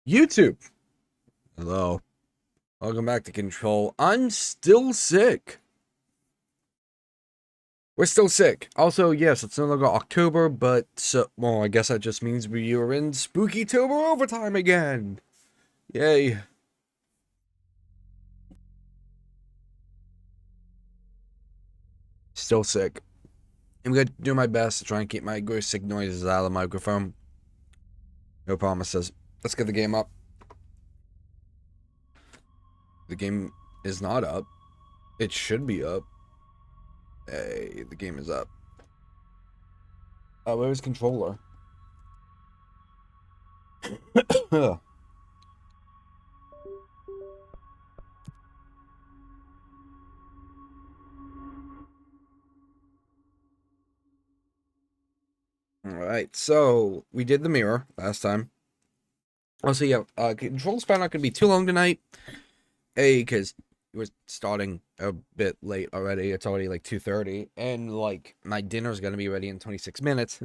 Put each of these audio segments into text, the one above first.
YouTube. Hello. Welcome back to Control. I'm still sick. We're still sick. Also, yes, it's no longer October, but well, I guess that just means we are in Spookytober overtime again. Yay. Still sick. I'm gonna do my best to try and keep my gross sick noises out of the microphone. No promises. Let's get the game up. The game is not up. It should be up. Hey, the game is up. Where's controller? Alright, so we did the mirror last time. Also, yeah, control's probably not going to be too long tonight. Because we're starting a bit late already. It's already like 2:30, and like my dinner's going to be ready in 26 minutes.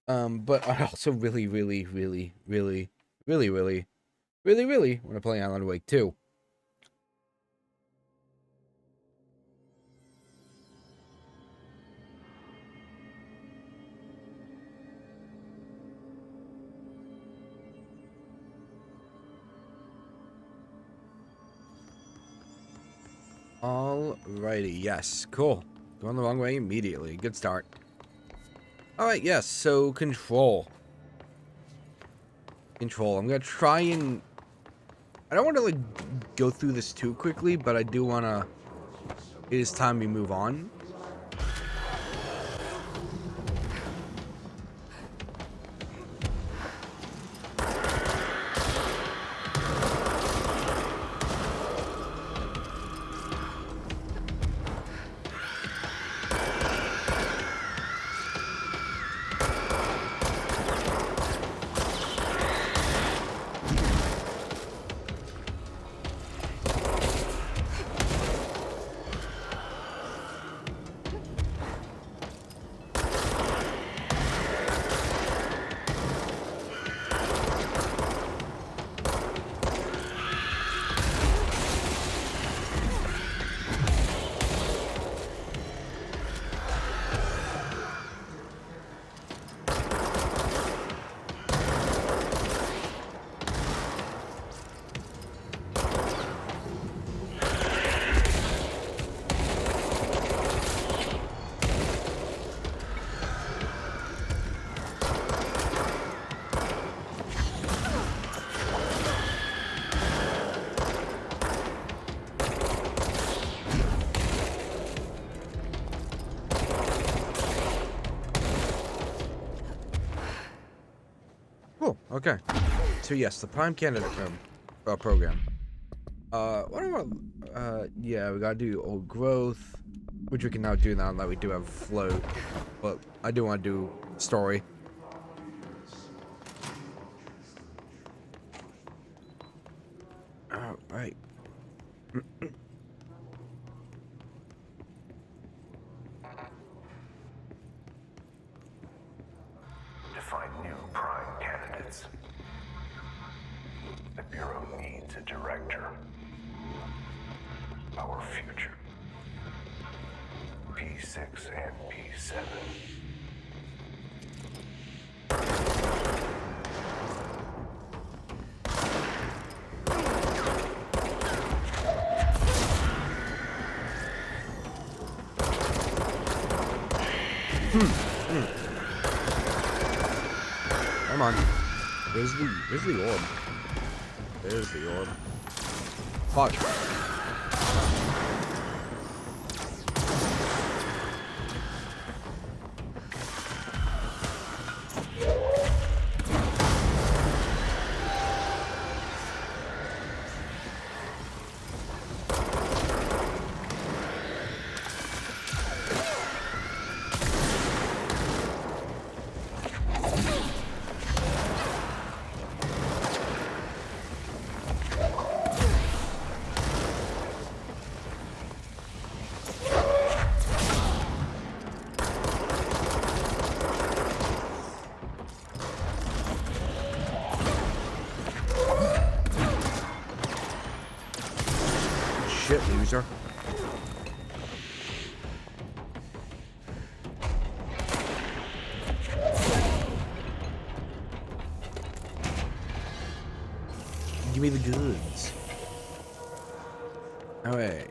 But I also really want to play Alan Wake 2. Alrighty, yes, cool. Going the wrong way immediately. Good start. Alright, yes, so Control. I'm gonna try and... I don't want to, like, go through this too quickly, but I do want to... It is time we move on. Cool, okay. So yes, the Prime Candidate program. What about, yeah, we gotta do Old Growth, which we can now do now that we do have Float, but I do want to do Story. Alright. Define new prime candidates. The Bureau needs a director. Our future. P6 and P7. Come on. Where's the orb? There's the orb. Fuck. shit, loser. Give me the goods. Alright.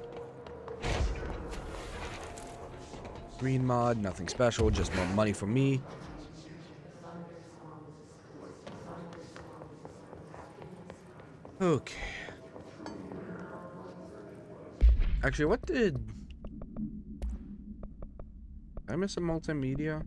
Green mod, nothing special, just more money for me. Okay. Actually, what did I miss a multimedia?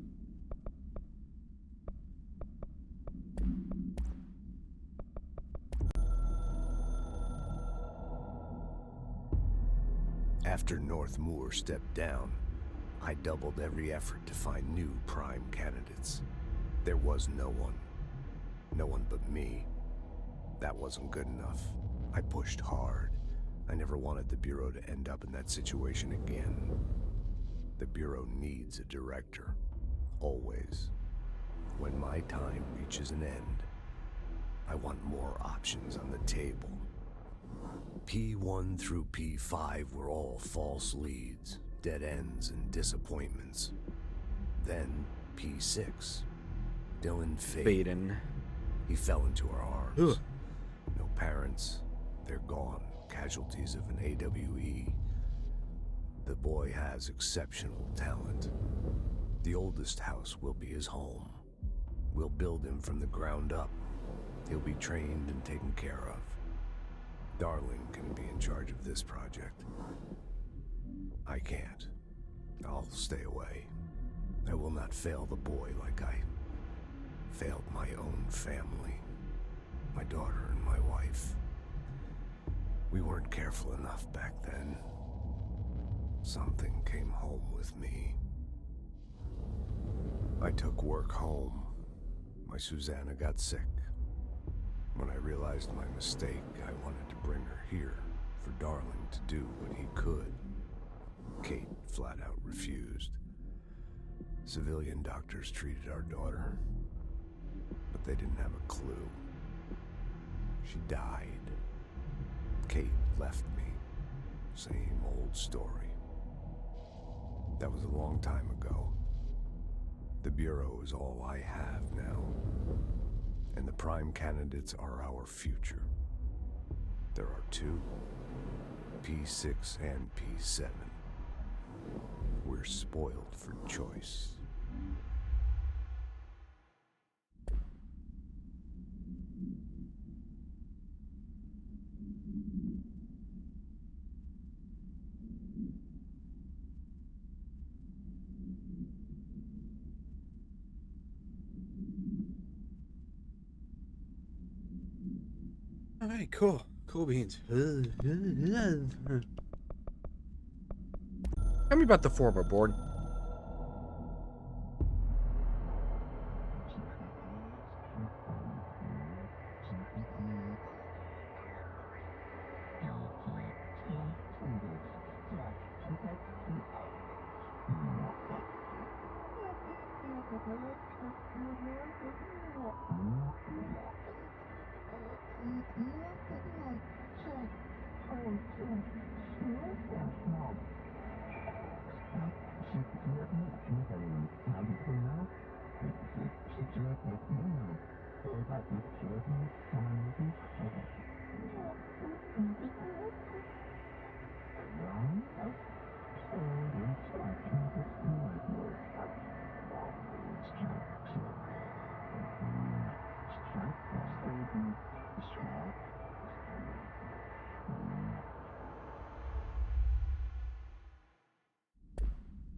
After North Moore stepped down, I doubled every effort to find new prime candidates. There was no one. No one but me. That wasn't good enough. I pushed hard. I never wanted the Bureau to end up in that situation again. The Bureau needs a director. Always. When my time reaches an end, I want more options on the table. P1 through P5 were all false leads, dead ends, and disappointments. Then P6. Dylan Faden. He fell into our arms. Ugh. No parents. They're gone. Casualties of an AWE. The boy has exceptional talent. The oldest house will be his home. We'll build him from the ground up. He'll be trained and taken care of. Darling can be in charge of this project. I can't. I'll stay away. I will not fail the boy like I failed my own family. My daughter and my wife. We weren't careful enough back then. Something came home with me. I took work home. My Susanna got sick. When I realized my mistake, I wanted to bring her here for Darling to do what he could. Kate flat out refused. Civilian doctors treated our daughter, but they didn't have a clue. She died. Kate left me. Same old story. That was a long time ago. The Bureau is all I have now. And the prime candidates are our future. There are two, P6 and P7. We're spoiled for choice. Alright, cool. Cool beans. Tell me about the former board.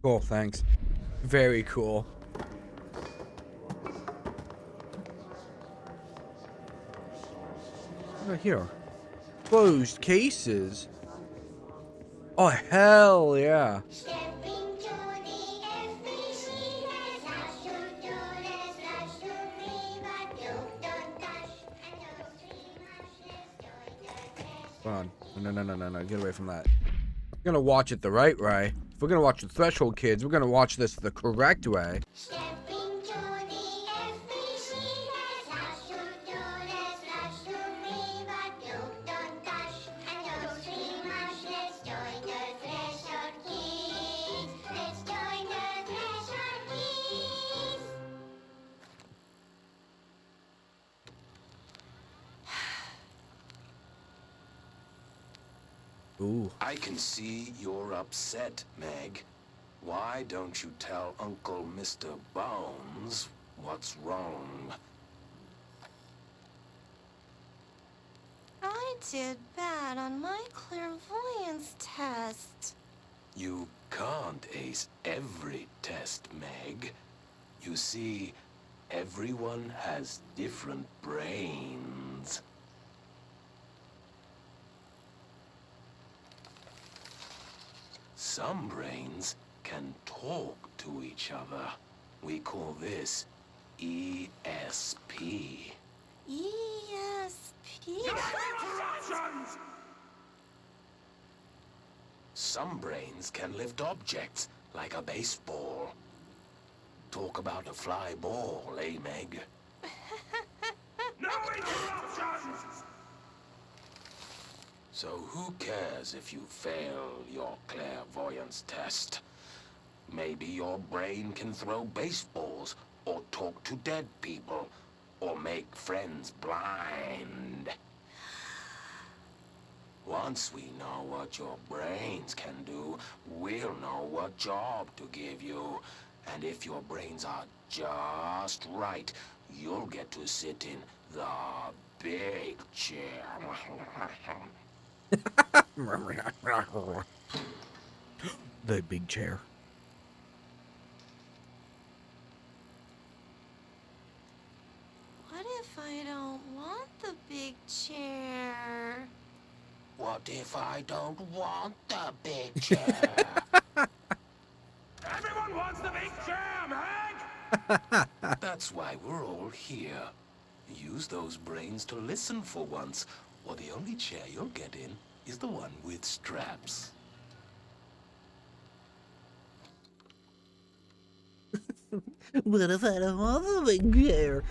Cool, thanks. Very cool. Right here. Closed cases. Oh, hell yeah. Hold on. No. Get away from that. We're gonna watch it the right way. If we're gonna watch the Threshold Kids, we're gonna watch this the correct way. Ooh. I can see you're upset, Meg. Why don't you tell Uncle Mr. Bones what's wrong? I did bad on my clairvoyance test. You can't ace every test, Meg. You see, everyone has different brains. Some brains can talk to each other. We call this ESP. ESP? Some brains can lift objects, like a baseball. Talk about a fly ball, eh, Meg? No interruptions! So who cares if you fail your clairvoyance test? Maybe your brain can throw baseballs, or talk to dead people, or make friends blind. Once we know what your brains can do, we'll know what job to give you. And if your brains are just right, you'll get to sit in the big chair. The big chair. What if I don't want the big chair? What if I don't want the big chair? Everyone wants the big chair, Meg! That's why we're all here. Use those brains to listen for once, or the only chair you'll get in is the one with straps. What if I don't want the big chair?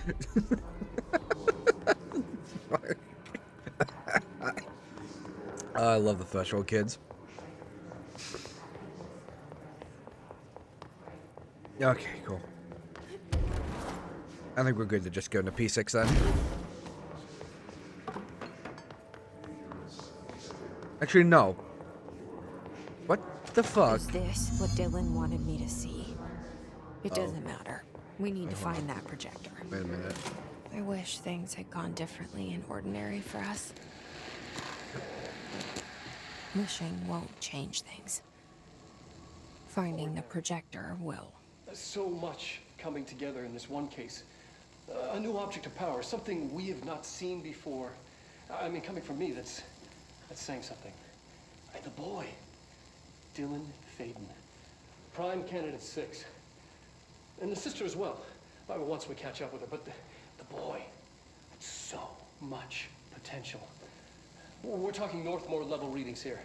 I love the Threshold kids. Okay, cool. I think we're good to just go into P6 then. Actually, no. What the fuck? Is this what Dylan wanted me to see? It doesn't matter. We need to find that projector. Wait a minute. I wish things had gone differently and ordinary for us. Wishing won't change things. Finding the projector will. So much coming together in this one case. A new object of power, something we have not seen before. I mean, coming from me, that's saying something. And the boy, Dylan Faden, prime candidate 6. And the sister as well, once we catch up with her. But the boy, so much potential. We're talking Northmore level readings here.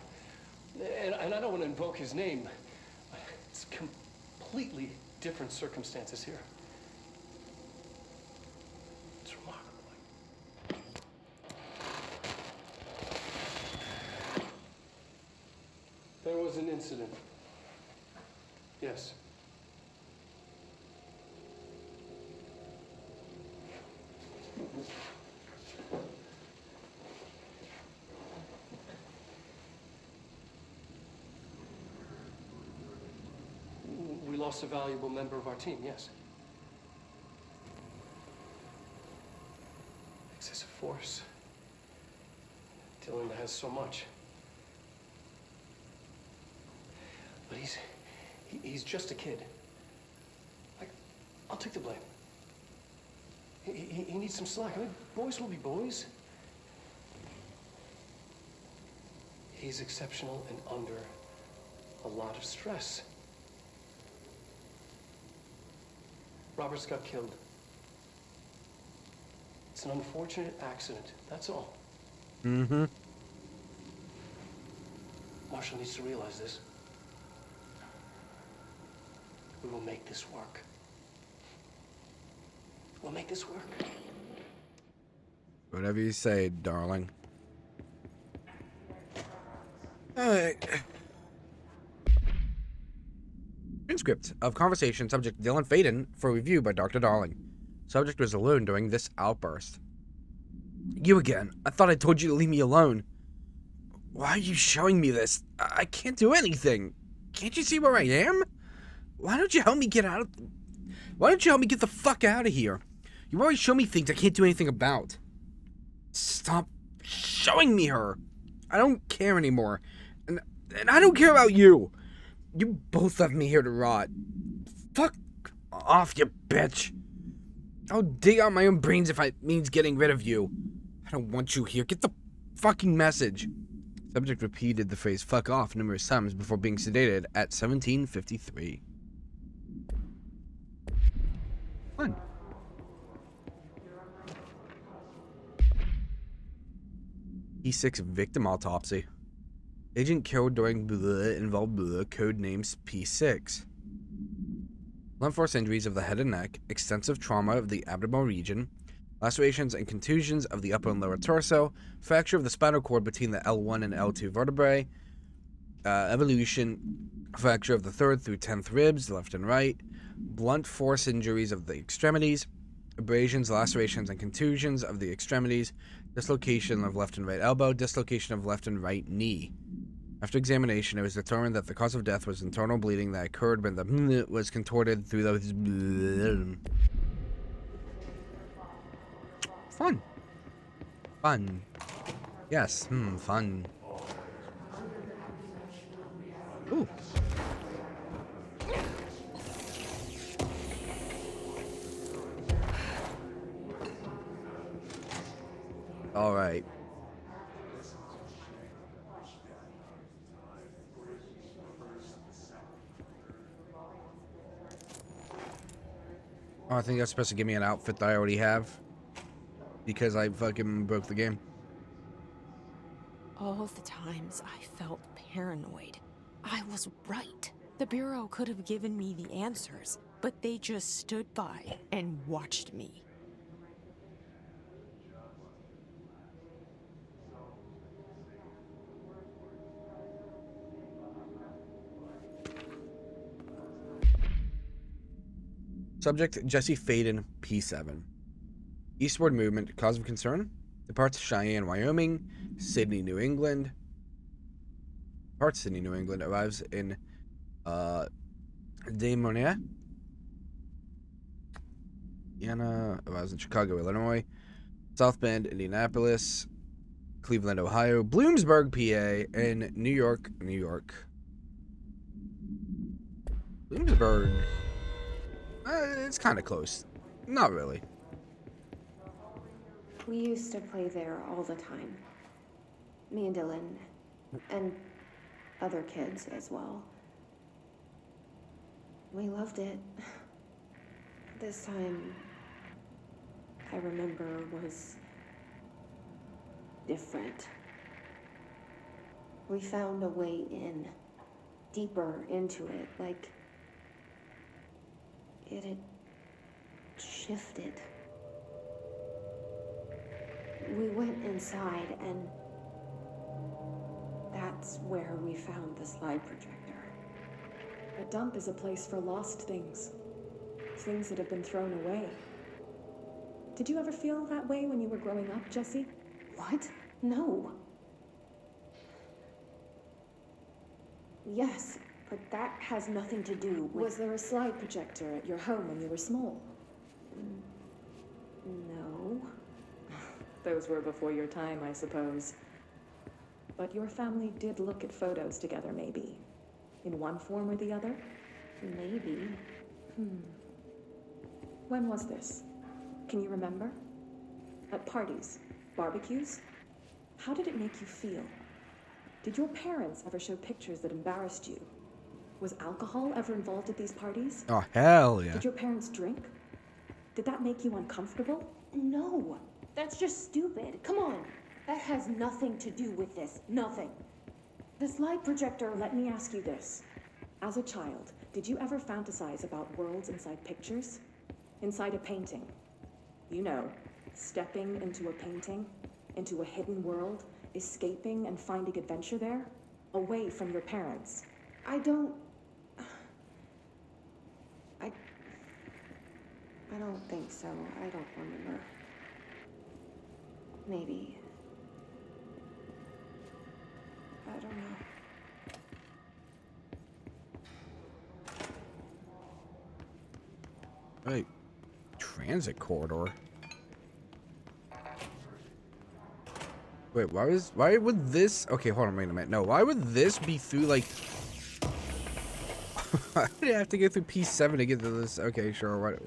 And I don't want to invoke his name. It's completely different circumstances here. It's remarkable. There was an incident. Yes. We lost a valuable member of our team, yes. Excessive force. Dylan has so much. But he's just a kid. I'll take the blame. He needs some slack. I mean, boys will be boys. He's exceptional and under a lot of stress. Roberts got killed. It's an unfortunate accident, that's all. Mm-hmm. Marshall needs to realize this. We will make this work. We'll make this work. Whatever you say, darling. Alright. Transcript of conversation subject Dylan Faden for review by Dr. Darling. Subject was alone during this outburst. You again. I thought I told you to leave me alone. Why are you showing me this? I can't do anything. Can't you see where I am? Why don't you help me get out of... Why don't you help me get the fuck out of here? You always show me things I can't do anything about. Stop showing me her. I don't care anymore. And I don't care about you. You both left me here to rot. Fuck off, you bitch. I'll dig out my own brains if it means getting rid of you. I don't want you here. Get the fucking message. Subject repeated the phrase fuck off numerous times before being sedated at 17:53. Fun. E6 victim autopsy. Agent killed during involved code names P6. Blunt force injuries of the head and neck, extensive trauma of the abdominal region, lacerations and contusions of the upper and lower torso, fracture of the spinal cord between the L1 and L2 vertebrae, evolution, fracture of the 3rd through 10th ribs, left and right, blunt force injuries of the extremities, abrasions, lacerations, and contusions of the extremities, dislocation of left and right elbow, dislocation of left and right knee. After examination, it was determined that the cause of death was internal bleeding that occurred when the was contorted through those. Fun. Fun. Yes, fun. Ooh. All right. Oh, I think that's supposed to give me an outfit that I already have. Because I fucking broke the game. All the times I felt paranoid, I was right. The Bureau could have given me the answers, but they just stood by and watched me. Subject, Jesse Faden, P7. Eastward movement, cause of concern? Departs Cheyenne, Wyoming. Sydney, New England. Departs Sydney, New England. Arrives in, Des Moines. Indiana. Arrives in Chicago, Illinois. South Bend, Indianapolis. Cleveland, Ohio. Bloomsburg, PA. And New York, New York. Bloomsburg. It's kind of close. Not really. We used to play there all the time. Me and Dylan. And other kids as well. We loved it. This time, I remember, was different. We found a way in. Deeper into it, like it had shifted. We went inside, and that's where we found the slide projector. A dump is a place for lost things. Things that have been thrown away. Did you ever feel that way when you were growing up, Jesse? What? No. Yes, but that has nothing to do with... Was there a slide projector at your home when you were small? No. Those were before your time, I suppose. But your family did look at photos together, maybe. In one form or the other? Maybe. When was this? Can you remember? At parties? Barbecues? How did it make you feel? Did your parents ever show pictures that embarrassed you? Was alcohol ever involved at these parties? Oh, hell yeah. Did your parents drink? Did that make you uncomfortable? No. That's just stupid. Come on. That has nothing to do with this. Nothing. The slide projector, let me ask you this. As a child, did you ever fantasize about worlds inside pictures? Inside a painting? You know, stepping into a painting, into a hidden world, escaping and finding adventure there, away from your parents. I don't think so. I don't remember. Maybe. Right. Transit corridor. Wait, why would this? Okay, hold on, wait a minute. No, why would this be through like? I would have to go through P7 to get to this. Okay, sure. What?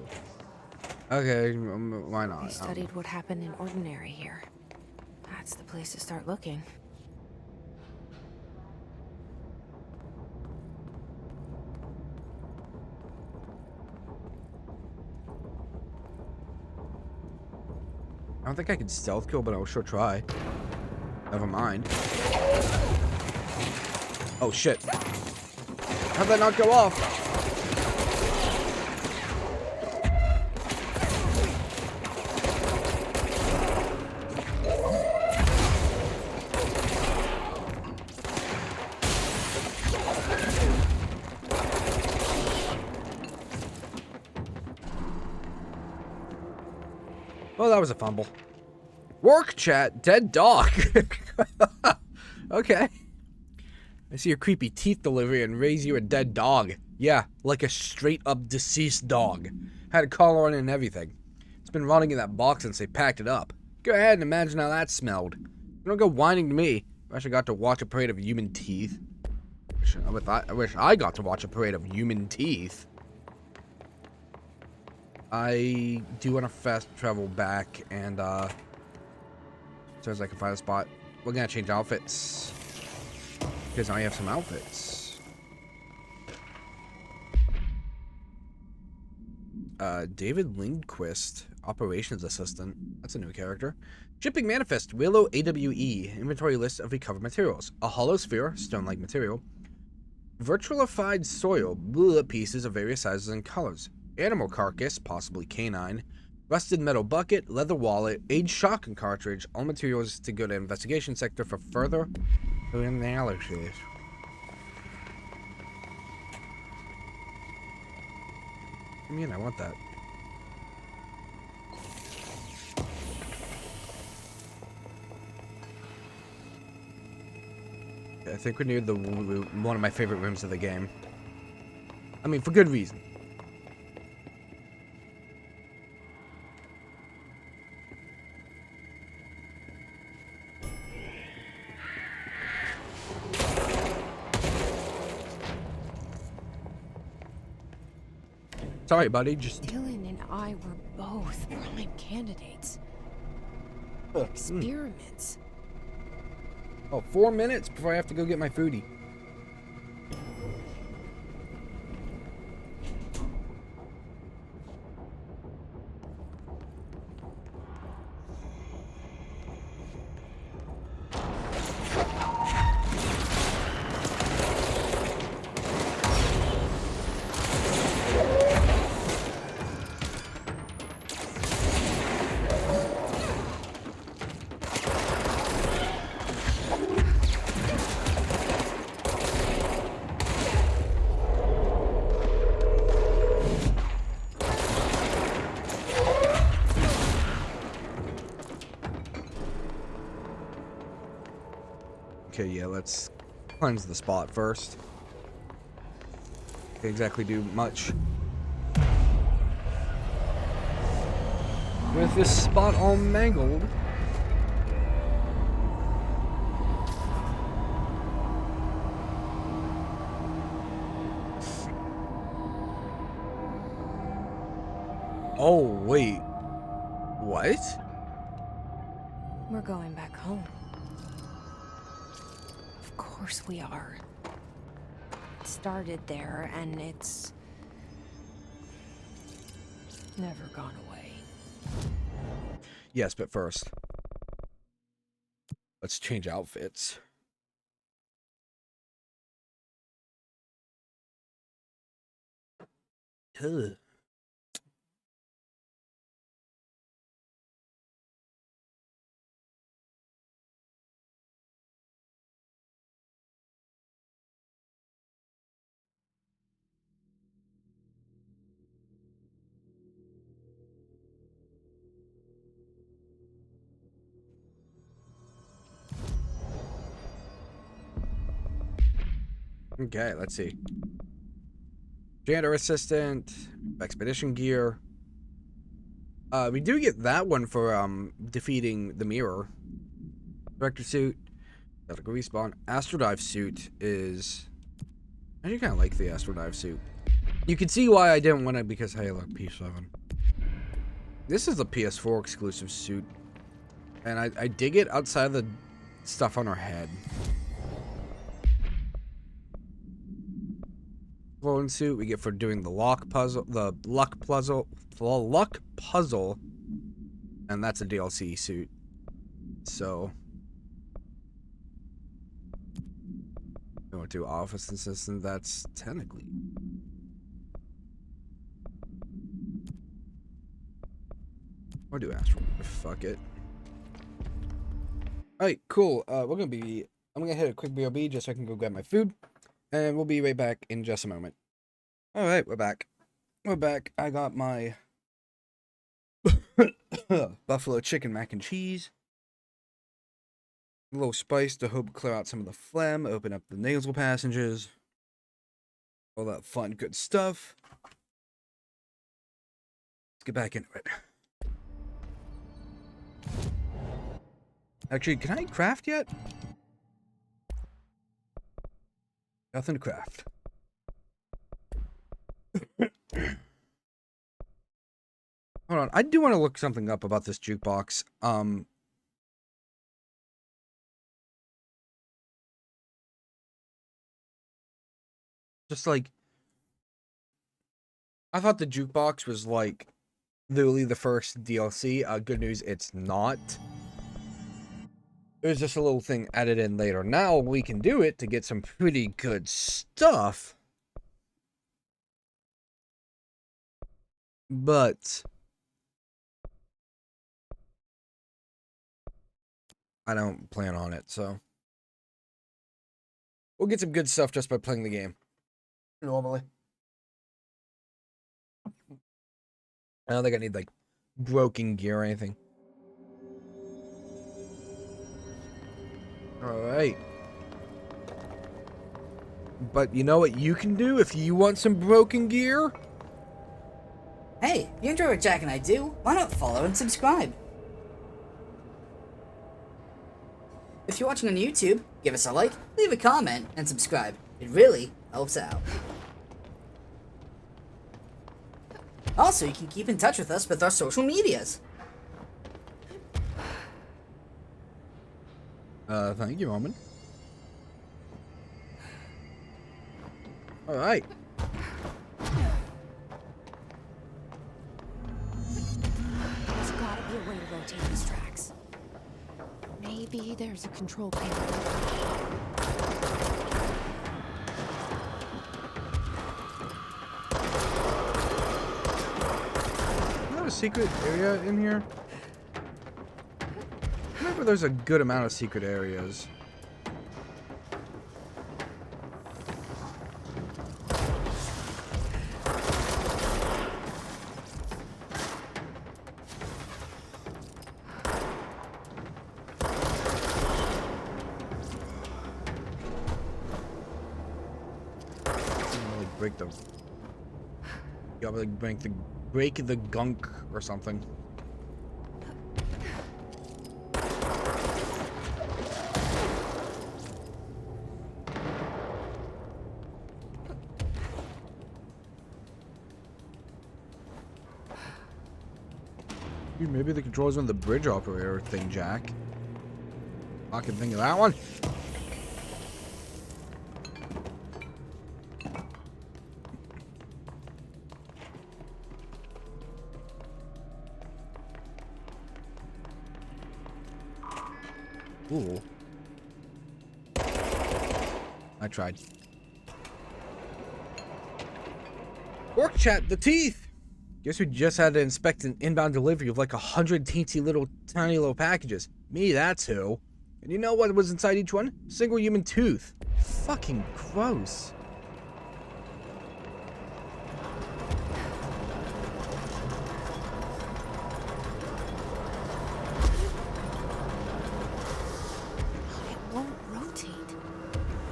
Okay, why not? They studied what happened in Ordinary here. That's the place to start looking. I don't think I can stealth kill, but I'll sure try. Never mind. Oh shit! How'd that not go off? Well, that was a fumble. Work chat, dead dog. Okay. I see your creepy teeth delivery and raise you a dead dog. Yeah, like a straight up deceased dog. Had a collar on it and everything. It's been rotting in that box since they packed it up. Go ahead and imagine how that smelled. Don't go whining to me. I wish I got to watch a parade of human teeth. I wish I got to watch a parade of human teeth. I do want to fast travel back and as soon as I can find a spot. We're gonna change outfits because I have some outfits. David Lindquist, operations assistant. That's a new character. Shipping manifest, Willow AWE, inventory list of recovered materials. A hollow sphere, stone-like material. Virtualified soil, pieces of various sizes and colors. Animal carcass, possibly canine. Rusted metal bucket, leather wallet, aged shotgun cartridge. All materials to go to investigation sector for further analysis. I mean, I want that. I think we're near the one of my favorite rooms of the game. I mean, for good reason. Sorry, buddy. Just Dylan and I were both prime candidates. Experiments. Oh, 4 minutes before I have to go get my foodie. Okay, yeah, let's cleanse the spot first. Can't exactly do much with this spot all mangled. Oh, wait. What? We're going back home. Of course we are. It started there, and it's never gone away. Yes, but first, let's change outfits. Ugh. Okay, let's see. Janitor assistant, expedition gear, We do get that one for defeating the mirror. Director suit, got a respawn. Astrodive suit is. I do kind of like the Astrodive suit. You can see why I didn't want it because hey, look, P7. This is the PS4 exclusive suit, and I dig it outside of the stuff on her head. Flowing suit we get for doing the luck puzzle, and that's a DLC suit. So, we went to office assistant. That's technically. Or do astral? Fuck it. Alright, cool. I'm gonna hit a quick BRB just so I can go grab my food. And we'll be right back in just a moment. Alright, we're back. We're back. I got my buffalo chicken mac and cheese. A little spice to hope clear out some of the phlegm, open up the nasal passages. All that fun, good stuff. Let's get back into it. Actually, can I craft yet? Nothing to craft. Hold on, I do want to look something up about this jukebox. Just like, I thought the jukebox was like literally the first DLC. Good news, it's not. It was just a little thing added in later. Now we can do it to get some pretty good stuff. But I don't plan on it, so we'll get some good stuff just by playing the game. Normally. I don't think I need like broken gear or anything. Alright. But you know what you can do if you want some broken gear? Hey, you enjoy what Jack and I do? Why not follow and subscribe? If you're watching on YouTube, give us a like, leave a comment, and subscribe. It really helps out. Also, you can keep in touch with us with our social medias. Thank you, Roman. Alright. There's gotta be a way to rotate these tracks. Maybe there's a control panel. Is there a secret area in here? Remember, there's a good amount of secret areas. Break the. You gotta like break the gunk or something. Dude, maybe the controls on the bridge operator thing, Jack. I can think of that one. Ooh. I tried. Work chat, the teeth! Guess we just had to inspect an inbound delivery of like 100 teensy little, tiny little packages. Me, that's who. And you know what was inside each one? Single human tooth. Fucking gross.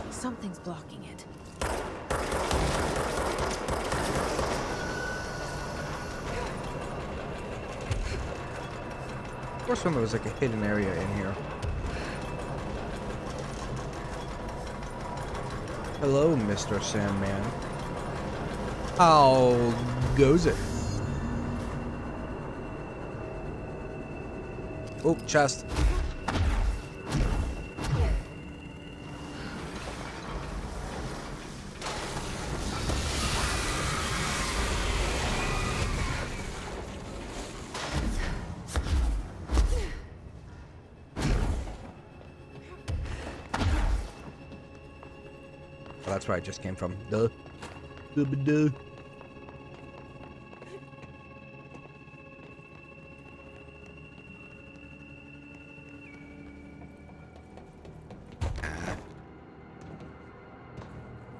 Something's blocking it. course, when there was like a hidden area in here. Hello, Mr. Sandman. How goes it? Oh, chest. Oh, that's where I just came from. Duh. Duh.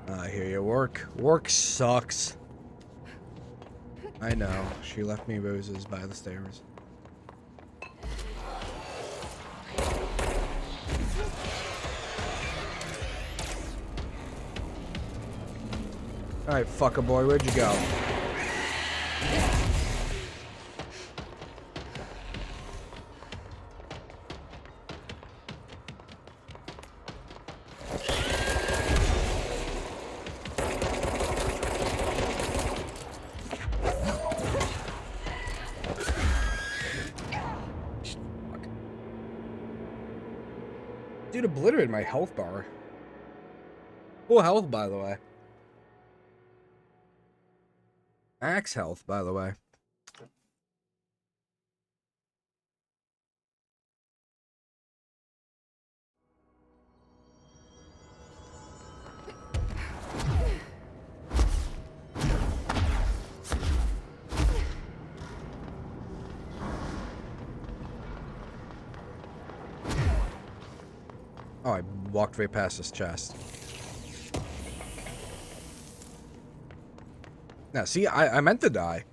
I hear you. Work sucks. I know. She left me roses by the stairs. Alright, fucker boy, where'd you go? Dude, obliterated my health bar. Full health, by the way. Max health, by the way. Oh, I walked right past this chest. Now, see, I meant to die.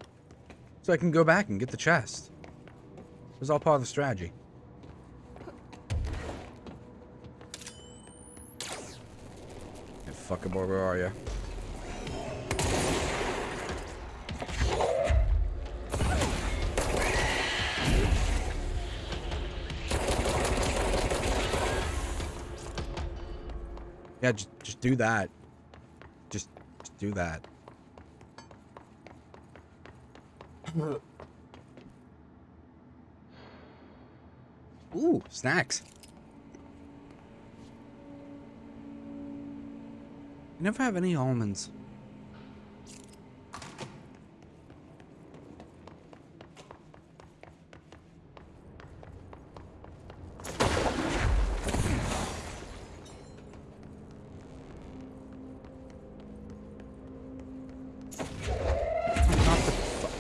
So I can go back and get the chest. It was all part of the strategy. Hey, fucker boy, where are you? Yeah, just do that. Just do that. Ooh, snacks. I never have any almonds.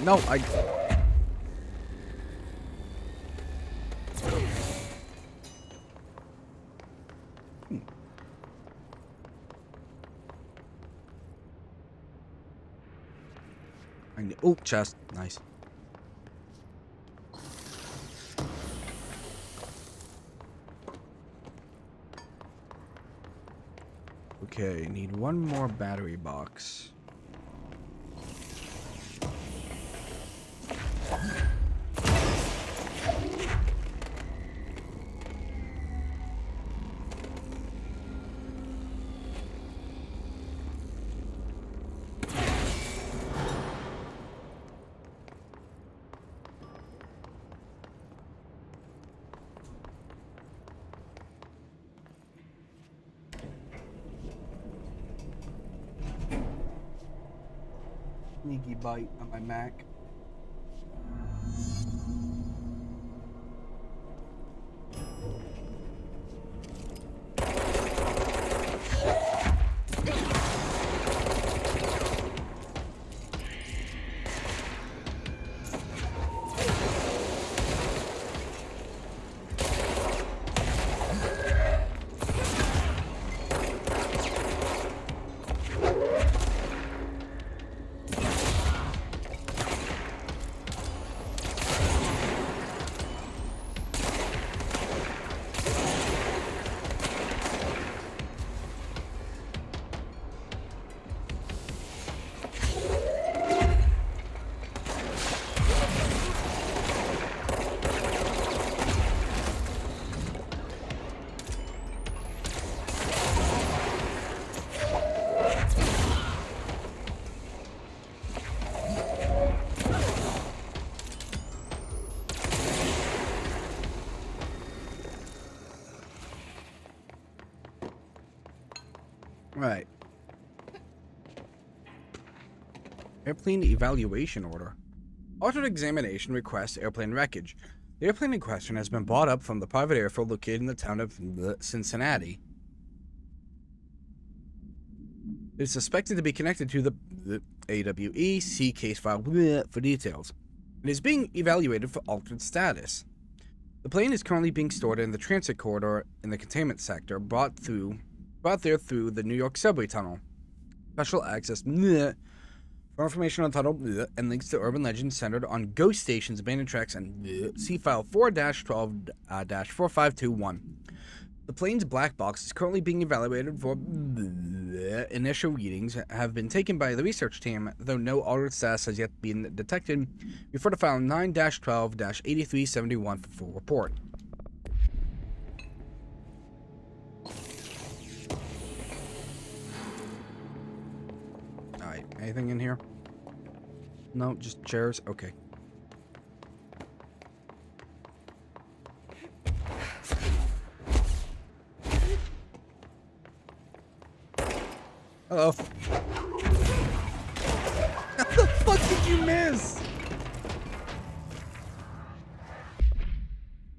No, I... Oh, chest. Nice. Okay, need one more battery box. Sneaky bite on my Mac. Right. Airplane evaluation order. Altered examination requests airplane wreckage. The airplane in question has been brought up from the private airfield located in the town of Cincinnati. It is suspected to be connected to the AWE. See case file for details. It is being evaluated for altered status. The plane is currently being stored in the transit corridor in the containment sector, brought there through the New York subway tunnel. Special access for information on tunnel and links to urban legends centered on ghost stations, abandoned tracks, and see file 4-12-4521. The plane's black box is currently being evaluated for initial readings have been taken by the research team, though no altered status has yet been detected. Refer to file 9-12-8371 for full report. Alright, anything in here? No, just chairs? Okay. Hello. How the fuck did you miss?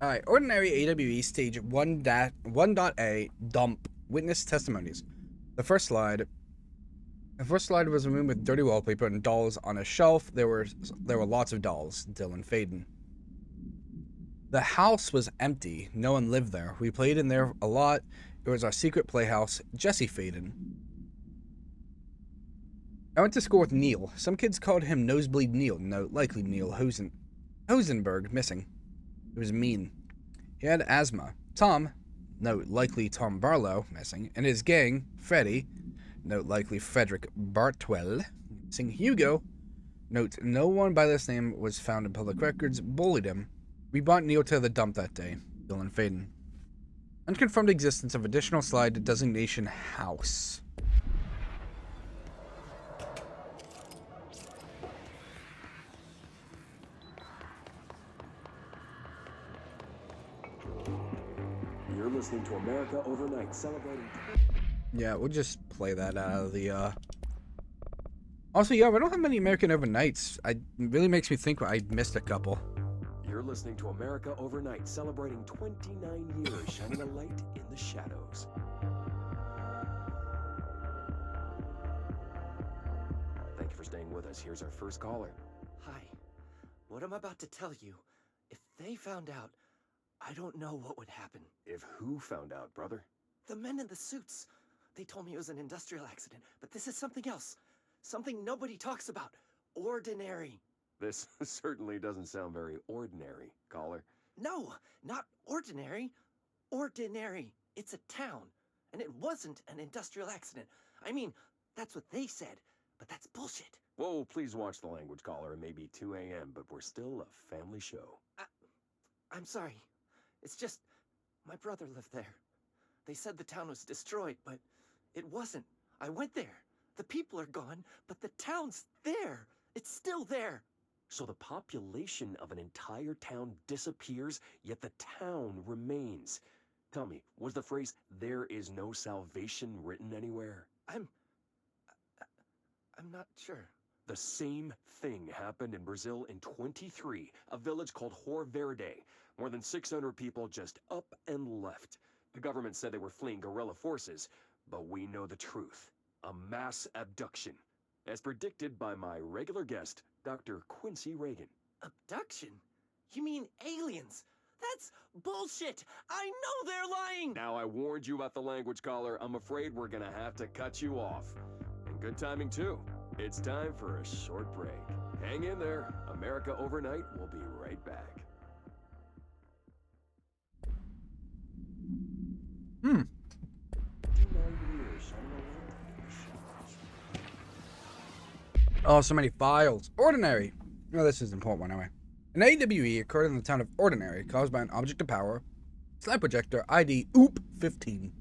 Alright, ordinary AWE stage 1.A dump witness testimonies. The first slide was removed with dirty wallpaper and dolls on a shelf. There were lots of dolls. Dylan Faden. The house was empty. No one lived there. We played in there a lot. It was our secret playhouse. Jesse Faden. I went to school with Neil. Some kids called him Nosebleed Neil. No, likely Neil Hosenberg, missing. It was mean. He had asthma. Tom, note likely Tom Barlow, missing, and his gang, Freddie, note likely Frederick Bartwell, missing. Hugo, note no one by this name was found in public records, bullied him. We brought Neil to the dump that day. Dylan Faden. Unconfirmed existence of additional slide designation house. You're listening to America Overnight, celebrating... Yeah, we'll just play that out of the, Also, yeah, we don't have many American Overnights. It really makes me think I missed a couple. You're listening to America Overnight, celebrating 29 years, shining a light in the shadows. Thank you for staying with us. Here's our first caller. Hi. What I'm about to tell you, if they found out, I don't know what would happen. If who found out, brother? The men in the suits. They told me it was an industrial accident, but this is something else. Something nobody talks about. Ordinary. This certainly doesn't sound very ordinary, caller. No, not ordinary. Ordinary. It's a town. And it wasn't an industrial accident. I mean, that's what they said, but that's bullshit. Whoa, please watch the language, caller. It may be 2 a.m., but we're still a family show. I'm sorry. It's just, my brother lived there. They said the town was destroyed, but it wasn't. I went there. The people are gone, but the town's there. It's still there. So the population of an entire town disappears, yet the town remains. Tell me, was the phrase, "there is no salvation," written anywhere? I'm not sure. The same thing happened in Brazil in 23, a village called Hor Verde. More than 600 people just up and left. The government said they were fleeing guerrilla forces, but we know the truth. A mass abduction, as predicted by my regular guest, Dr. Quincy Reagan. Abduction? You mean aliens? That's bullshit! I know they're lying! Now, I warned you about the language, caller. I'm afraid we're gonna have to cut you off. And good timing, too. It's time for a short break. Hang in there. America Overnight will be right back. Oh, so many files. Ordinary. Oh, this is an important one anyway. An AWE occurred in the town of Ordinary, caused by an object of power. Slide projector ID OOP15.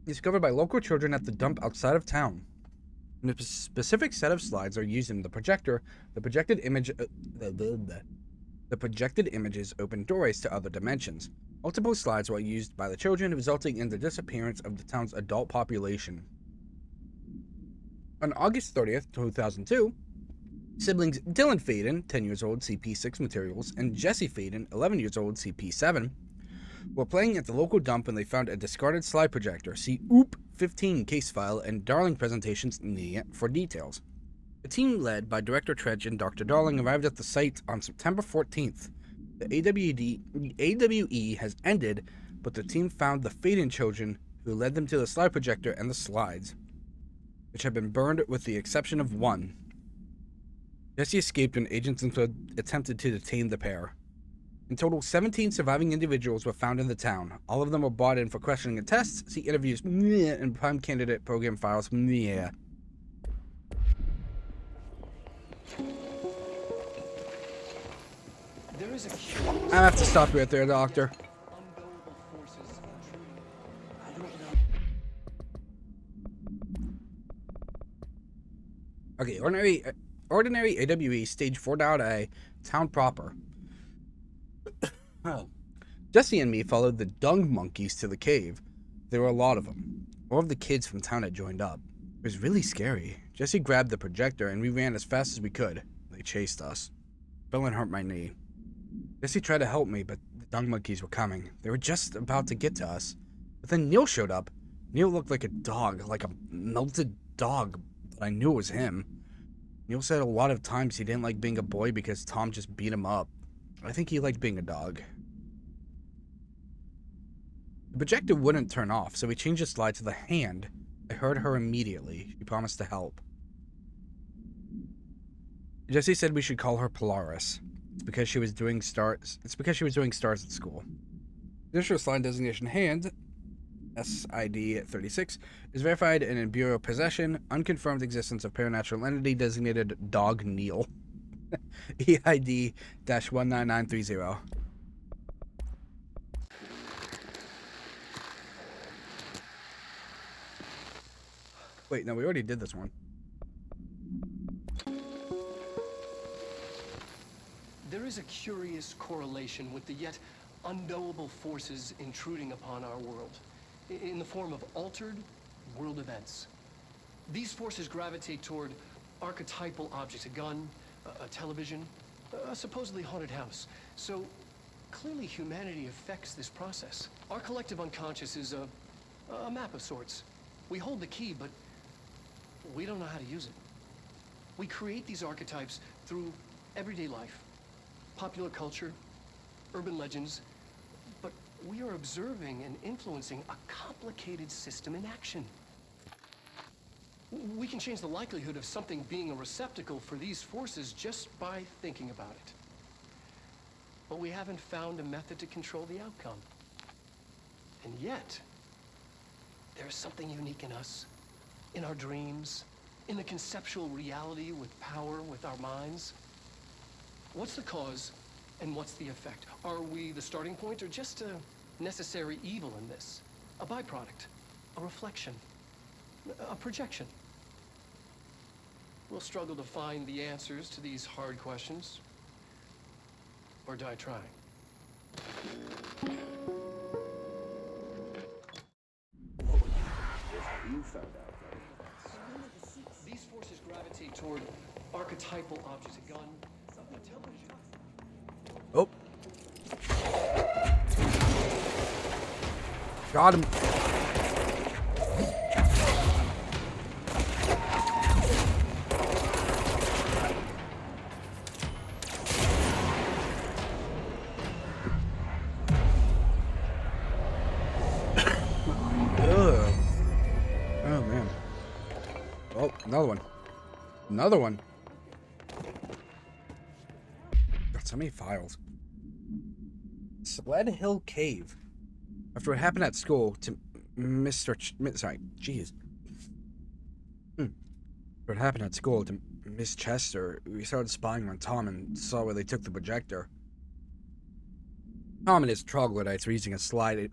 Discovered by local children at the dump outside of town. When a specific set of slides are used in the projector, the projected images open doorways to other dimensions. Multiple slides were used by the children, resulting in the disappearance of the town's adult population. On August 30th, 2002, siblings Dylan Faden, 10 years old, CP6 materials, and Jesse Faden, 11 years old, CP7, were playing at the local dump when they found a discarded slide projector. See OOP 15 case file and Darling presentations for details. The team led by Director Tredge and Dr. Darling arrived at the site on September 14th. The AWE has ended, but the team found the Faden children who led them to the slide projector and the slides, which had been burned with the exception of one. Jesse escaped when agents attempted to detain the pair. In total, 17 surviving individuals were found in the town. All of them were brought in for questioning and tests. See interviews and prime candidate program files. There is a curious I have to stop you right there, Doctor. unknowable forces intruding. I don't know. Okay, ordinary AWE stage 4.A, town proper. Jesse and me followed the dung monkeys to the cave. There were a lot of them. All of the kids from town had joined up. It was really scary. Jesse grabbed the projector and we ran as fast as we could. They chased us. Fell and hurt my knee. Jesse tried to help me, but the dung monkeys were coming. They were just about to get to us. But then Neil showed up. Neil looked like a dog, like a melted dog, but I knew it was him. Neil said a lot of times he didn't like being a boy because Tom just beat him up. I think he liked being a dog. The projector wouldn't turn off, so we changed the slide to the hand. I heard her immediately. She promised to help. Jesse said we should call her Polaris. It's because she was doing stars at school. Initial slide designation hand, SID 36, is verified and in Bureau possession. Unconfirmed existence of paranatural entity designated Dog Neil. EID-19930. Wait, no, we already did this one. There is a curious correlation with the yet unknowable forces intruding upon our world in the form of altered world events. These forces gravitate toward archetypal objects, a gun, a television, a supposedly haunted house. So clearly humanity affects this process. Our collective unconscious is a map of sorts. We hold the key, but we don't know how to use it. We create these archetypes through everyday life, popular culture, urban legends, but we are observing and influencing a complicated system in action. We can change the likelihood of something being a receptacle for these forces just by thinking about it. But we haven't found a method to control the outcome. And yet, there's something unique in us, in our dreams, in the conceptual reality with power with our minds. What's the cause and what's the effect? Are we the starting point or just a necessary evil in this? A byproduct, a reflection, a projection? We'll struggle to find the answers to these hard questions, or die trying. These forces gravitate toward archetypal objects, a gun, a television. Oh. Got him. Ugh. Oh, man. Oh, another one. Another one. Got so many files. Sled Hill Cave. After what happened at school to jeez. After what happened at school to Miss Chester, we started spying on Tom and saw where they took the projector. Tom and his troglodytes were using a sled.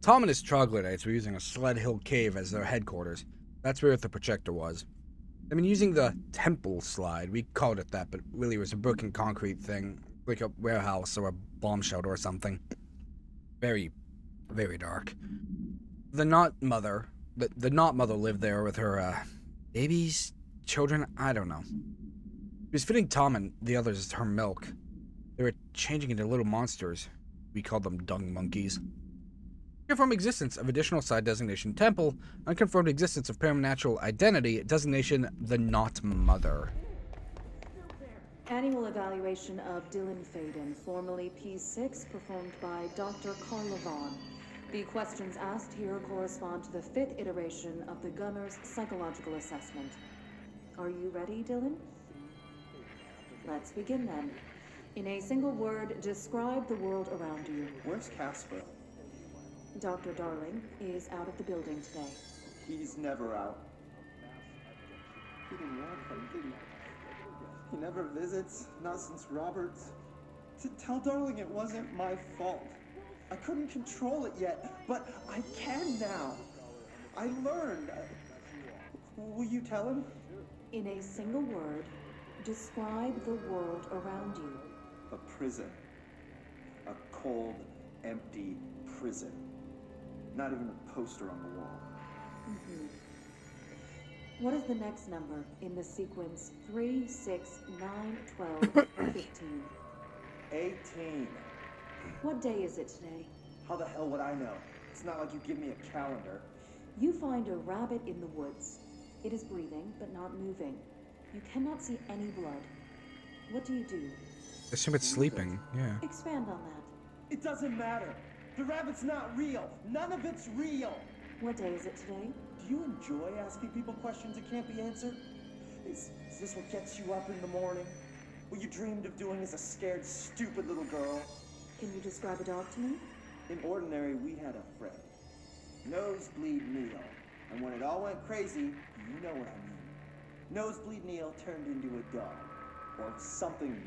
Tom and his troglodytes were using a Sled Hill Cave as their headquarters. That's where the projector was. They've been using the temple slide. We called it that, but really it was a broken concrete thing. like a warehouse or a bomb shelter or something. Very, very dark. The not mother lived there with her babies, children, I don't know. She was feeding Tom and the others her milk. They were changing into little monsters. We called them dung monkeys. Confirmed existence of additional side designation temple. Unconfirmed existence of paranatural identity. Designation the not mother. Annual evaluation of Dylan Faden, formerly P6, performed by Dr. Carla Vaughn. The questions asked here correspond to the 5th iteration of the Gunner's psychological assessment. Are you ready, Dylan? Let's begin then. In a single word, describe the world around you. Where's Casper? Dr. Darling is out of the building today. He's never out. He didn't want him, did he? He never visits, not since Roberts. Tell Darling it wasn't my fault. I couldn't control it yet, but I can now. I learned. Will you tell him? In a single word, describe the world around you. A prison. A cold, empty prison. Not even a poster on the wall. What is the next number in the sequence 3, 6, 9, 12, 15? 18. What day is it today? How the hell would I know? It's not like you give me a calendar. You find a rabbit in the woods. It is breathing, but not moving. You cannot see any blood. What do you do? Assume it's sleeping, yeah. Expand on that. It doesn't matter. The rabbit's not real. None of it's real. What day is it today? Do you enjoy asking people questions that can't be answered? Is this what gets you up in the morning? What you dreamed of doing as a scared, stupid little girl? Can you describe a dog to me? In Ordinary, we had a friend. Nosebleed Neil. And when it all went crazy, you know what I mean. Nosebleed Neil turned into a dog. Or something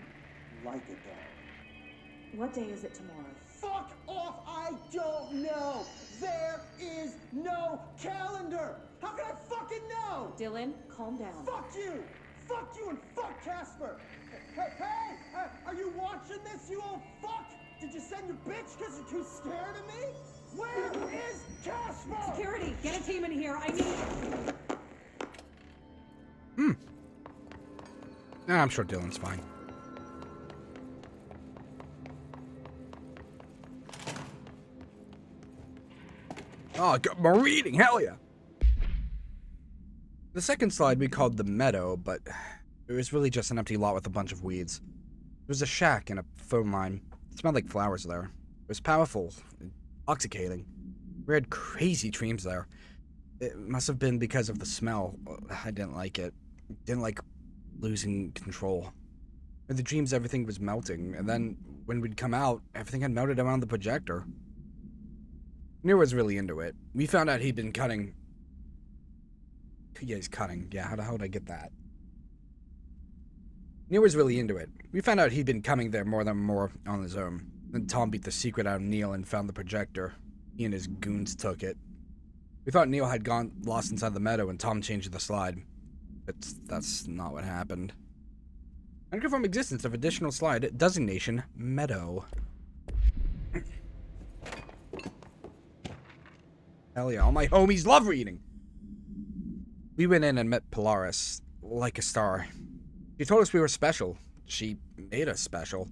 like a dog. What day is it tomorrow? Fuck off! I don't know! There is no calendar! How can I fucking know? Dylan, calm down. Fuck you! Fuck you and fuck Casper! Hey! Are you watching this, you old fuck? Did you send your bitch because you're too scared of me? Where is Casper? Security, get a team in here. I need... Nah, I'm sure Dylan's fine. Oh, I got more reading, hell yeah! The second slide we called the meadow, but it was really just an empty lot with a bunch of weeds. There was a shack and a phone line. It smelled like flowers there. It was powerful, intoxicating. We had crazy dreams there. It must have been because of the smell. I didn't like it. Didn't like losing control. In the dreams, everything was melting, and then when we'd come out, everything had melted around the projector. Near was really into it. We found out he'd been cutting. Yeah, he's cutting. Yeah, how the hell did I get that? Neil was really into it. We found out he'd been coming there more on his own. Then Tom beat the secret out of Neil and found the projector. He and his goons took it. We thought Neil had gone lost inside the meadow and Tom changed the slide. But that's not what happened. Unconfirmed existence of additional slide designation meadow. Hell yeah, all my homies love reading. We went in and met Polaris, like a star. She told us we were special. She made us special.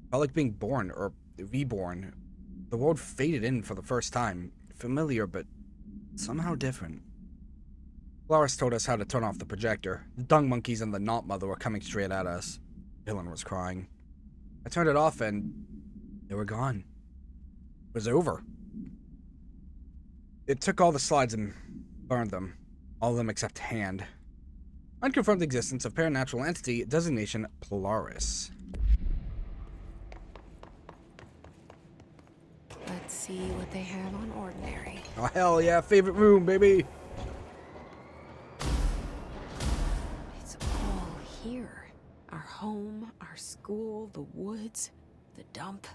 Felt like being born, or reborn. The world faded in for the first time. Familiar, but somehow different. Polaris told us how to turn off the projector. The dung monkeys and the not mother were coming straight at us. Dylan was crying. I turned it off and they were gone. It was over. It took all the slides and burned them. All of them except Hand. Unconfirmed existence of paranatural entity designation Polaris. Let's see what they have on Ordinary. Oh hell yeah, favorite room, baby! It's all here. Our home, our school, the woods, the dump.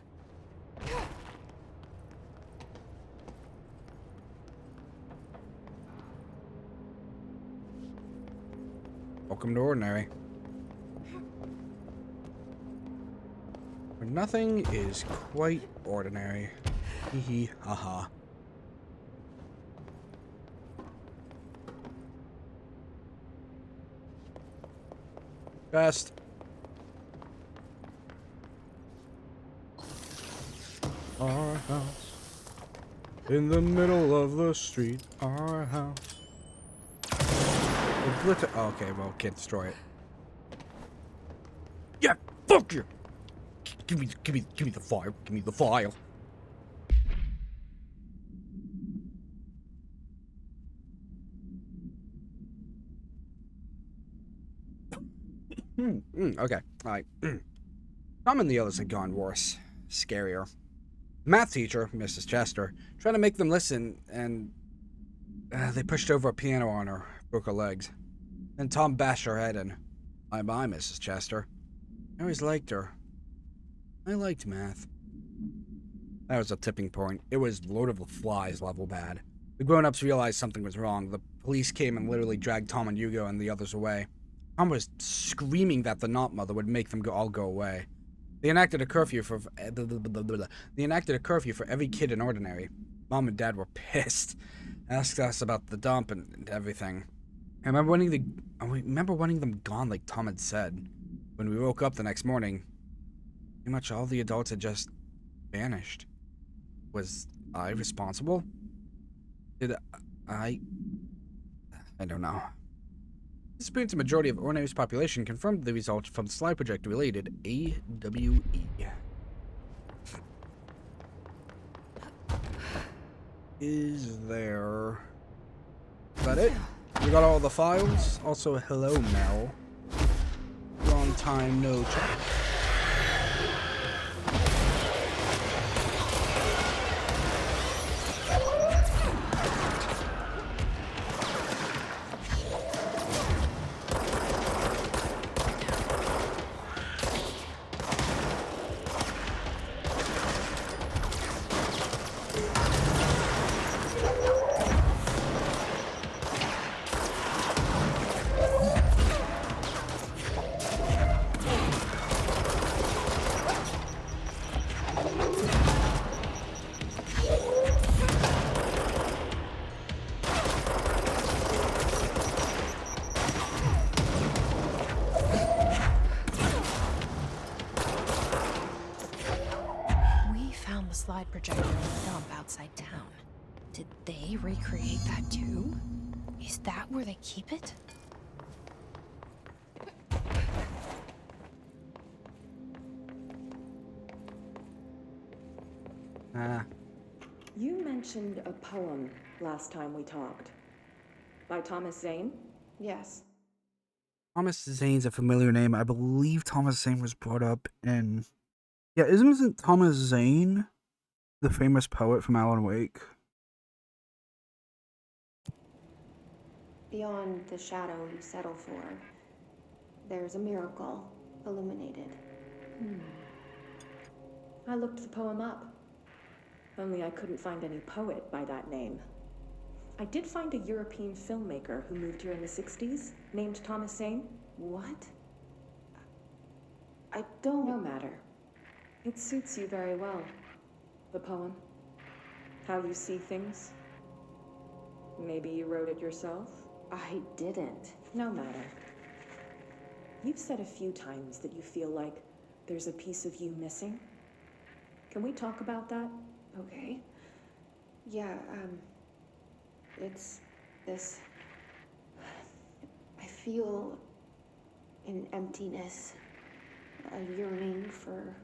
Welcome to Ordinary. nothing is quite ordinary. Hee hee, haha. Best. Our house. In the middle of the street. Our house. Oh, okay, well, can't destroy it. Yeah, fuck you! Give me the file. Give me the file. Okay, alright. Tom and the others had gone worse. Scarier. Math teacher, Mrs. Chester, tried to make them listen, and they pushed over a piano on her, broke her legs. Then Tom bashed her head in. Bye-bye, Mrs. Chester. I always liked her. I liked math. That was a tipping point. It was Lord of the Flies level bad. The grown-ups realized something was wrong. The police came and literally dragged Tom and Hugo and the others away. Tom was screaming that the Knot Mother would make them all go away. They enacted a curfew for every kid in Ordinary. Mom and Dad were pissed. Asked us about the dump and everything. I remember wanting them gone, like Tom had said. When we woke up the next morning, pretty much all the adults had just vanished. Was I responsible? Did I don't know. This experienced a majority of Ordinary's population confirmed the results from the slide projector related AWE. Is that it? We got all the files. Also, hello, Mel. Long time no chat. Slide projector in the dump outside town. Did they recreate that too? Is that where they keep it? You mentioned a poem last time we talked. By Thomas Zane? Yes. Thomas Zane's a familiar name. I believe Thomas Zane was brought up in... Yeah, isn't Thomas Zane the famous poet from Alan Wake? Beyond the shadow you settle for, there's a miracle illuminated. I looked the poem up. Only I couldn't find any poet by that name. I did find a European filmmaker who moved here in the 60s, named Thomas Zane. What? I don't... No matter. It suits you very well. The poem. How you see things. Maybe you wrote it yourself? I didn't. No matter. You've said a few times that you feel like there's a piece of you missing. Can we talk about that? Okay. Yeah, it's this... I feel an emptiness, a yearning for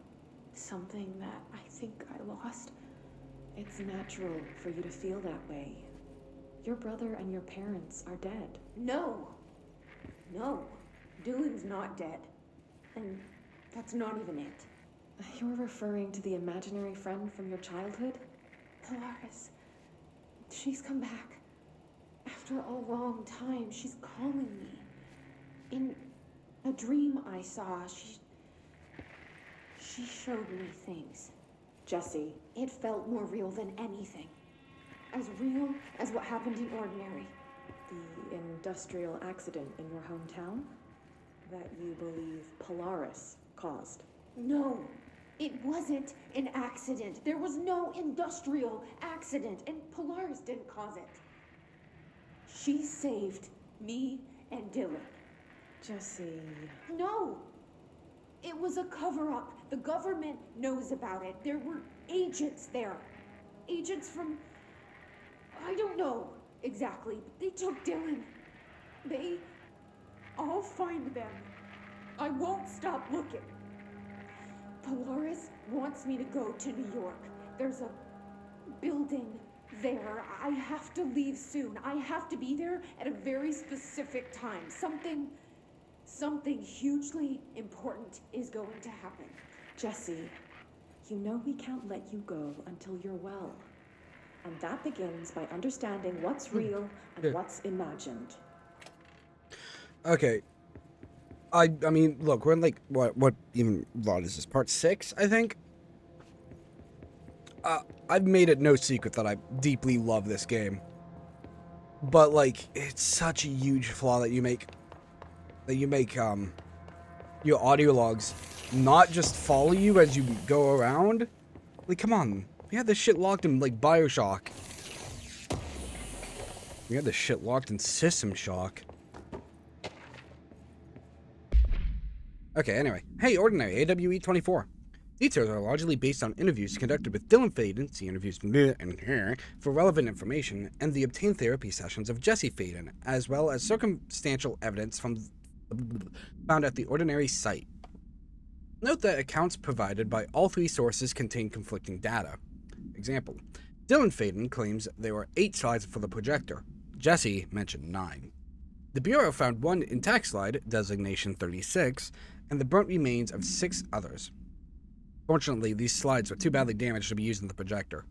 something that I think I lost. It's natural for you to feel that way. Your brother and your parents are dead. No! No. Dylan's not dead. And that's not even it. You're referring to the imaginary friend from your childhood? Polaris. She's come back. After a long time, she's calling me. In a dream I saw, she showed me things. Jesse. It felt more real than anything. As real as what happened in Ordinary. The industrial accident in your hometown? That you believe Polaris caused? No. It wasn't an accident. There was no industrial accident, and Polaris didn't cause it. She saved me and Dylan. Jesse. No! It was a cover-up. The government knows about it. There were agents there. Agents from... I don't know exactly, but they took Dylan. I'll find them. I won't stop looking. Polaris wants me to go to New York. There's a building there. I have to leave soon. I have to be there at a very specific time. Something hugely important is going to happen. Jesse, you know we can't let you go until you're well. And that begins by understanding what's real and what's imagined. Okay. I mean, look, we're in like, what even lot is this? Part 6, I think? I've made it no secret that I deeply love this game. But, like, it's such a huge flaw that you make your audio logs not just follow you as you go around. Like, come on. We had this shit locked in, like, Bioshock. We had this shit locked in System Shock. Okay, anyway. Hey, Ordinary, AWE 24. Details are largely based on interviews conducted with Dylan Faden, see interviews and here, for relevant information, and the obtained therapy sessions of Jesse Faden, as well as circumstantial evidence found at the Ordinary site. Note that accounts provided by all three sources contain conflicting data. Example, Dylan Faden claims there were 8 slides for the projector. Jesse mentioned 9. The Bureau found one intact slide, designation 36, and the burnt remains of 6 others. Fortunately, these slides were too badly damaged to be used in the projector.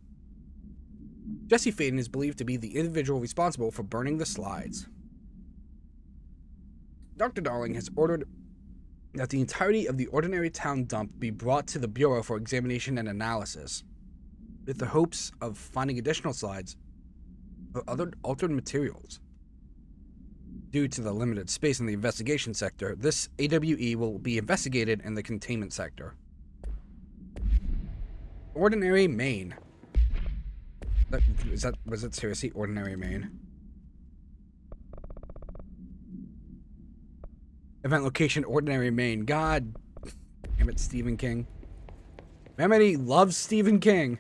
Jesse Faden is believed to be the individual responsible for burning the slides. Dr. Darling has ordered that the entirety of the Ordinary Town dump be brought to the Bureau for examination and analysis, with the hopes of finding additional slides or other altered materials. Due to the limited space in the investigation sector, this AWE will be investigated in the containment sector. Ordinary, Maine. Was it seriously Ordinary, Maine? Event location, Ordinary, Maine. God damn it, Stephen King. Remedy loves Stephen King.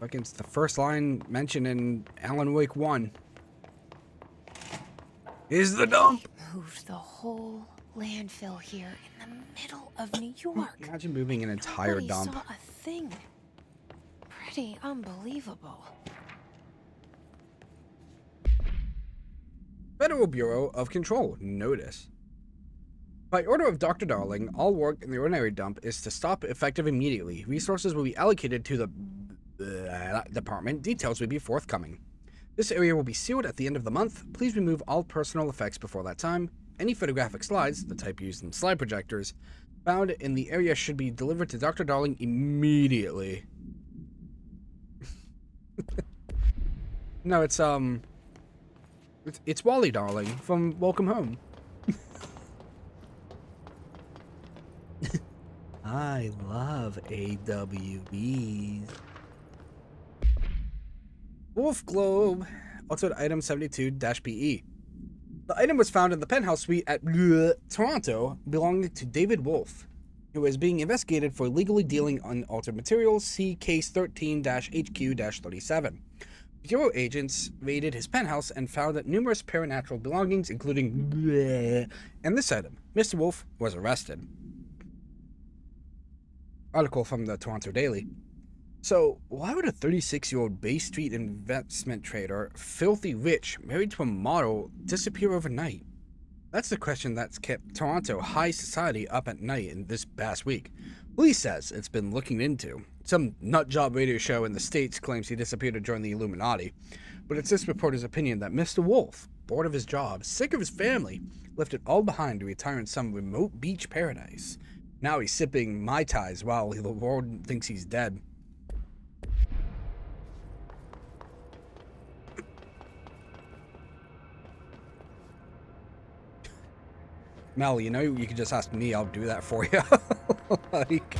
Fucking the first line mentioned in Alan Wake 1. Is the dump. Moved the whole landfill here in the middle of New York. Imagine moving an entire Nobody dump. saw a thing. Pretty unbelievable. Federal Bureau of Control. Notice. By order of Dr. Darling, all work in the Ordinary dump is to stop effective immediately. Resources will be allocated to the department. Details will be forthcoming. This area will be sealed at the end of the month. Please remove all personal effects before that time. Any photographic slides, the type used in slide projectors, found in the area should be delivered to Dr. Darling immediately. No, it's Wally Darling from Welcome Home. I love AWBs. Wolf Globe, altered item 72-PE. The item was found in the penthouse suite at Toronto, belonging to David Wolf, who is being investigated for illegally dealing on altered materials. See case 13-HQ-37. Bureau agents raided his penthouse and found that numerous paranatural belongings, including and this item. Mr. Wolf was arrested. Article from the Toronto Daily. So, why would a 36-year-old Bay Street investment trader, filthy rich, married to a model, disappear overnight? That's the question that's kept Toronto high society up at night in this past week. Police says it's been looking into. Some nutjob radio show in the States claims he disappeared to join the Illuminati. But it's this reporter's opinion that Mr. Wolf, bored of his job, sick of his family, left it all behind to retire in some remote beach paradise. Now he's sipping Mai Tais while the world thinks he's dead. Mel, you know, you can just ask me, I'll do that for you. Like...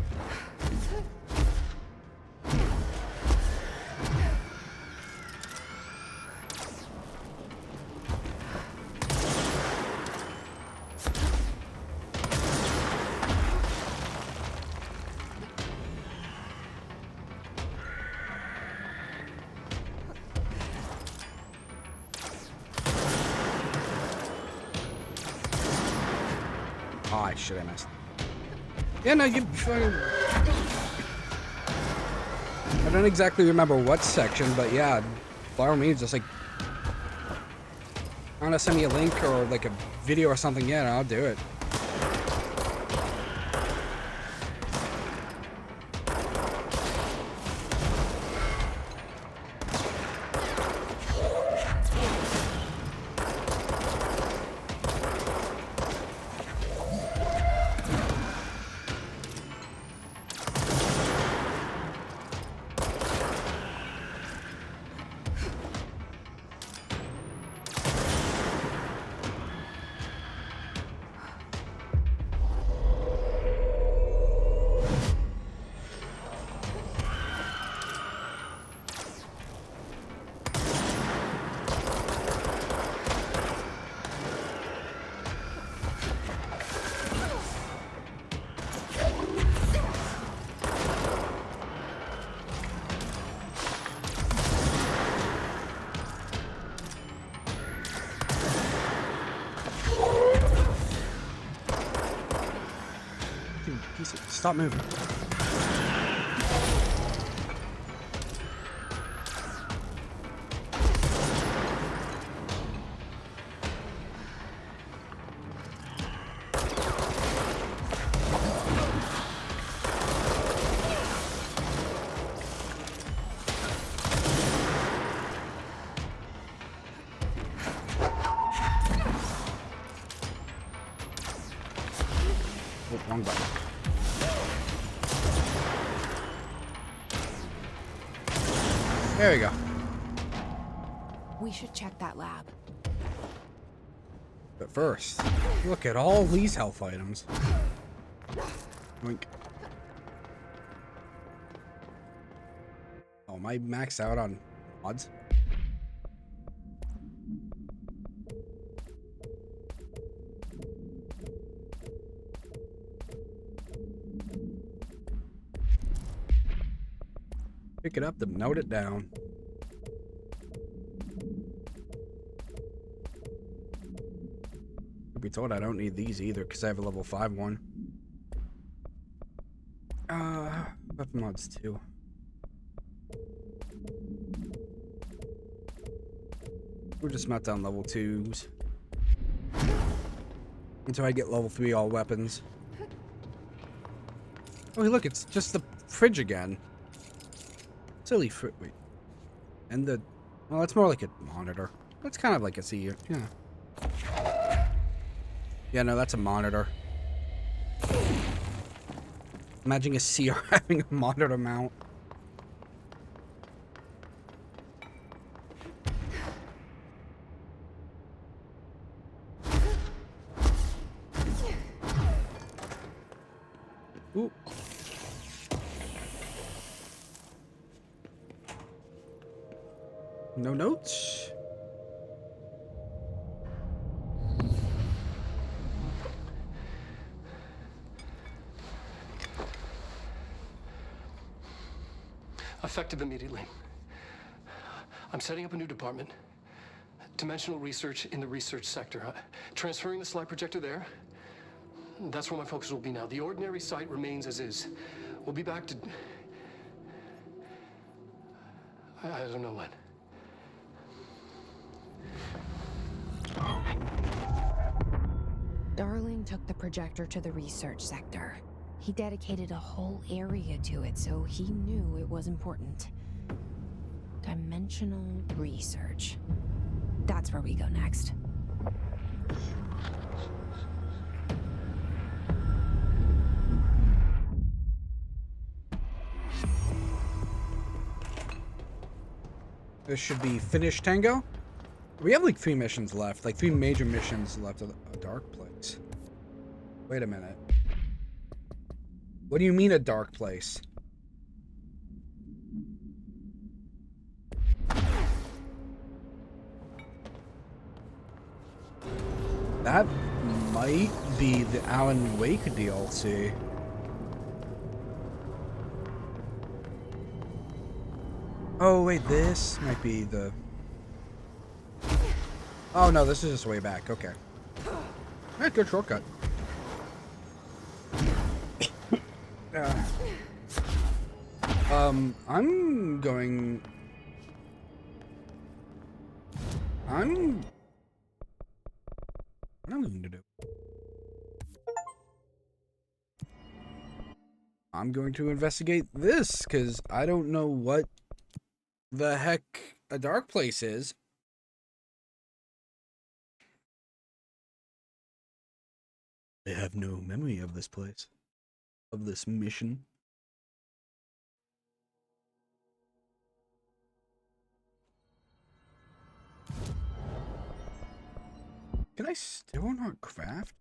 Oh, shit, I missed. Yeah, no, you fucking... I don't exactly remember what section, but yeah, by all means, just like... I don't know, send me a link or like a video or something, yeah, I'll do it. Stop moving. Oh, wrong button. There we go. We should check that lab. But first, look at all these health items. Oink. Oh, am I maxed out on mods? Pick it up to note it down. Be told I don't need these either because I have a level 5 one. Weapon mods too. We'll just melt down level 2s until I get level 3 all weapons. Oh, look, it's just the fridge again. Silly fridge. Wait. And the... Well, that's more like a monitor. That's kind of like a CU. Yeah. Yeah, no, that's a monitor. Imagine a CR having a monitor mount. Ooh. No notes? Effective immediately. I'm setting up a new department. Dimensional research in the research sector. Transferring the slide projector there. That's where my focus will be now. The ordinary site remains as is. We'll be back to... I don't know when. Darling took the projector to the research sector. He dedicated a whole area to it, so he knew it was important. Dimensional research. That's where we go next. This should be finished, Tango. We have like 3 missions left, like 3 major missions left of a dark place. Wait a minute. What do you mean a dark place? That might be the Alan Wake DLC. Oh wait, this might be the... Oh no, this is just way back. Okay. Yeah, good shortcut. I'm going... What am I going to do? I'm going to investigate this, because I don't know what the heck a dark place is. I have no memory of this place, of this mission. Can I still not craft?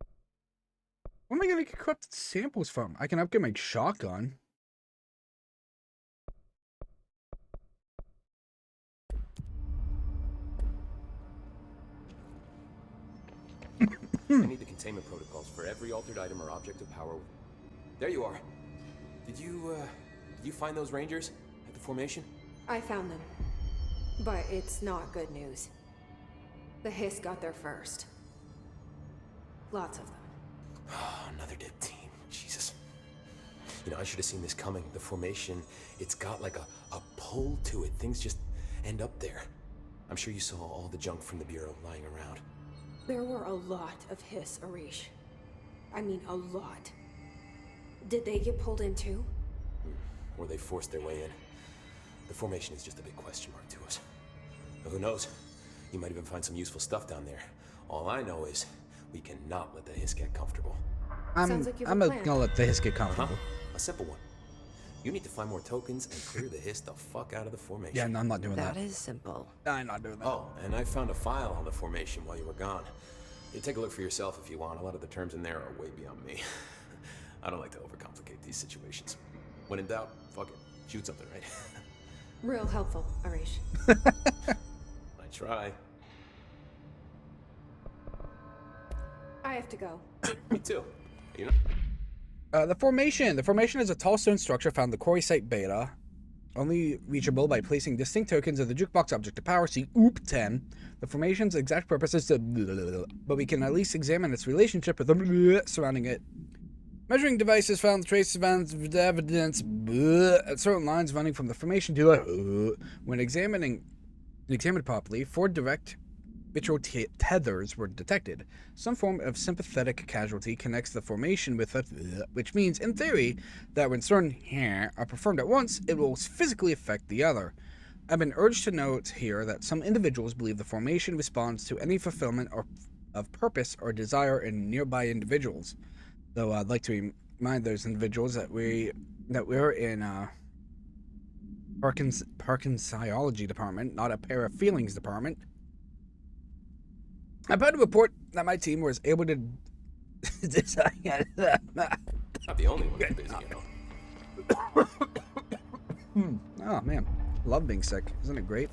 Where am I going to get corrupted samples from? I can upgrade my shotgun. I need the containment protocols for every altered item or object of power. There you are. Did you find those rangers at the formation? I found them. But it's not good news. The Hiss got there first. Lots of them. Oh, another dead team. Jesus. You know, I should have seen this coming. The formation, it's got like a pull to it. Things just end up there. I'm sure you saw all the junk from the Bureau lying around. There were a lot of Hiss, Arish. I mean, a lot. Did they get pulled in too? Or they forced their way in. The formation is just a big question mark to us. But who knows? You might even find some useful stuff down there. All I know is we cannot let the Hiss get comfortable. Sounds like you have a plan. gonna let the Hiss get comfortable. A simple one. You need to find more tokens and clear the Hiss the fuck out of the formation. Yeah, no, I'm not doing that. That is simple. I'm not doing that. Oh, and I found a file on the formation while you were gone. You take a look for yourself if you want. A lot of the terms in there are way beyond me. I don't like to overcomplicate these situations. When in doubt, fuck it. Shoot something, right? Real helpful, Arish. I try. I have to go. Me too. You know? The formation. The formation is a tall stone structure found in the quarry site beta. Only reachable by placing distinct tokens of the jukebox object of power, see OOP 10. The formation's exact purpose is to... but we can at least examine its relationship with the surrounding it. Measuring devices found traces of evidence at certain lines running from the formation to the... When examined properly, 4 direct visual tethers were detected. Some form of sympathetic casualty connects the formation with it, which means, in theory, that when certain are performed at once, it will physically affect the other. I've been urged to note here that some individuals believe the formation responds to any fulfillment of purpose or desire in nearby individuals. Though I'd like to remind those individuals that we're in Parkinsiology department, not a parafeelings department. I'm proud to report that my team was able to design... Not the only one who's busy, you know. Oh, man. Love being sick. Isn't it great?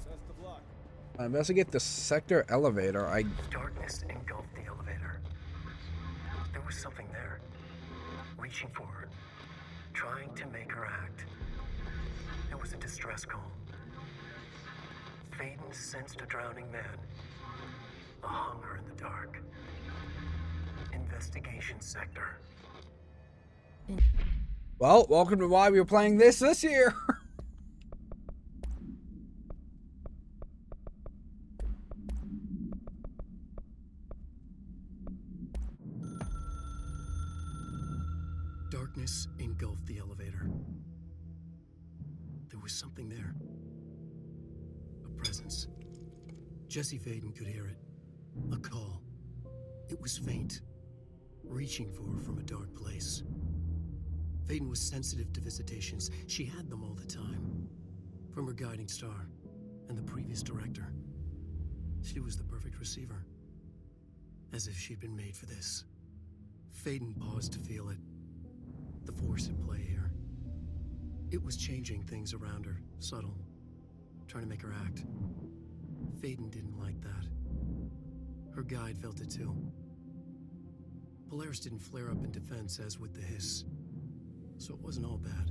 Investigate the sector elevator. Darkness engulfed the elevator. There was something there. Reaching for her. Trying to make her act. It was a distress call. Faden sensed a drowning man. A hunger in the dark. Investigation sector. Well, welcome to why we were playing this year. Darkness engulfed the elevator. There was something there. A presence. Jesse Faden could hear it. A call. It was faint, reaching for her from a dark place. Faden was sensitive to visitations. She had them all the time. From her guiding star and the previous director. She was the perfect receiver. As if she'd been made for this. Faden paused to feel it. the force at play here. It was changing things around her, subtle, trying to make her act. Faden didn't like that. Her guide felt it too. Polaris didn't flare up in defense as with the hiss, so it wasn't all bad.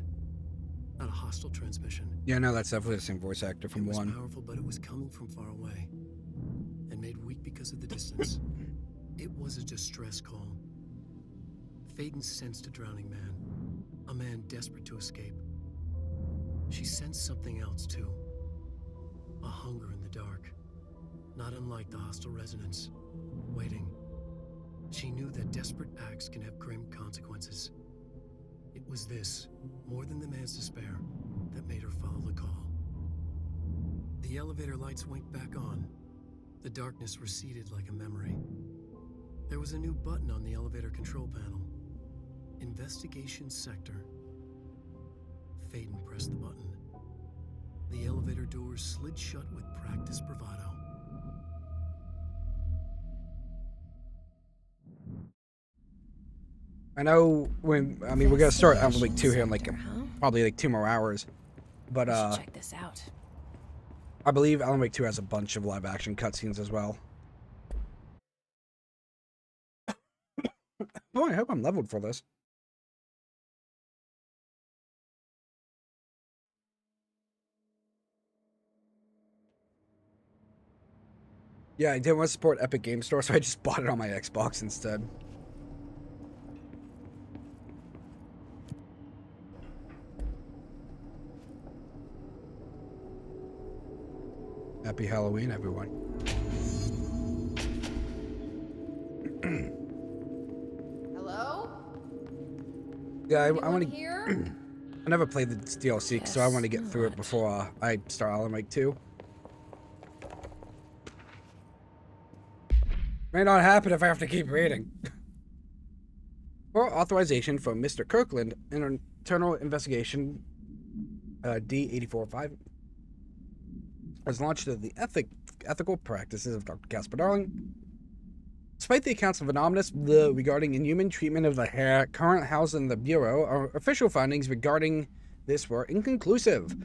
Not a hostile transmission. Yeah, no, that's definitely the same voice actor from It was 1. powerful, but it was coming from far away, and made weak because of the distance. It was a distress call. Faden sensed a drowning man, a man desperate to escape. She sensed something else too, a hunger in the dark, not unlike the hostile resonance, waiting. She knew that desperate acts can have grim consequences. It was this, more than the man's despair, that made her follow the call. The elevator lights winked back on. The darkness receded like a memory. There was a new button on the elevator control panel. Investigation Sector. Faden pressed the button. The elevator doors slid shut with practiced bravado. I know we're gonna start Alan Wake 2 here in like probably like 2 more hours. But check this out. I believe Alan Wake 2 has a bunch of live action cutscenes as well. Boy, I hope I'm leveled for this. Yeah, I didn't want to support Epic Game Store, so I just bought it on my Xbox instead. Happy Halloween, everyone. Hello? Yeah, I want to. Here? I never played the DLC, so I want to get through it before I start Alan Wake 2. May not happen if I have to keep reading. For authorization from Mr. Kirkland, an internal investigation D-845 has launched into the ethical practices of Dr. Casper Darling. Despite the accounts of anonymous regarding inhuman treatment of the hair currently housed in the Bureau, our official findings regarding this were inconclusive.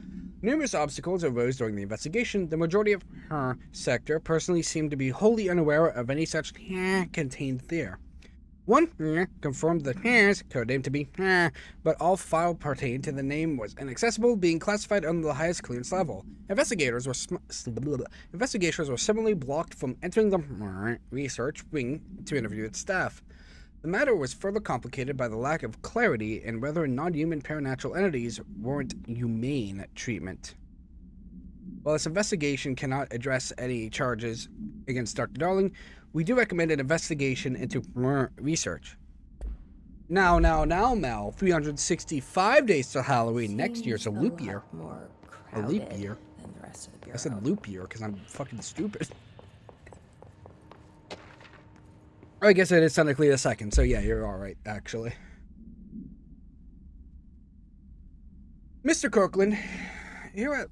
Numerous obstacles arose during the investigation. The majority of her sector personally seemed to be wholly unaware of any such hair contained there. One confirmed the hairs, codenamed to be but all file pertaining to the name was inaccessible, being classified under the highest clearance level. Investigators were similarly blocked from entering the research wing to interview its staff. The matter was further complicated by the lack of clarity in whether non-human paranatural entities warrant humane treatment. While this investigation cannot address any charges against Dr. Darling, we do recommend an investigation into research. Now, Mel. 365 days till Halloween. Next year's a leap year. A leap year. Than the rest of the Bureau. I said loop year because I'm fucking stupid. I guess it is technically the second, so yeah, you're alright, actually. Mr. Kirkland, here are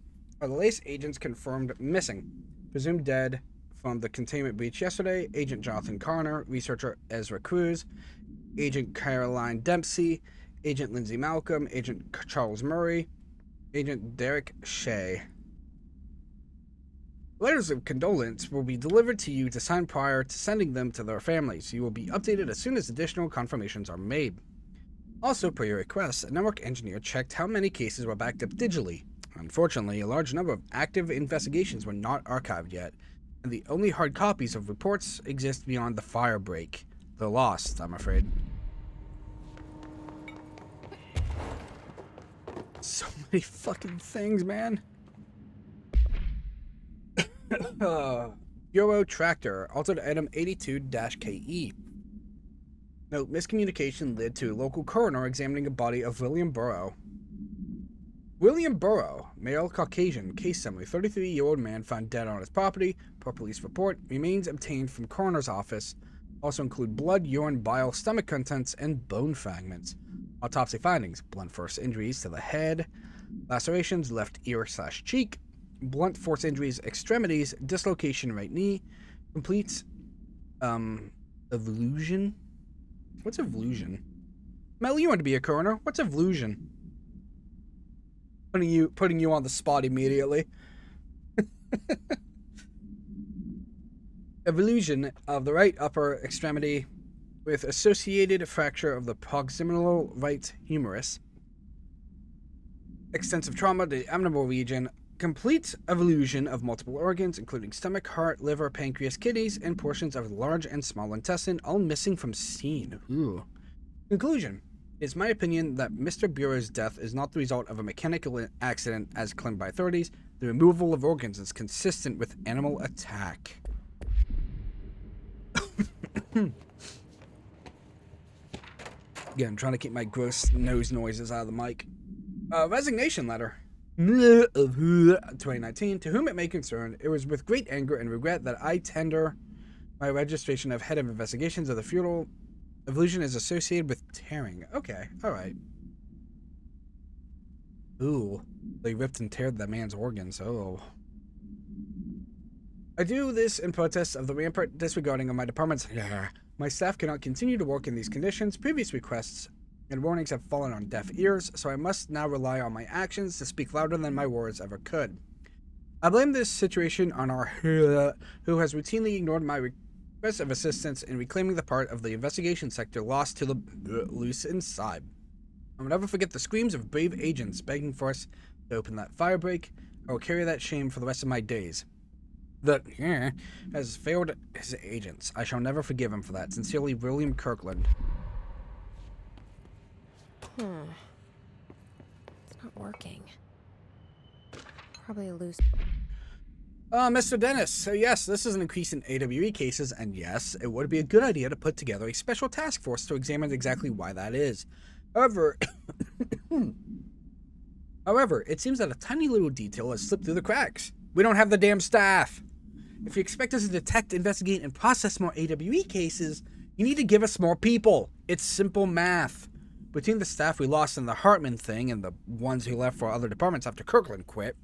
the latest agents confirmed missing. Presumed dead from the containment breach yesterday: Agent Jonathan Carner, researcher Ezra Cruz, Agent Caroline Dempsey, Agent Lindsay Malcolm, Agent Charles Murray, Agent Derek Shea. Letters of condolence will be delivered to you to sign prior to sending them to their families. You will be updated as soon as additional confirmations are made. Also, per your request, a network engineer checked how many cases were backed up digitally. Unfortunately, a large number of active investigations were not archived yet, and the only hard copies of reports exist beyond the fire break. They're lost, I'm afraid. So many fucking things, man. Bureau Tractor, altered item 82-KE. Note, miscommunication led to a local coroner examining a body of William Burrow. William Burrow, male Caucasian, case summary, 33-year-old man found dead on his property, per police report. Remains obtained from coroner's office also include blood, urine, bile, stomach contents, and bone fragments. Autopsy findings: blunt force injuries to the head, lacerations left ear/cheek, blunt force injuries extremities, dislocation right knee, complete evolution. What's evolution? Mel, you want to be a coroner? What's evolution? Putting you on the spot immediately. Evolution of the right upper extremity with associated fracture of the proximal right humerus. Extensive trauma to the abdominal region. Complete evolution of multiple organs, including stomach, heart, liver, pancreas, kidneys, and portions of the large and small intestine, all missing from scene. Ooh. Conclusion. It is my opinion that Mr. Bureau's death is not the result of a mechanical accident as claimed by authorities. The removal of organs is consistent with animal attack. Again, I'm trying to keep my gross nose noises out of the mic. Resignation letter. 2019. To whom it may concern, it was with great anger and regret that I tender my registration of head of investigations of the feudal evolution is associated with tearing. Okay, alright. Ooh, they ripped and teared that man's organs. Oh. I do this in protest of the rampant disregarding of my department's... My staff cannot continue to work in these conditions. Previous requests and warnings have fallen on deaf ears, so I must now rely on my actions to speak louder than my words ever could. I blame this situation on our who has routinely ignored my request of assistance in reclaiming the part of the investigation sector lost to the loose inside. I will never forget the screams of brave agents begging for us to open that firebreak. I will carry that shame for the rest of my days. That has failed his agents. I shall never forgive him for that. Sincerely, William Kirkland. It's not working. Probably a loose... Mr. Dennis, so yes, this is an increase in AWE cases, and yes, it would be a good idea to put together a special task force to examine exactly why that is. However, it seems that a tiny little detail has slipped through the cracks. We don't have the damn staff. If you expect us to detect, investigate, and process more AWE cases, you need to give us more people. It's simple math. Between the staff we lost in the Hartman thing and the ones who left for other departments after Kirkland quit,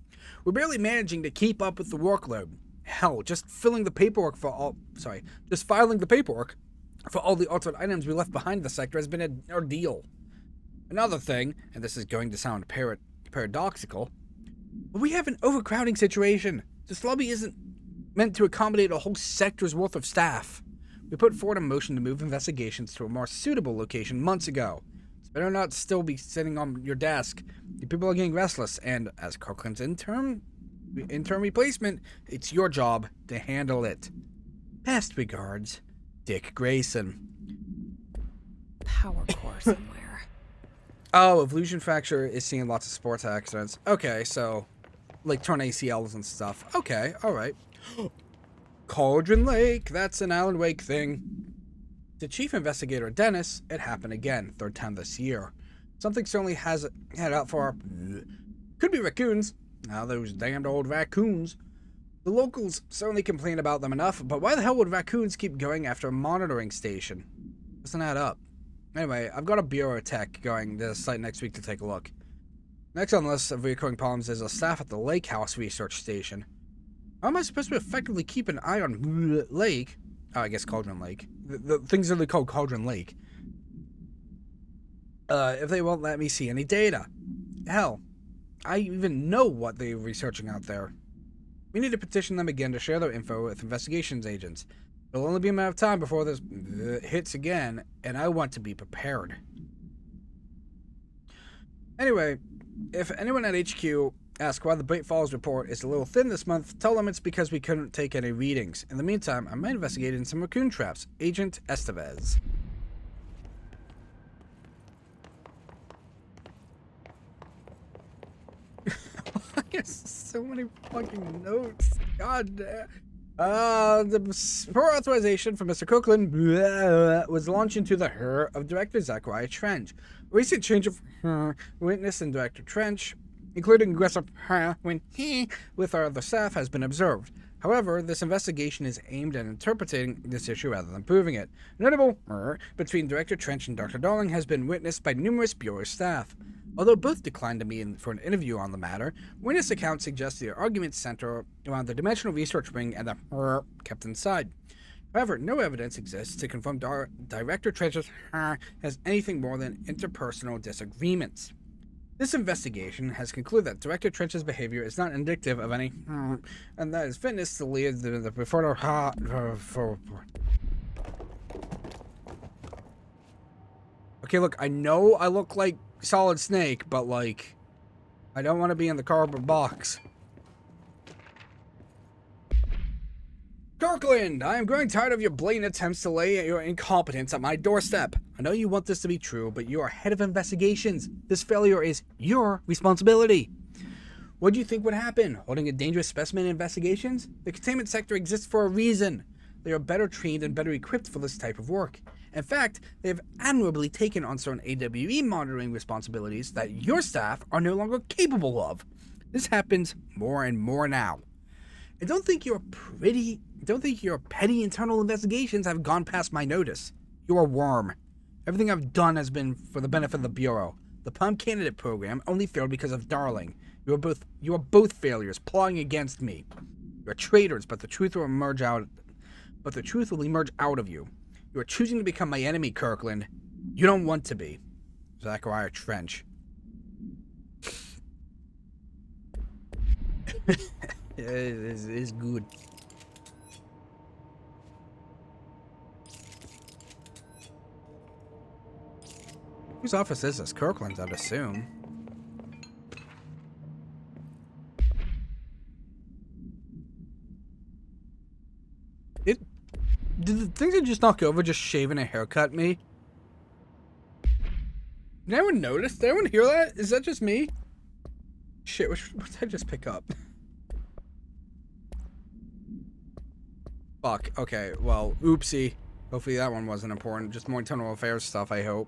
we're barely managing to keep up with the workload. Hell, just filing the paperwork for all the altered items we left behind in the sector has been an ordeal. Another thing, and this is going to sound paradoxical, but we have an overcrowding situation. This lobby isn't meant to accommodate a whole sector's worth of staff. We put forward a motion to move investigations to a more suitable location months ago. It's better not still be sitting on your desk. The people are getting restless, and as Kirkland's interim replacement, it's your job to handle it. Best regards, Dick Grayson. Power core somewhere. Oh, evolution fracture is seeing lots of sports accidents. Okay, so like torn ACLs and stuff. Okay, alright. Cauldron Lake, that's an Alan Wake thing. To Chief Investigator Dennis, it happened again, third time this year. Something certainly has it head out for our... Could be raccoons. Now those damned old raccoons. The locals certainly complain about them enough, but why the hell would raccoons keep going after a monitoring station? Doesn't add up. Anyway, I've got a bureau tech going to the site next week to take a look. Next on the list of recurring problems is a staff at the Lake House Research Station. How am I supposed to effectively keep an eye on Lake? Oh, I guess Cauldron Lake. The things that they call Cauldron Lake. If they won't let me see any data. Hell, I even know what they're researching out there. We need to petition them again to share their info with investigations agents. It'll only be a matter of time before this hits again, and I want to be prepared. Anyway, if anyone at HQ asks why the Great Falls report is a little thin this month, tell them it's because we couldn't take any readings. In the meantime, I might investigate in some raccoon traps. Agent Estevez. So many fucking notes. God damn. The per authorization from Mr. Kirkland was launched into the of Director Zachariah Trench. A recent change of witness in Director Trench, including aggressive when he with our other staff, has been observed. However, this investigation is aimed at interpreting this issue rather than proving it. Notable between Director Trench and Dr. Darling has been witnessed by numerous Bureau staff. Although both declined to meet for an interview on the matter, witness accounts suggest the arguments center around the Dimensional Research Wing and the kept inside. However, no evidence exists to confirm Director Trench's has anything more than interpersonal disagreements. This investigation has concluded that Director Trench's behavior is not indicative of any, and that his fitness to lead the before. Okay, look, I know I look like Solid Snake, but like, I don't want to be in the cardboard box. Kirkland, I am growing tired of your blatant attempts to lay your incompetence at my doorstep. I know you want this to be true, but you are head of investigations. This failure is your responsibility. What do you think would happen? Holding a dangerous specimen in investigations? The containment sector exists for a reason. They are better trained and better equipped for this type of work. In fact, they have admirably taken on certain AWE monitoring responsibilities that your staff are no longer capable of. This happens more and more now. I don't think your petty internal investigations have gone past my notice. You're a worm. Everything I've done has been for the benefit of the Bureau. The Palm Candidate program only failed because of Darling. You are both failures, plotting against me. You're traitors, but the truth will emerge out of you. You are choosing to become my enemy, Kirkland. You don't want to be. Zachariah Trench. It's good. Whose office is this? Kirkland's, I'd assume. Did the things I just knock over just shaving a haircut me? Did anyone notice? Did anyone hear that? Is that just me? Shit, what did I just pick up? Fuck, okay, well, oopsie. Hopefully that one wasn't important. Just more internal affairs stuff, I hope.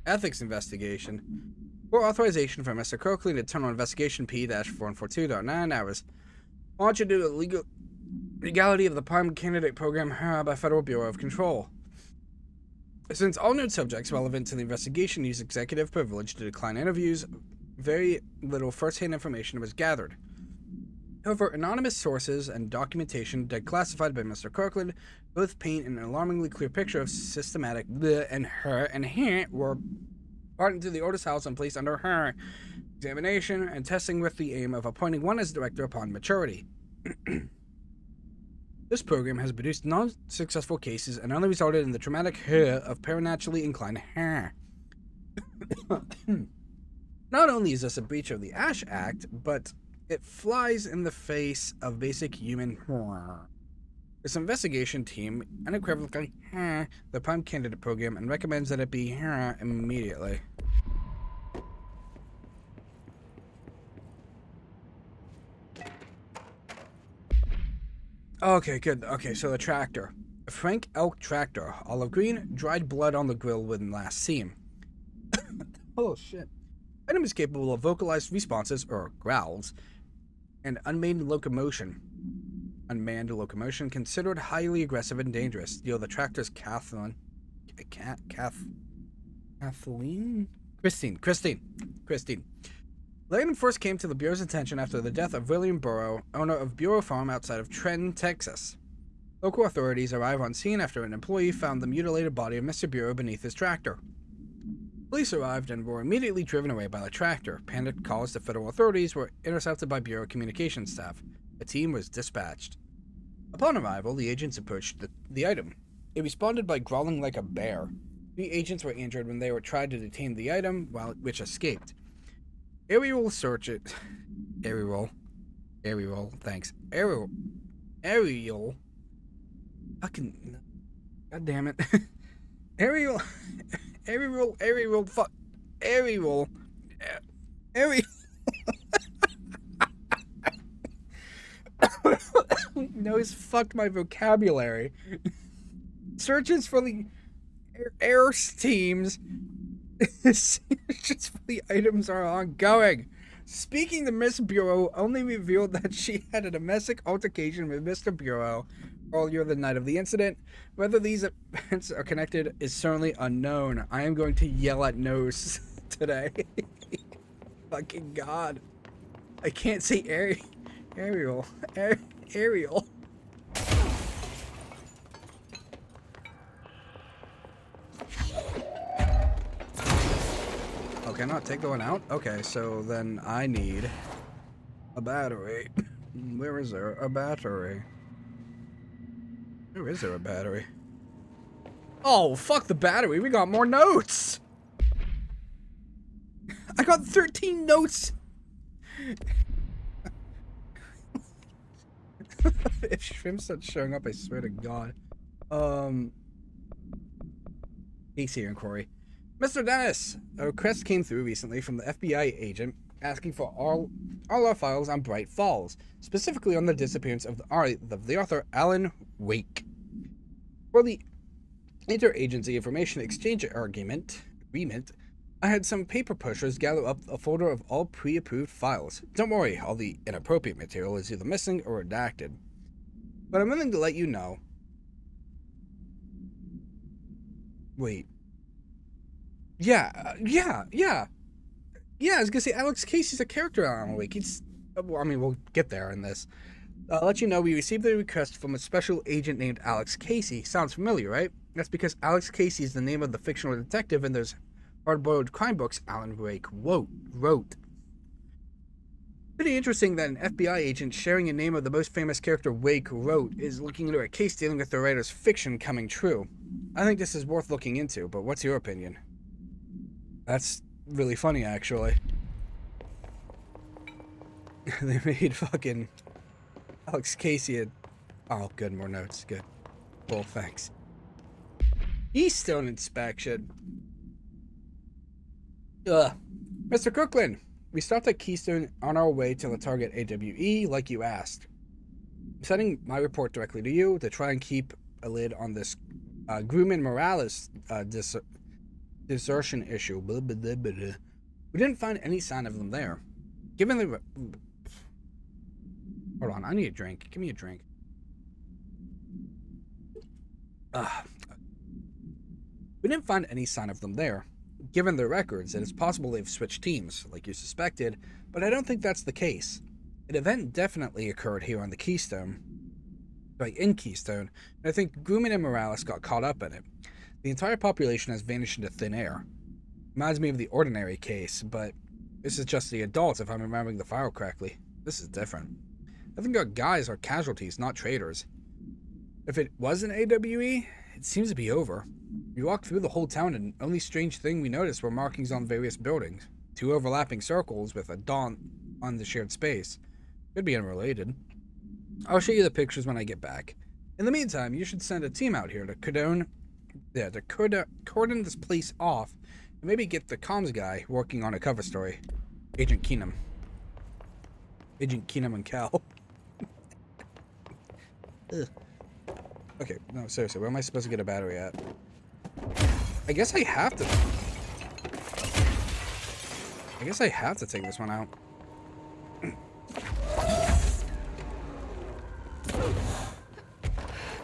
Ethics investigation. For authorization for Mr. Kirkland, internal investigation P-4142.9 hours. Want you to do the legality of the Palm Candidate program by Federal Bureau of Control. Since all known subjects relevant to the investigation use executive privilege to decline interviews, very little first-hand information was gathered. However, anonymous sources and documentation declassified by Mr. Kirkland both paint an alarmingly clear picture of systematic and her were brought into the Otis house and placed under her examination and testing with the aim of appointing one as director upon maturity. This program has produced non-successful cases and only resulted in the traumatic of preternaturally inclined hair. Not only is this a breach of the Ash Act, but it flies in the face of basic human horror. This investigation team unequivocally the Palm Candidate program and recommends that it be immediately. Okay, good. Okay, so the tractor. Frank Elk tractor. Olive green, dried blood on the grill when last seen. Oh, shit. Item is capable of vocalized responses, or growls, and unmanned locomotion. Unmanned locomotion considered highly aggressive and dangerous. Deal the tractor's Kathleen? Christine. The item first came to the Bureau's attention after the death of William Burrow, owner of Bureau Farm outside of Trenton, Texas. Local authorities arrived on scene after an employee found the mutilated body of Mr. Bureau beneath his tractor. Police arrived and were immediately driven away by the tractor. Panicked calls to federal authorities were intercepted by Bureau communications staff. A team was dispatched. Upon arrival, the agents approached the item. It responded by growling like a bear. 3 agents were injured when they were tried to detain the item, which escaped. Aerial search it. Aerial. Thanks. Aerial. Fucking. God damn it. Aerial. No, he's fucked my vocabulary. Searches for the air teams. Searches for the items are ongoing. Speaking to Miss Bureau only revealed that she had a domestic altercation with Mr. Bureau earlier the night of the incident. Whether these events are connected is certainly unknown. I am going to yell at Nose today. Fucking God. I can't say Ariel. Ariel. Oh, can I not take the one out? Okay, so then I need a battery. Where is there a battery? Where is there a battery? Oh, fuck the battery. We got more notes. I got 13 notes. If shrimp starts showing up, I swear to God. Casey inquiry. Mr. Dennis, a request came through recently from the FBI agent asking for all our files on Bright Falls, specifically on the disappearance of the author Alan Wake. For the interagency information exchange agreement, I had some paper pushers gather up a folder of all pre-approved files. Don't worry, all the inappropriate material is either missing or redacted. But I'm willing to let you know. Wait. Yeah, I was gonna say Alex Casey's a character on Alan Wake. He's, well, I mean, we'll get there in this. I'll let you know we received a request from a special agent named Alex Casey. Sounds familiar, right? That's because Alex Casey is the name of the fictional detective in those hard-boiled crime books Alan Wake wrote. Pretty interesting that an FBI agent sharing a name of the most famous character Wake wrote is looking into a case dealing with the writer's fiction coming true. I think this is worth looking into, but what's your opinion? That's really funny, actually. They made fucking Alex Casey a... Oh, good, more notes. Good. Cool, thanks. Keystone inspection. Mr. Cookland, we stopped at Keystone on our way to the target AWE like you asked. I'm sending my report directly to you to try and keep a lid on this Grumman Morales desertion issue. Blah, blah, blah, blah. We didn't find any sign of them there. Given the... Hold on, I need a drink. Give me a drink. We didn't find any sign of them there. Given their records, it is possible they've switched teams, like you suspected, but I don't think that's the case. An event definitely occurred here on the Keystone. In Keystone, and I think Grumman and Morales got caught up in it. The entire population has vanished into thin air. Reminds me of the Ordinary case, but this is just the adults if I'm remembering the file correctly. This is different. I think our guys are casualties, not traitors. If it was an AWE, it seems to be over. We walked through the whole town and the only strange thing we noticed were markings on various buildings. 2 overlapping circles with a dot on the shared space. Could be unrelated. I'll show you the pictures when I get back. In the meantime, you should send a team out here to cordon this place off and maybe get the comms guy working on a cover story. Agent Keenum and Cal. Ugh. Okay, no, seriously, where am I supposed to get a battery at? I guess I have to take this one out.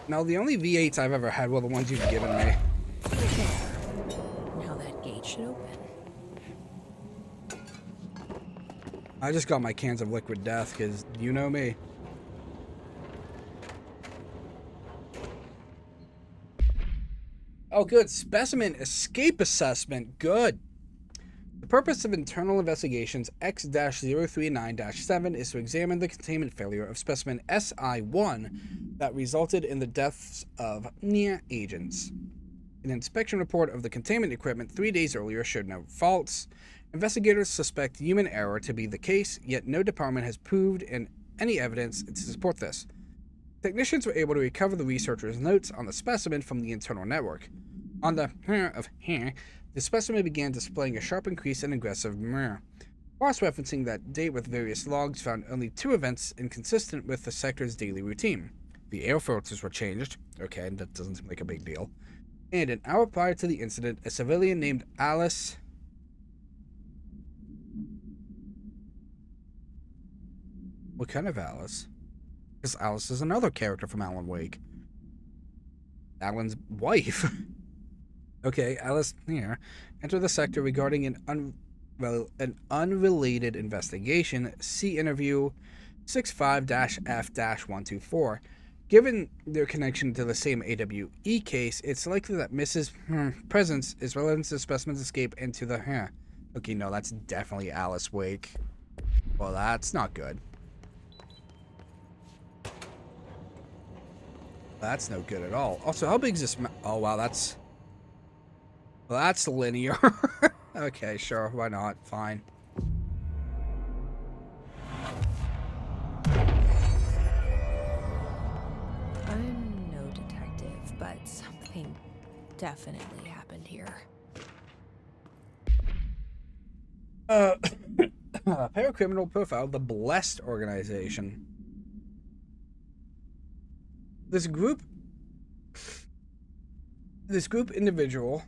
Now, the only V8s I've ever had were the ones you've given me. Now that gate should open. I just got my cans of liquid death, because you know me. Oh, good. Specimen escape assessment. Good. The purpose of internal investigations X-039-7 is to examine the containment failure of specimen SI-1 that resulted in the deaths of NIA agents. An inspection report of the containment equipment 3 days earlier showed no faults. Investigators suspect human error to be the case, yet no department has proved any evidence to support this. Technicians were able to recover the researchers' notes on the specimen from the internal network. On the the specimen began displaying a sharp increase in aggressive cross-referencing that date with various logs found only 2 events inconsistent with the sector's daily routine. The air filters were changed, okay, that doesn't seem like a big deal, and an hour prior to the incident, a civilian named Alice... What kind of Alice? Because Alice is another character from Alan Wake. Alan's wife. Okay, Alice here. Enter the sector regarding an unrelated investigation. See interview 65-F-124. Given their connection to the same AWE case, it's likely that Mrs. presence is relevant to the specimen's escape into the Okay, no, that's definitely Alice Wake. Well, that's not good. That's no good at all. Also, how big is this? Oh, wow, that's... Well, that's linear. Okay, sure, why not? Fine. I'm no detective, but something definitely happened here. Paracriminal profile, the Blessed Organization. This group individual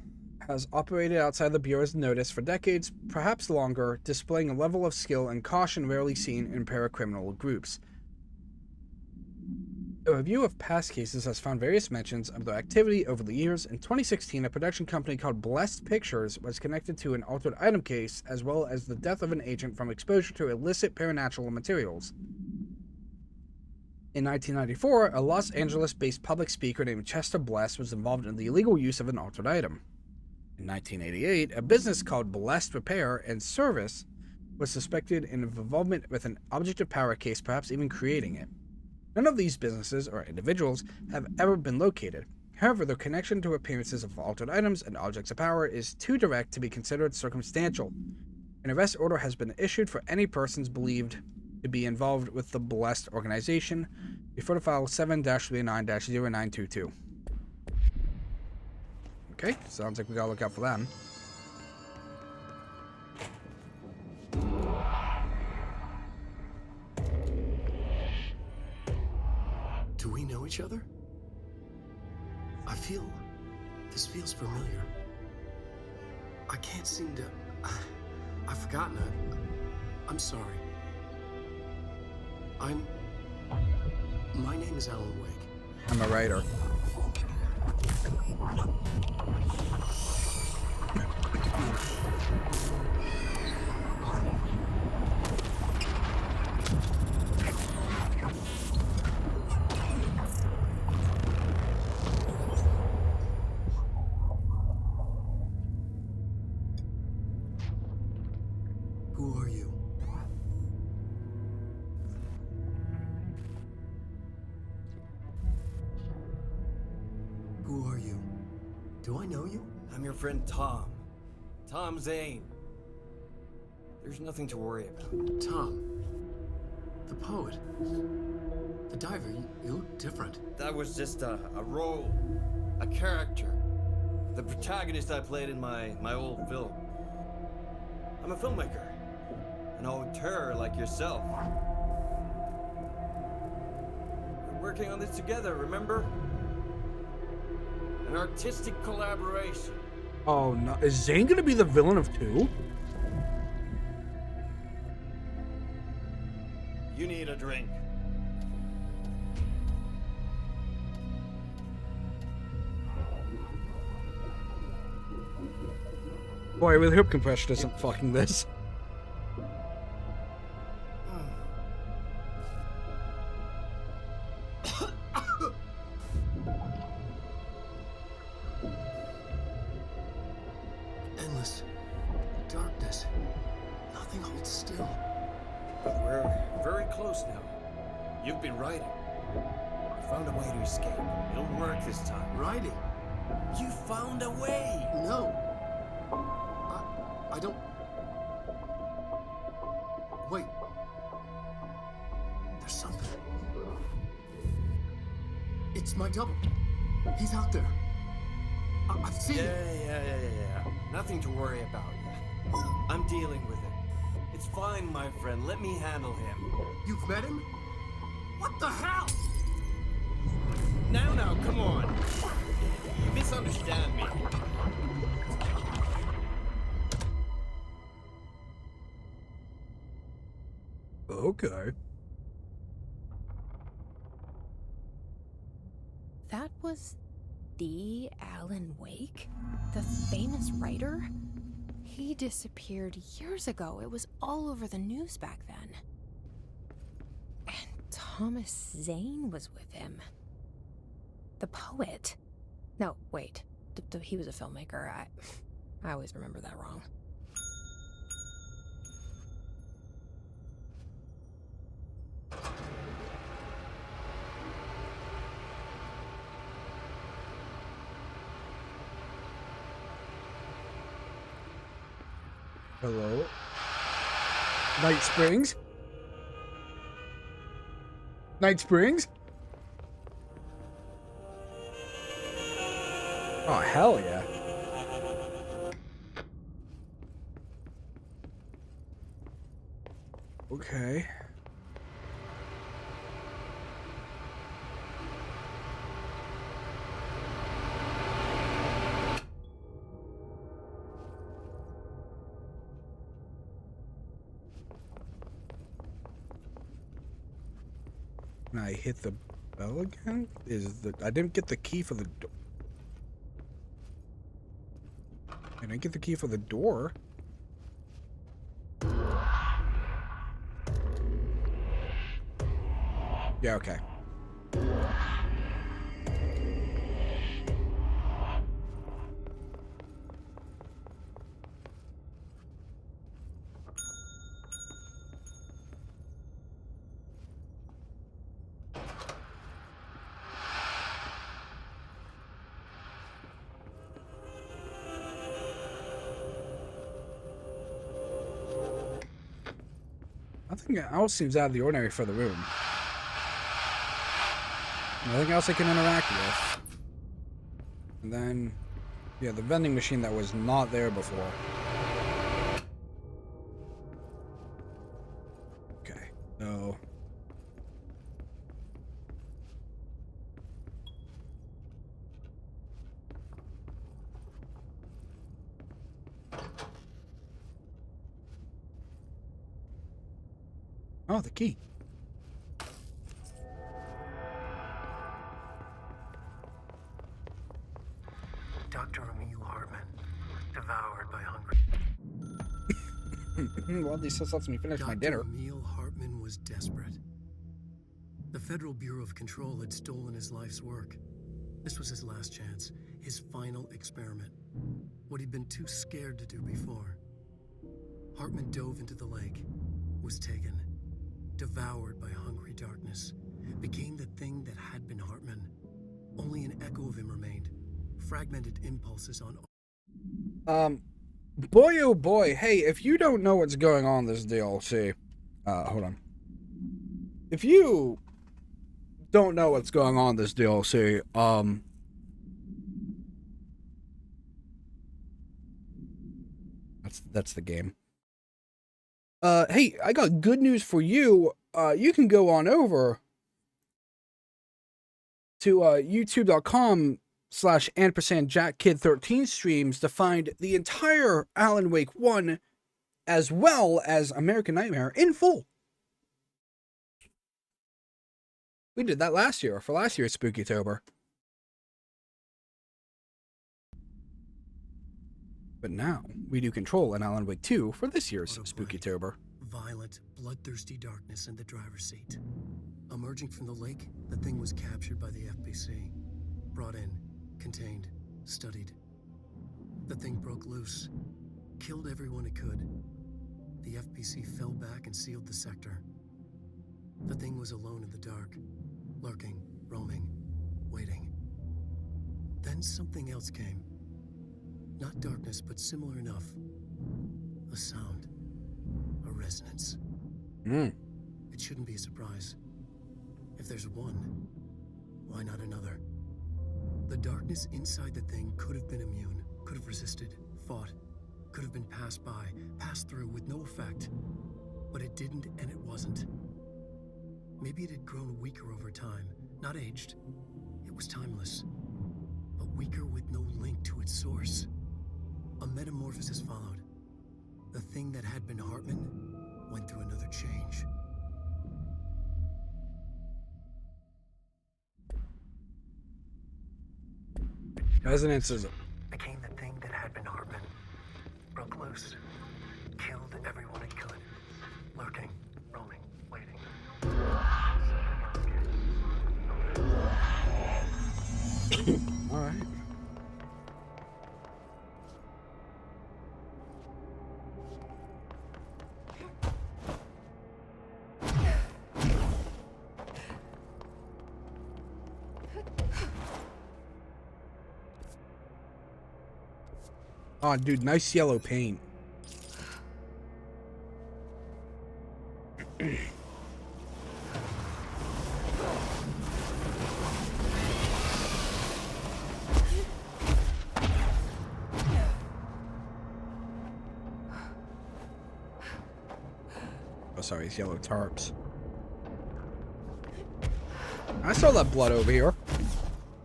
has operated outside the Bureau's notice for decades, perhaps longer, displaying a level of skill and caution rarely seen in paracriminal groups. A review of past cases has found various mentions of their activity over the years. In 2016, a production company called Blessed Pictures was connected to an altered item case, as well as the death of an agent from exposure to illicit paranatural materials. In 1994, a Los Angeles-based public speaker named Chester Bless was involved in the illegal use of an altered item. In 1988, a business called Blessed Repair and Service was suspected in involvement with an object of power case, perhaps even creating it. None of these businesses or individuals have ever been located. However, their connection to appearances of altered items and objects of power is too direct to be considered circumstantial. An arrest order has been issued for any persons believed to be involved with the Blessed Organization. Refer to file 7-39-0922. Okay, sounds like we gotta look out for them. Do we know each other? This feels familiar. I can't seem to... I've forgotten it. I'm sorry. My name is Alan Wake. I'm a writer. Who are you? Who are you? Do I know you? I'm your friend Tom. Tom Zane. There's nothing to worry about. Tom. The poet. The diver. You look different. That was just a role. A character. The protagonist I played in my old film. I'm a filmmaker. An auteur like yourself. We're working on this together, remember? An artistic collaboration. Oh no, is Zane gonna be the villain of 2? You need a drink. Boy, I really hope compression isn't fucking this. Endless. Darkness. Nothing holds still. But we're very close now. You've been writing. You found a way to escape. It'll work this time. Writing? You found a way! No. I don't... Wait. There's something. It's my double. He's out there. I've seen it. Yeah. Nothing to worry about. I'm dealing with it. It's fine, my friend. Let me handle him. You've met him? What the hell? Now, come on. You misunderstand me. Okay. That was the Alan Wake? The famous writer? He disappeared years ago. It was all over the news back then. And Thomas Zane was with him. The poet. No, wait. He was a filmmaker. I always remember that wrong. Hello? Night Springs? Night Springs? Oh, hell yeah. Okay. Can I hit the bell again? I didn't get the key for the door. I didn't get the key for the door. Yeah, okay. Nothing else seems out of the ordinary for the room. Nothing else I can interact with. And then, yeah, the vending machine that was not there before. Okay, so... Oh, the key. Dr. Emil Hartman, devoured by hungry. Well, at least this lets me finish my dinner. Dr. Emil Hartman was desperate. The Federal Bureau of Control had stolen his life's work. This was his last chance, his final experiment. What he'd been too scared to do before. Hartman dove into the lake, was taken, devoured by hungry darkness, became the thing that had been Hartman. Only an echo of him remained, fragmented impulses on... Boy oh boy, hey, if you don't know what's going on in this DLC, hold on. If you don't know what's going on in this DLC, that's the game. Hey, I got good news for you. You can go on over to youtube.com/&JackKid13 streams to find the entire Alan Wake 1 as well as American Nightmare in full. We did that last year, for last year's Spookytober. But now, we do Control and Alan Wake 2 for this year's Spookytober. Violent, bloodthirsty darkness in the driver's seat. Emerging from the lake, the thing was captured by the FBC. Brought in, contained, studied. The thing broke loose, killed everyone it could. The FBC fell back and sealed the sector. The thing was alone in the dark, lurking, roaming, waiting. Then something else came. Not darkness, but similar enough. A sound. A resonance. It shouldn't be a surprise. If there's one, why not another? The darkness inside the thing could have been immune, could have resisted, fought, could have been passed by, passed through with no effect. But it didn't, and it wasn't. Maybe it had grown weaker over time, not aged. It was timeless, but weaker with no link to its source. A metamorphosis followed. The thing that had been Hartman went through another change. Resonance is became the thing that had been Hartman. Broke loose. Killed everyone it could. Lurking, roaming, waiting. alright. Oh, dude, nice yellow paint. Oh, sorry, it's yellow tarps. I saw that blood over here.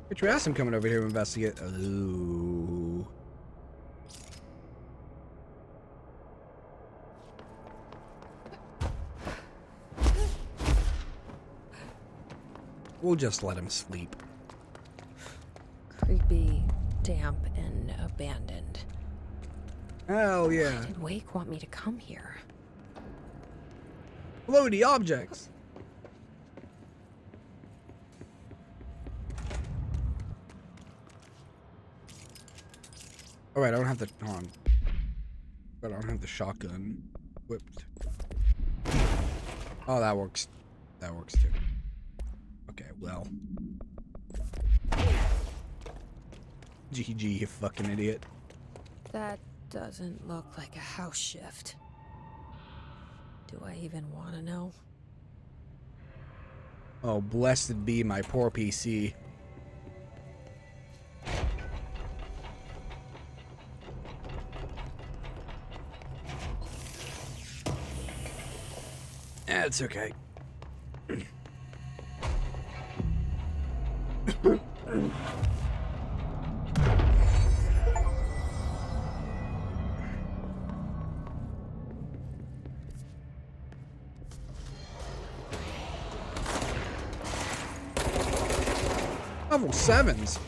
Get your ass, I'm coming over here to investigate. Ooh. We'll just let him sleep. Creepy, damp, and abandoned. Hell yeah. Why did Wake want me to come here? Floaty objects. Alright, I don't have the hold on. But I don't have the shotgun whipped. Oh, that works. That works too. Okay, well. GG, you fucking idiot. That doesn't look like a house shift. Do I even want to know? Oh, blessed be my poor PC. It's okay. Level 7s.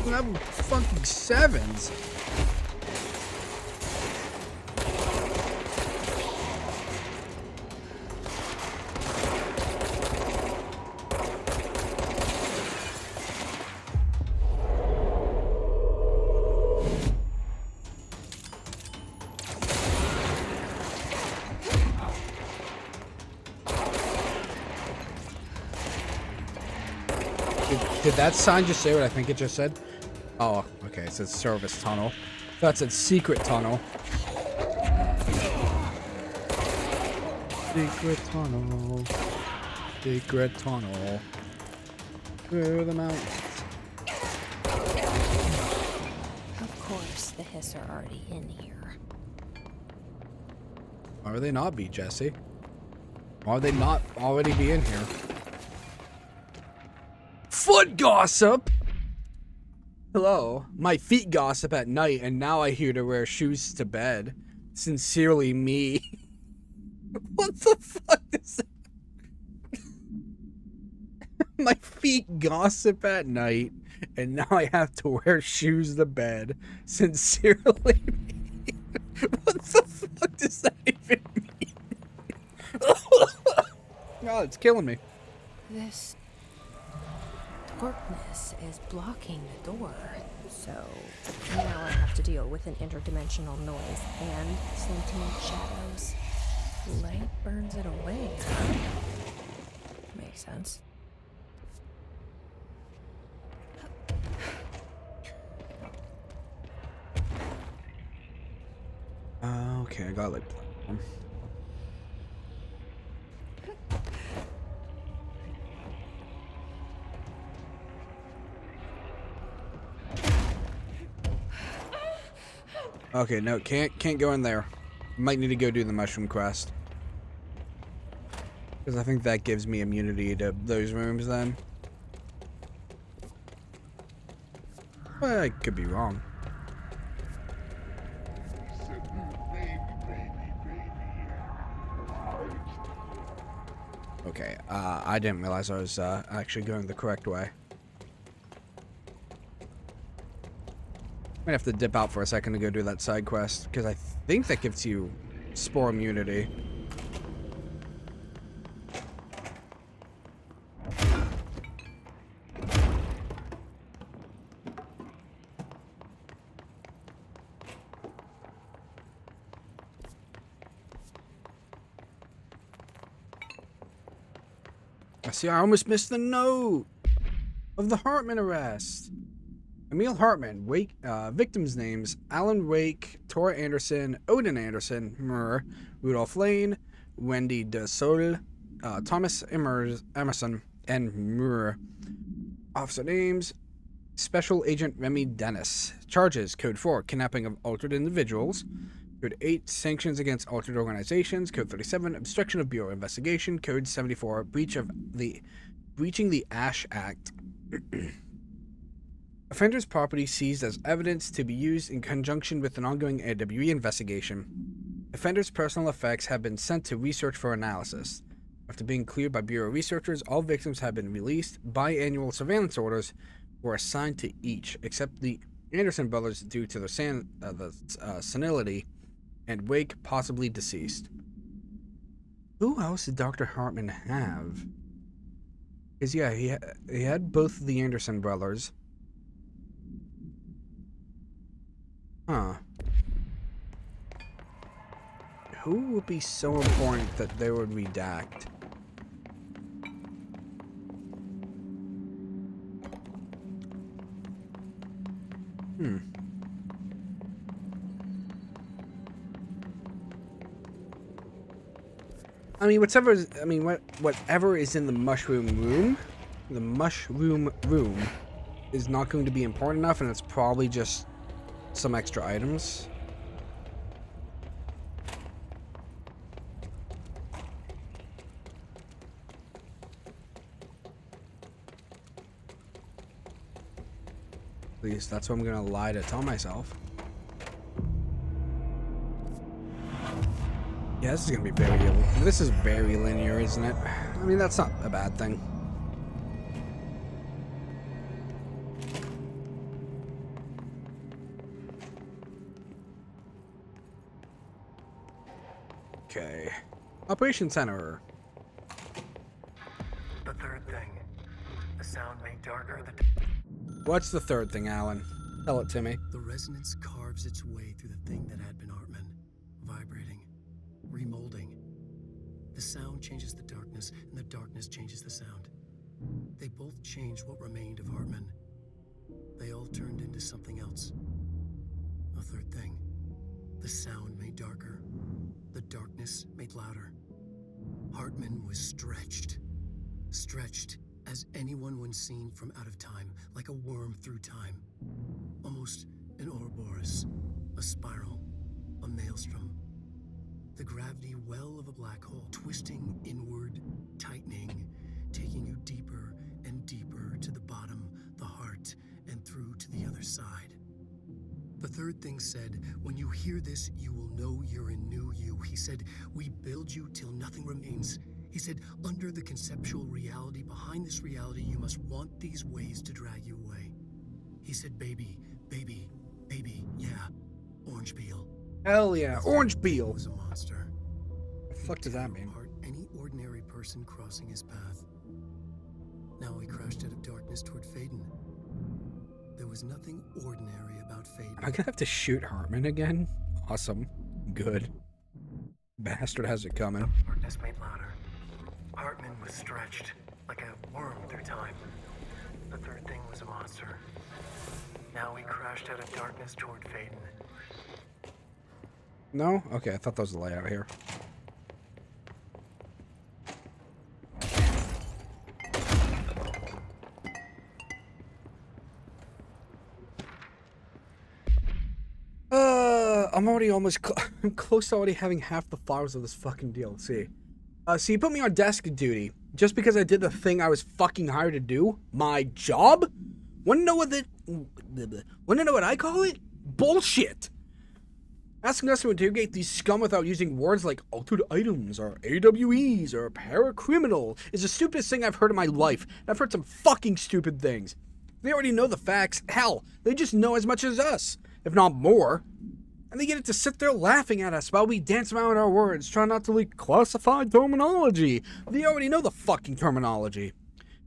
Level fucking 7s. Did that sign just say what I think it just said? Oh, okay, it says service tunnel. That's a secret tunnel. Secret tunnel. Secret tunnel. Through the mountains. Of course, the Hiss are already in here. Why would they not be, Jesse? Why would they not already be in here? Foot gossip! Hello. My feet gossip at night, and now I hear to wear shoes to bed. Sincerely, me. What the fuck is that? My feet gossip at night, and now I have to wear shoes to bed. Sincerely, me. What the fuck does that even mean? Oh, it's killing me. This darkness is blocking the door, so now I have to deal with an interdimensional noise and sentient shadows. Light burns it away. Makes sense. Okay, I got like platform. Okay, no, can't go in there. Might need to go do the mushroom quest. Because I think that gives me immunity to those rooms then. But I could be wrong. Okay, I didn't realize I was actually going the correct way. Might have to dip out for a second to go do that side quest, because I think that gives you spore immunity. See, I almost missed the note of the Hartman arrest. Emil Hartman, victims' names: Alan Wake, Tora Anderson, Odin Anderson, Rudolph Lane, Wendy de Sol, Thomas Emerson, and Officer names: Special Agent Remy Dennis. Charges: Code 4, kidnapping of altered individuals. Code 8, sanctions against altered organizations. Code 37, obstruction of Bureau investigation. Code 74, breaching the Ash Act. Offender's property seized as evidence to be used in conjunction with an ongoing AWE investigation. Offender's personal effects have been sent to research for analysis. After being cleared by Bureau researchers, all victims have been released. Biannual surveillance orders were assigned to each, except the Anderson brothers due to their senility, and Wake possibly deceased. Who else did Dr. Hartman have? Because, yeah, he had both the Anderson brothers. Huh. Who would be so important that they would redact? I mean, whatever is in the mushroom room is not going to be important enough, and it's probably just some extra items. At least that's what I'm gonna lie to tell myself. Yeah, this is gonna be this is very linear, isn't it? I mean, that's not a bad thing. Okay. Operation Center. The third thing. The sound made darker. What's the third thing, Alan? Tell it to me. The resonance carves its way through the thing that had been Hartman, vibrating, remolding. The sound changes the darkness, and the darkness changes the sound. They both changed what remained of Hartman. They all turned into something else. A third thing. The sound made darker. The darkness made louder. Hartman was stretched. Stretched as anyone when seen from out of time, like a worm through time. Almost an Ouroboros, a spiral, a maelstrom. The gravity well of a black hole, twisting inward, tightening, taking you deeper and deeper to the bottom, the heart, and through to the other side. The third thing said, when you hear this, you will know you're in new you. He said, we build you till nothing remains. He said, under the conceptual reality, behind this reality, you must want these ways to drag you away. He said, baby, baby, baby, yeah, orange peel. Hell yeah, orange peel. Was a monster. What the fuck does that mean? Any ordinary person crossing his path. Now he crashed out of darkness toward Faden. There was nothing ordinary about Faden. I'm gonna have to shoot Hartman again? Awesome. Good. Bastard has it coming. Darkness made louder. Hartman was stretched, like a worm through time. The third thing was a monster. Now he crashed out of darkness toward Faden. No? Okay, I thought that was the layout here. I'm already almost I'm close to already having half the files of this fucking DLC. So you put me on desk duty just because I did the thing I was fucking hired to do? My job? Wanna know what I call it? Bullshit. Asking us to interrogate these scum without using words like altered items or AWEs or paracriminal is the stupidest thing I've heard in my life. And I've heard some fucking stupid things. They already know the facts. Hell, they just know as much as us, if not more. And they get it to sit there laughing at us while we dance around our words, trying not to leak classified terminology. They already know the fucking terminology.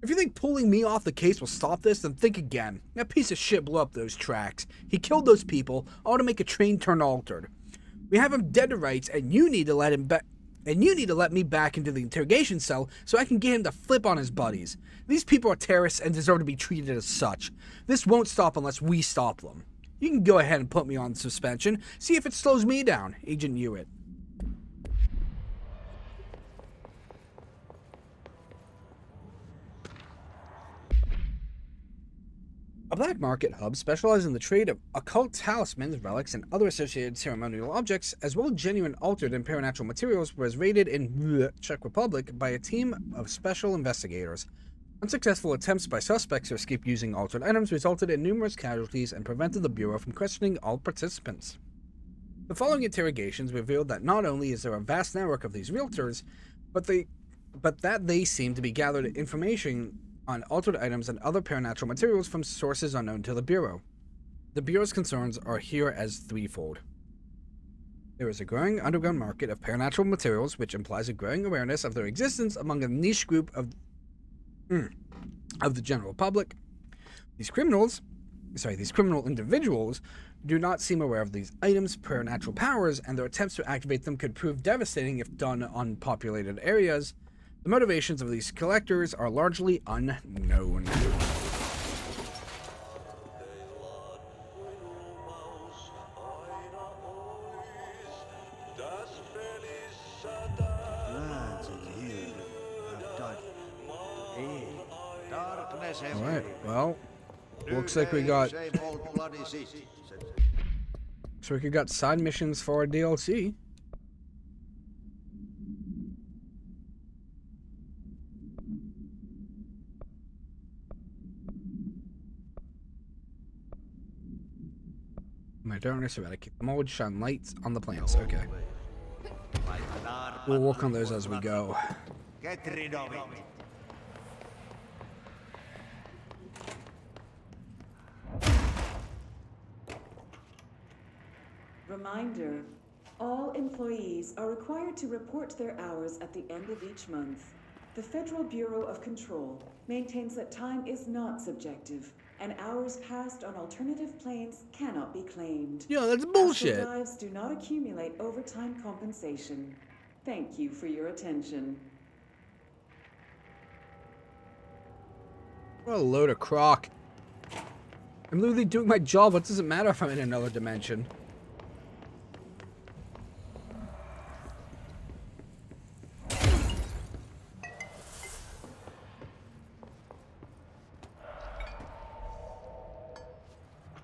If you think pulling me off the case will stop this, then think again. That piece of shit blew up those tracks. He killed those people, all to make a train turn altered. We have him dead to rights, and you need to let him back. And you need to let me back into the interrogation cell so I can get him to flip on his buddies. These people are terrorists and deserve to be treated as such. This won't stop unless we stop them. You can go ahead and put me on suspension. See if it slows me down, Agent Hewitt. A black market hub specializing in the trade of occult talismans, relics, and other associated ceremonial objects, as well as genuine altered and paranatural materials, was raided in the Czech Republic by a team of special investigators. Unsuccessful attempts by suspects to escape using altered items resulted in numerous casualties and prevented the Bureau from questioning all participants. The following interrogations revealed that not only is there a vast network of these realtors, but that they seem to be gathered information on altered items and other paranatural materials from sources unknown to the Bureau. The Bureau's concerns are here as threefold. There is a growing underground market of paranatural materials, which implies a growing awareness of their existence among a niche group of the general public. These criminal individuals do not seem aware of these items' paranatural powers, and their attempts to activate them could prove devastating if done on populated areas. The motivations of these collectors are largely unknown. Alright, well, looks like we got side missions for our DLC. My darkness about to keep the mode, shine lights on the plants. Okay. We'll work on those as we go. Get rid of it. Reminder, all employees are required to report their hours at the end of each month. The Federal Bureau of Control maintains that time is not subjective, and hours passed on alternative planes cannot be claimed. Yeah, that's bullshit. Astral dives do not accumulate overtime compensation. Thank you for your attention. What a load of crock. I'm literally doing my job. What does it matter if I'm in another dimension?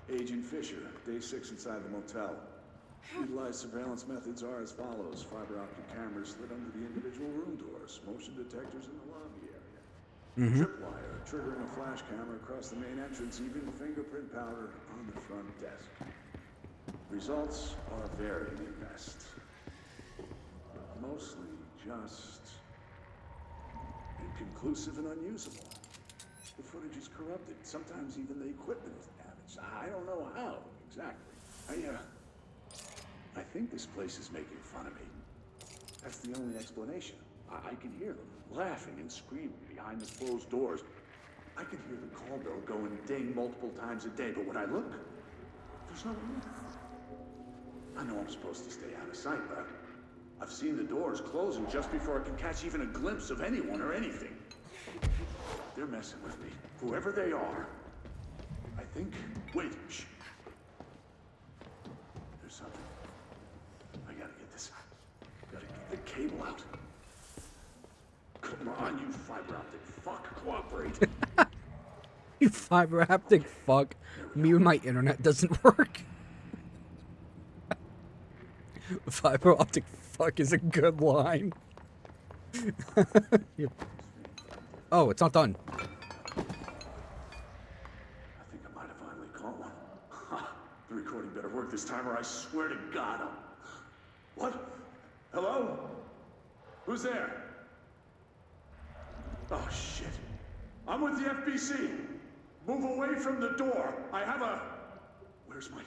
Agent Fisher, day 6 inside the motel. Utilized surveillance methods are as follows. Fiber optic cameras slid under the individual room doors. Motion detectors in the lobby area. Tripwire, triggering a flash camera across the main entrance. Even fingerprint powder on the front desk. Results are varied at best. Mostly just inconclusive and unusable. The footage is corrupted. Sometimes even the equipment is damaged. I don't know how, exactly. I think this place is making fun of me. That's the only explanation. I can hear them laughing and screaming behind the closed doors. I can hear the call bell go and ding multiple times a day, but when I look, there's no one. I know I'm supposed to stay out of sight, but I've seen the doors closing just before I can catch even a glimpse of anyone or anything. They're messing with me, whoever they are. I think... Wait, shh. There's something. I gotta get this. Gotta get the cable out. Come on, you fiber optic fuck, cooperate. You fiber optic fuck. Me and my internet doesn't work. Fiber optic fuck is a good line. Oh, it's not done. I think I might have finally caught one. The recording better work this time or I swear to God I'll... What? Hello? Who's there? Oh, shit. I'm with the FBC. Move away from the door. I have a... Where's my...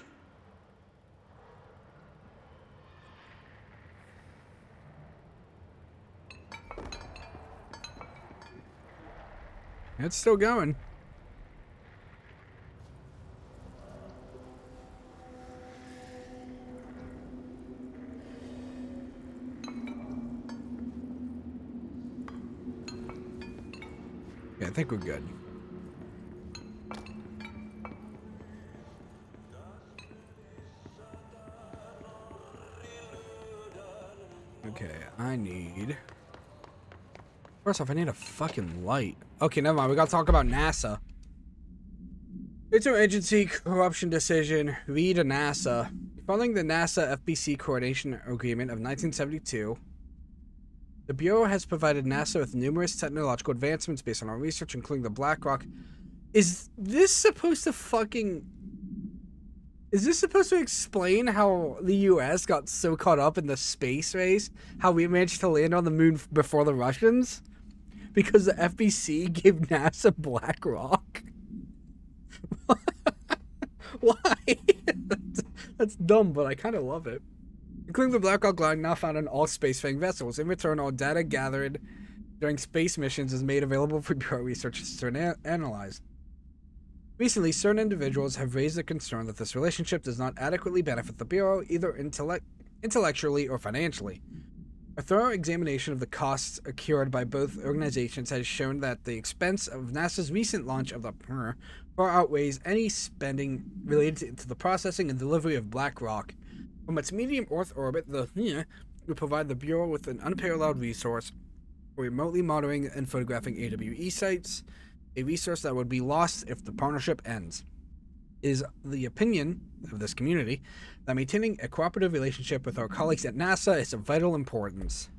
It's still going. Yeah, I think we're good. Okay, I need... First off, I need a fucking light. Okay, never mind. We gotta talk about NASA. Interagency corruption decision. Read to NASA. Following the NASA FBC coordination agreement of 1972, the Bureau has provided NASA with numerous technological advancements based on our research, including the Black Rock. Is this supposed to fucking... Is this supposed to explain how the US got so caught up in the space race? How we managed to land on the moon before the Russians? Because the FBC gave NASA Black Rock? Why? That's dumb, but I kind of love it. Including the Black Rock line now found on all spacefaring vessels. In return, all data gathered during space missions is made available for Bureau researchers to analyze. Recently, certain individuals have raised the concern that this relationship does not adequately benefit the Bureau, either intellectually or financially. A thorough examination of the costs incurred by both organizations has shown that the expense of NASA's recent launch of the far outweighs any spending related to the processing and delivery of Black Rock. From its medium Earth orbit, the will provide the Bureau with an unparalleled resource for remotely monitoring and photographing AWE sites, a resource that would be lost if the partnership ends. It is the opinion of this community that maintaining a cooperative relationship with our colleagues at NASA is of vital importance.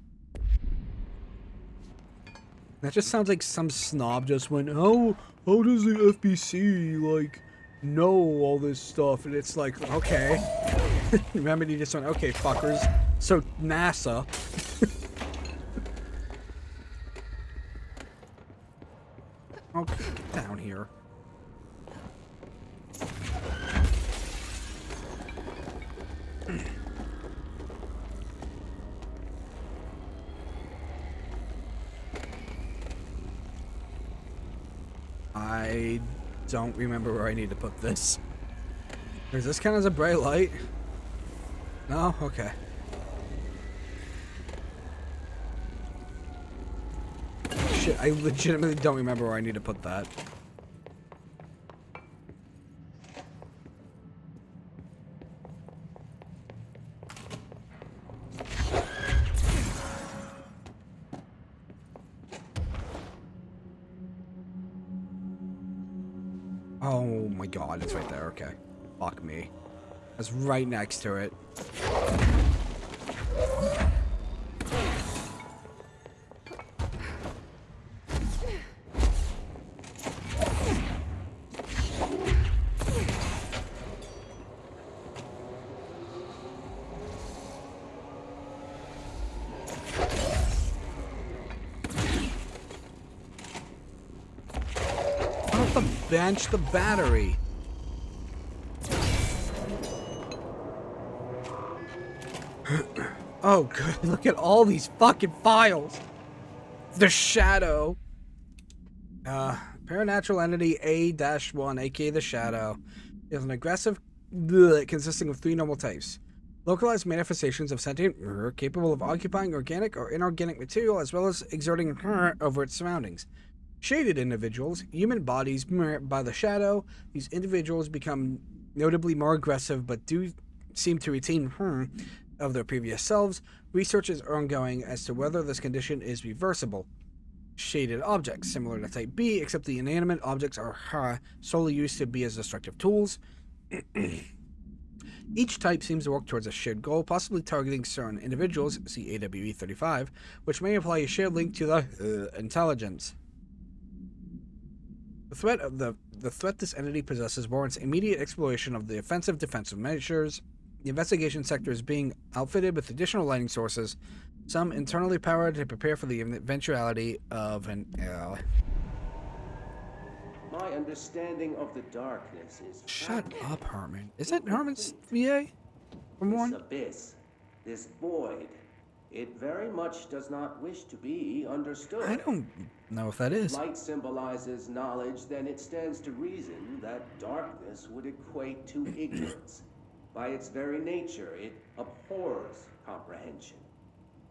That just sounds like some snob just went, how does the FBC, like, know all this stuff? And it's like, okay. Remember, he just went, okay, fuckers. So, NASA. Okay, get down here. I don't remember where I need to put this. Does this count as a bright light? No? Okay. Shit, I legitimately don't remember where I need to put that. Oh my god, it's right there, okay. Fuck me. That's right next to it. Bench the battery. Oh, good. Look at all these fucking files. The Shadow. Paranatural entity A-1, aka the Shadow, is an aggressive consisting of 3 normal types. Localized manifestations of sentient capable of occupying organic or inorganic material as well as exerting over its surroundings. Shaded individuals, human bodies by the Shadow. These individuals become notably more aggressive but do seem to retain of their previous selves. Research is ongoing as to whether this condition is reversible. Shaded objects, similar to Type B, except the inanimate objects are solely used to be as destructive tools. Each type seems to work towards a shared goal, possibly targeting certain individuals, see AWE 35, which may imply a shared link to the intelligence. The threat of the the threat this entity possesses warrants immediate exploration of the offensive defensive measures. The investigation sector is being outfitted with additional lighting sources, some internally powered to prepare for the eventuality of an My understanding of the darkness is Shut up, Herman. Is that Herman's VA? From this one? abyss, this void. It very much does not wish to be understood. I don't know if that is. Light symbolizes knowledge, then it stands to reason that darkness would equate to ignorance. By its very nature, it abhors comprehension.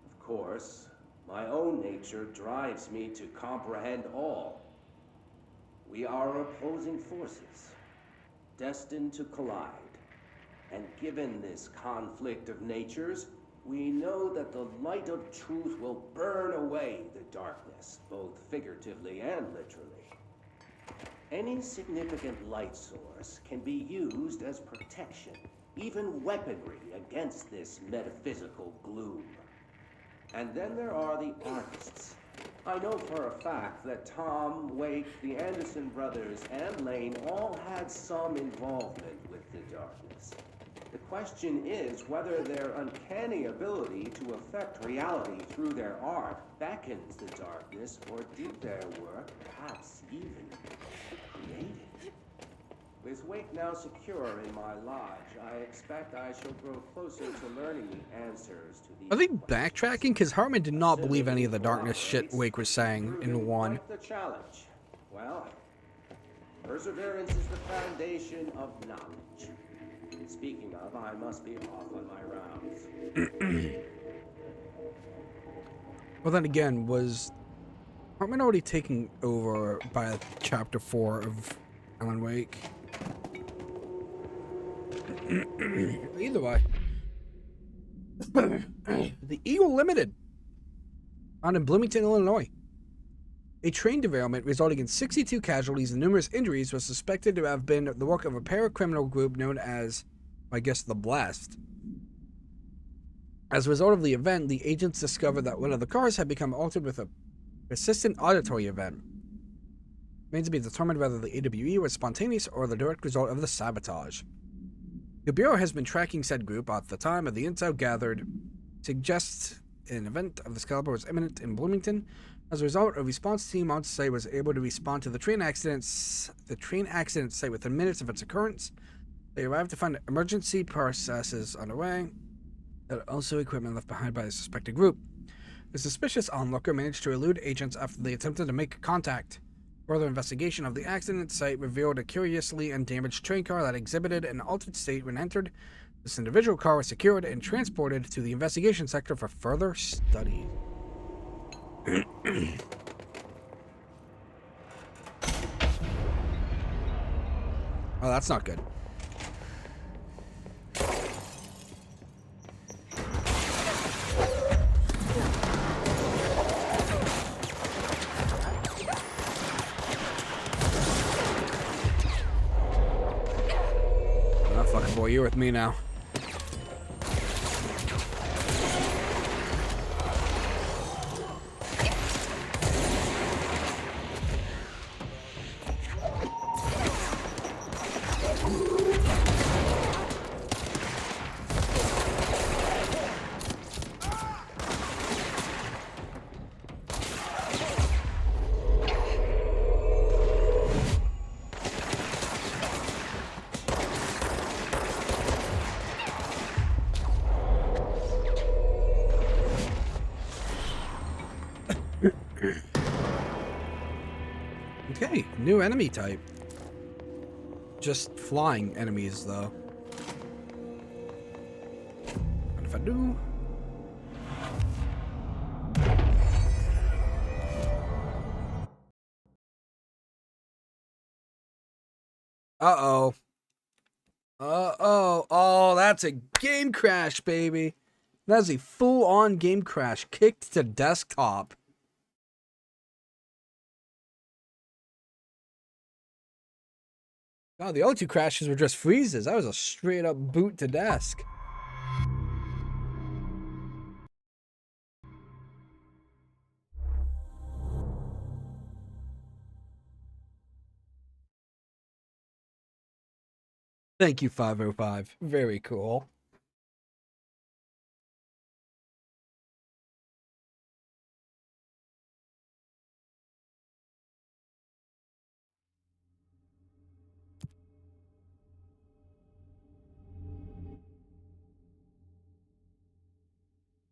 Of course, my own nature drives me to comprehend all. We are opposing forces, destined to collide. And given this conflict of natures, we know that the light of truth will burn away the darkness, both figuratively and literally. Any significant light source can be used as protection, even weaponry against this metaphysical gloom. And then there are the artists. I know for a fact that Tom, Wake, the Anderson brothers, and Lane all had some involvement with the darkness. The question is whether their uncanny ability to affect reality through their art beckons the darkness, or did their work perhaps even create it? With Wake now secure in my lodge, I expect I shall grow closer to learning the answers to these. Are they backtracking? Because Harmon did not believe any of the darkness shit Wake was saying in 1. Quite the challenge. Well, perseverance is the foundation of knowledge. Speaking of, I must be off on my rounds. Well, then again, was Harmon already taking over by chapter 4 of Alan Wake? Either way. The Eagle Limited, found in Bloomington, Illinois. A train derailment resulting in 62 casualties and numerous injuries was suspected to have been the work of a paracriminal group known as, I guess, the Blast. As a result of the event, the agents discovered that one of the cars had become altered with a persistent auditory event. It remains to be determined whether the AWE was spontaneous or the direct result of the sabotage. The Bureau has been tracking said group at the time of the intel gathered suggests an event of this caliber was imminent in Bloomington. As a result, a response team on site was able to respond to the train accident site within minutes of its occurrence. They arrived to find emergency processes underway, and also equipment left behind by the suspected group. The suspicious onlooker managed to elude agents after they attempted to make contact. Further investigation of the accident site revealed a curiously undamaged train car that exhibited an altered state when entered. This individual car was secured and transported to the investigation sector for further study. Oh, that's not good. Oh, fucking boy, you're with me now. Okay, new enemy type. Just flying enemies, though. What if I do? Uh-oh. Uh-oh. Oh, that's a game crash, baby. That's a full-on game crash. Kicked to desktop. God, the other two crashes were just freezes. That was a straight up boot to desk. Thank you, 505. Very cool.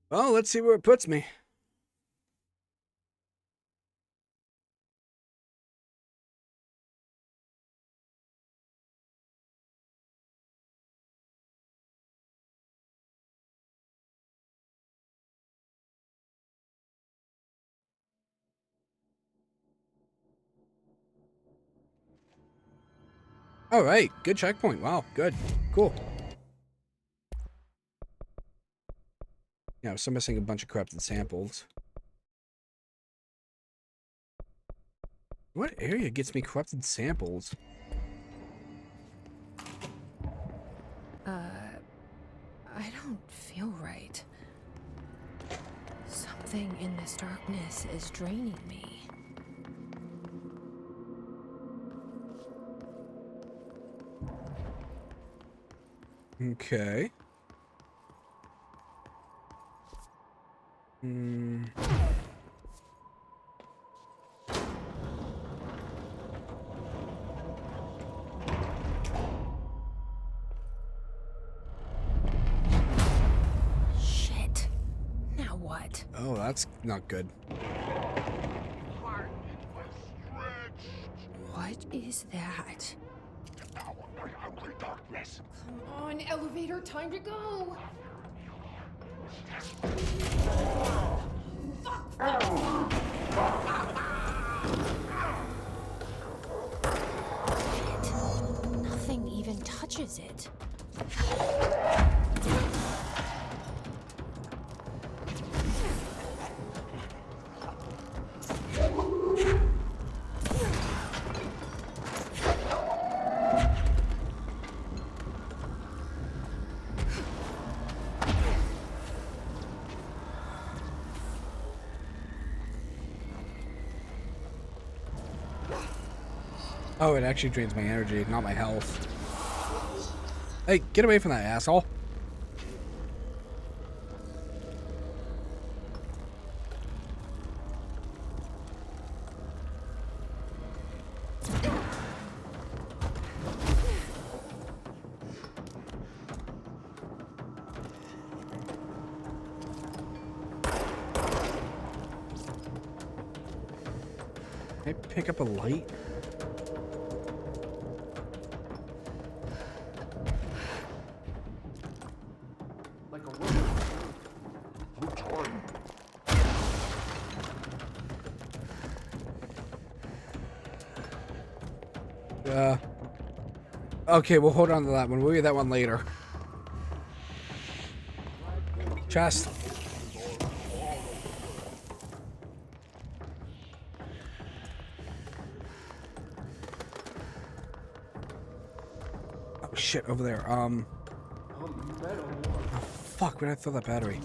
Well, let's see where it puts me. All right, good checkpoint. Wow, good, cool. Yeah, I'm still missing a bunch of corrupted samples. What area gets me corrupted samples? I don't feel right. Something in this darkness is draining me. Okay. Hmm. Shit. Now what? Oh, that's not good. What is that? Hungry darkness. Come on, elevator, time to go. Nothing even touches it. Oh, it actually drains my energy, not my health. Hey, get away from that asshole. Can I pick up a light? Like a rope. Return. Okay, we'll hold on to that one. We'll read that one later. Chest. Oh shit, over there. Oh fuck, where did I throw that battery?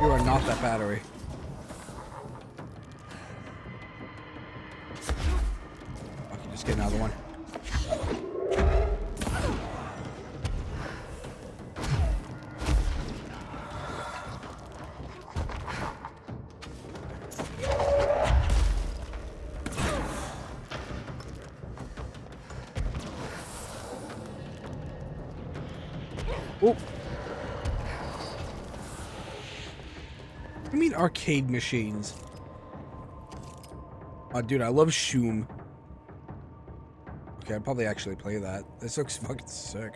You are not that battery. Okay, just get another one. Oh. I mean arcade machines. Oh, dude, I love Shoom. Okay, I'd probably actually play that. This looks fucking sick.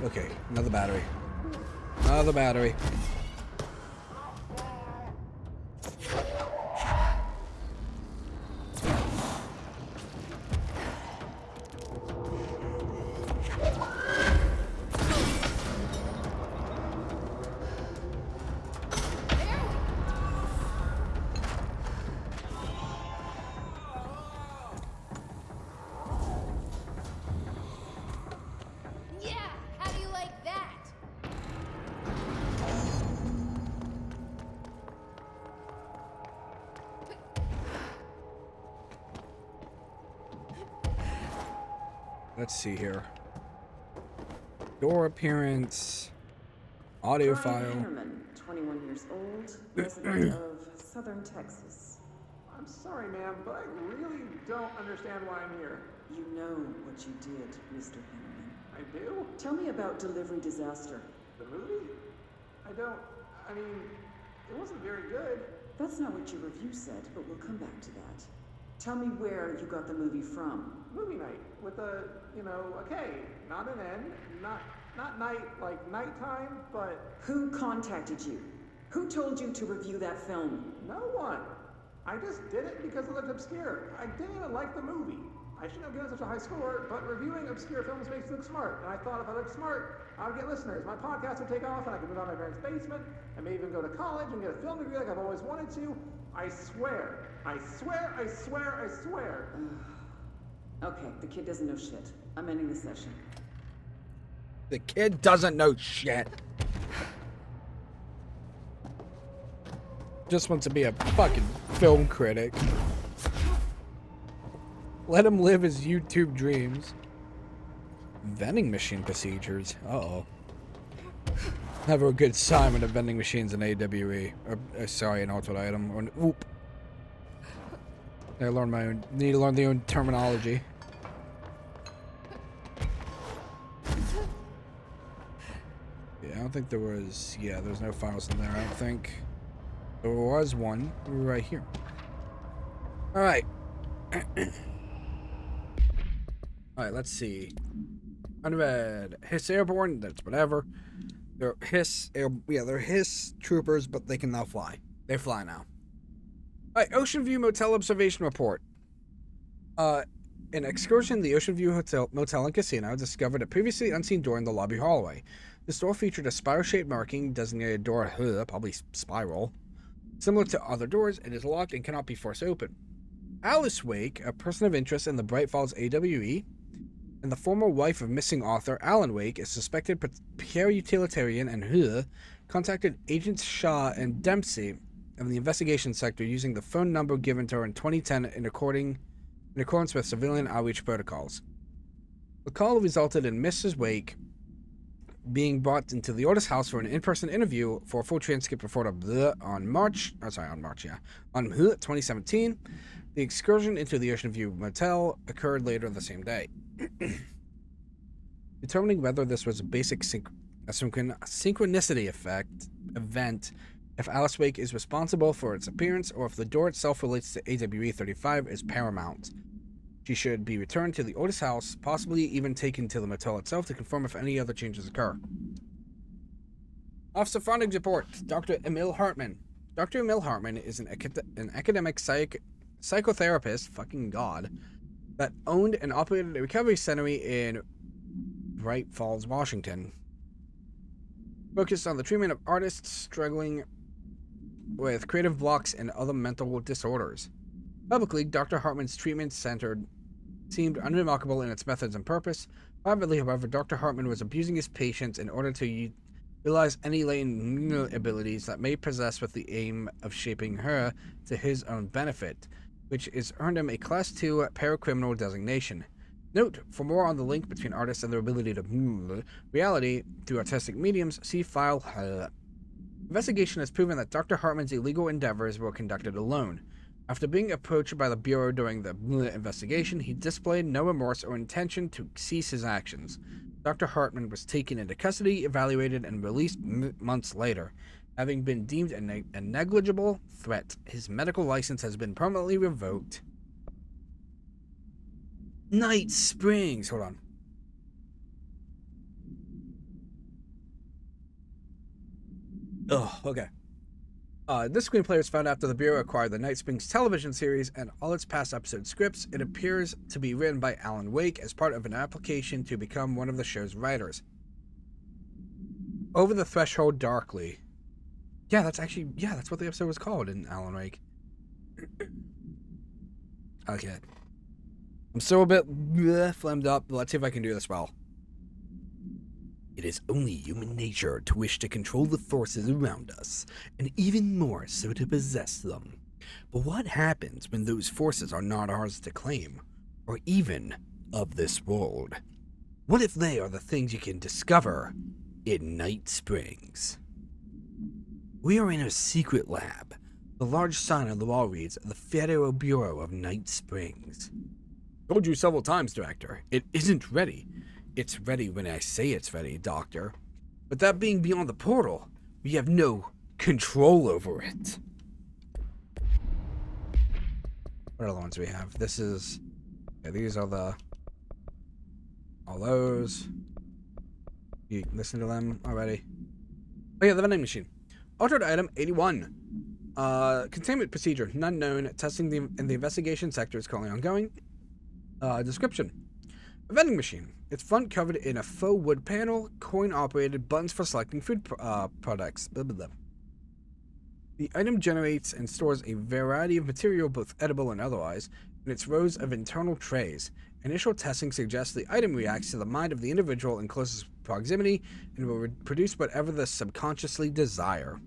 Okay, another battery. Another battery. Yeah, how do you like that? let's see here. Door appearance, audio Brian file. Hanneman, 21 years old, resident of Southern Texas. I'm sorry, ma'am, but I really don't understand why I'm here. You know what you did, Mr. Hanneman. I do? Tell me about Delivery Disaster. The movie? I mean, it wasn't very good. That's not what your review said, but we'll come back to that. Tell me where you got the movie from. Movie night with a, a K, not an N, not night like nighttime, but... Who contacted you? Who told you to review that film? No one. I just did it because it looked obscure. I didn't even like the movie. I shouldn't have given such a high score, but reviewing obscure films makes you look smart. And I thought if I looked smart, I would get listeners. My podcast would take off and I could move out of my parents' basement and maybe even go to college and get a film degree like I've always wanted to. I swear. I swear, I swear, I swear. Okay, the kid doesn't know shit. I'm ending the session. The kid doesn't know shit. Just wants to be a fucking film critic. Let him live his YouTube dreams. Vending machine procedures. Uh-oh. Never a good sign when the vending machine's an AWE. Or sorry, an alternate item. Or an oop. I need to learn the own terminology. Yeah, I don't think there was... Yeah, there's no files in there, I don't think. There was one right here. Alright. Alright, let's see. Unread. Hiss Airborne, that's whatever. They're Hiss troopers, but they can now fly. They fly now. Alright, Ocean View Motel Observation Report. An excursion in the Ocean View Motel and Casino discovered a previously unseen door in the lobby hallway. This door featured a spiral-shaped marking designated door, probably spiral. Similar to other doors, it is locked and cannot be forced open. Alice Wake, a person of interest in the Bright Falls AWE, and the former wife of missing author Alan Wake, is suspected utilitarian and contacted Agents Shaw and Dempsey of the investigation sector using the phone number given to her in 2010 in accordance with civilian outreach protocols. The call resulted in Mrs. Wake being brought into the Otis house for an in-person interview for a full transcript reported on March 2017. The excursion into the Ocean View Motel occurred later the same day. Determining whether this was a basic synchronicity event, if Alice Wake is responsible for its appearance, or if the door itself relates to AWE 35 is paramount. She should be returned to the Otis house, possibly even taken to the motel itself to confirm if any other changes occur. Officer findings report. Dr. Emil Hartman. Dr. Emil Hartman is an academic psychotherapist, fucking god, that owned and operated a recovery center in Bright Falls, Washington. Focused on the treatment of artists struggling with creative blocks and other mental disorders. Publicly, Dr. Hartman's treatment center seemed unremarkable in its methods and purpose. Privately, however, Dr. Hartman was abusing his patients in order to realize any latent abilities that may possess with the aim of shaping her to his own benefit, which has earned him a Class 2 paracriminal designation. Note, for more on the link between artists and their ability to reality through artistic mediums, see file. Investigation has proven that Dr. Hartman's illegal endeavors were conducted alone. After being approached by the Bureau during the investigation, he displayed no remorse or intention to cease his actions. Dr. Hartman was taken into custody, evaluated, and released months later. Having been deemed a negligible threat, his medical license has been permanently revoked. Night Springs. Hold on. Oh, okay. This screenplay was found after the Bureau acquired the Night Springs television series and all its past episode scripts. It appears to be written by Alan Wake as part of an application to become one of the show's writers. Over the Threshold Darkly. Yeah, that's what the episode was called in Alan Wake. Okay. I'm still a bit flamed up, but let's see if I can do this well. It is only human nature to wish to control the forces around us, and even more so to possess them. But what happens when those forces are not ours to claim, or even of this world? What if they are the things you can discover in Night Springs? We are in a secret lab. The large sign on the wall reads, the Federal Bureau of Night Springs. Told you several times, Director. It isn't ready. It's ready when I say it's ready, Doctor. But that being beyond the portal, we have no control over it. What other ones do we have? This is... Yeah, these are the... all those. You listen to them already? Oh yeah, the vending machine. Altered item 81. Containment procedure, none known. Testing in the investigation sector is currently ongoing. Description. A vending machine. Its front covered in a faux wood panel, coin-operated buttons for selecting food products. Blah, blah, blah. The item generates and stores a variety of material, both edible and otherwise, in its rows of internal trays. Initial testing suggests the item reacts to the mind of the individual in closest proximity and will produce whatever they subconsciously desire.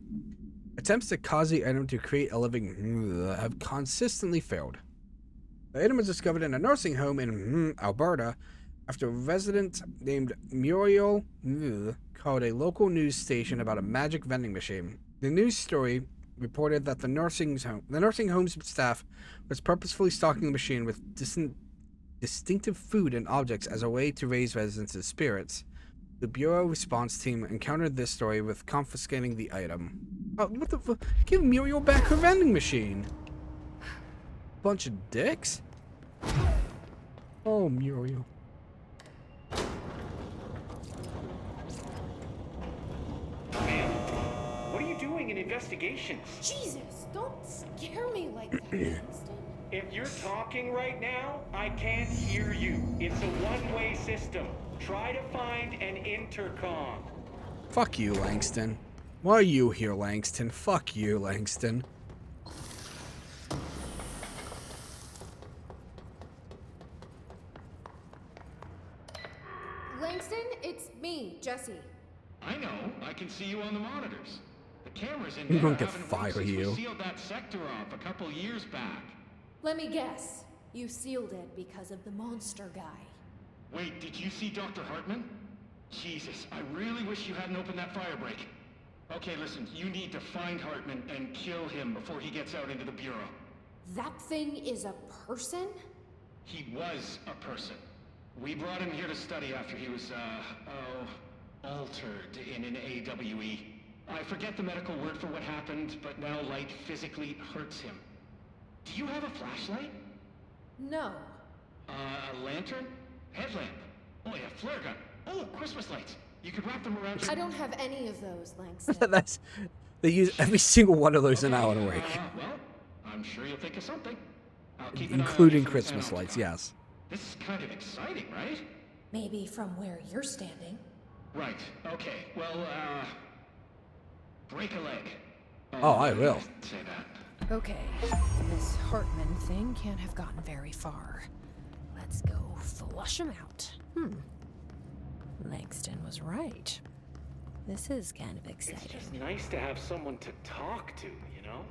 Attempts to cause the item to create a living have consistently failed. The item was discovered in a nursing home in Alberta after a resident named Muriel called a local news station about a magic vending machine. The news story reported that the nursing home's staff was purposefully stocking the machine with distinctive food and objects as a way to raise residents' spirits. The Bureau response team encountered this story with confiscating the item. Oh, what the fuck? Give Muriel back her vending machine. Bunch of dicks? Oh, Muriel. Ma'am, what are you doing in investigations? Jesus, don't scare me like that, Langston. If you're talking right now, I can't hear you. It's a one-way system. Try to find an intercom. Fuck you, Langston. Why are you here, Langston? Fuck you, Langston. Langston, it's me, Jesse. I know. I can see you on the monitors. The cameras in I'm there going to haven't fire worked since you. we sealed that sector off a couple years back. Let me guess. You sealed it because of the monster guy. Wait, did you see Dr. Hartman? Jesus, I really wish you hadn't opened that fire break. Okay, listen, you need to find Hartman and kill him before he gets out into the Bureau. That thing is a person? He was a person. We brought him here to study after he was, altered in an AWE. I forget the medical word for what happened, but now light physically hurts him. Do you have a flashlight? No. A lantern? Headlamp? Oh yeah, flare gun. Oh, Christmas lights. You could wrap them around your... I don't have any of those, Langston. They use every single one of those in Alan Wake. Well, I'm sure you'll think of something. I'll keep an eye on Including you for Christmas the lights, yes. This is kind of exciting, right? Maybe from where you're standing. Right, okay. Well, break a leg. Oh, I will. Say that. Okay, this Hartman thing can't have gotten very far. Let's go flush him out. Langston was right. This is kind of exciting. It's just nice to have someone to talk to, you know?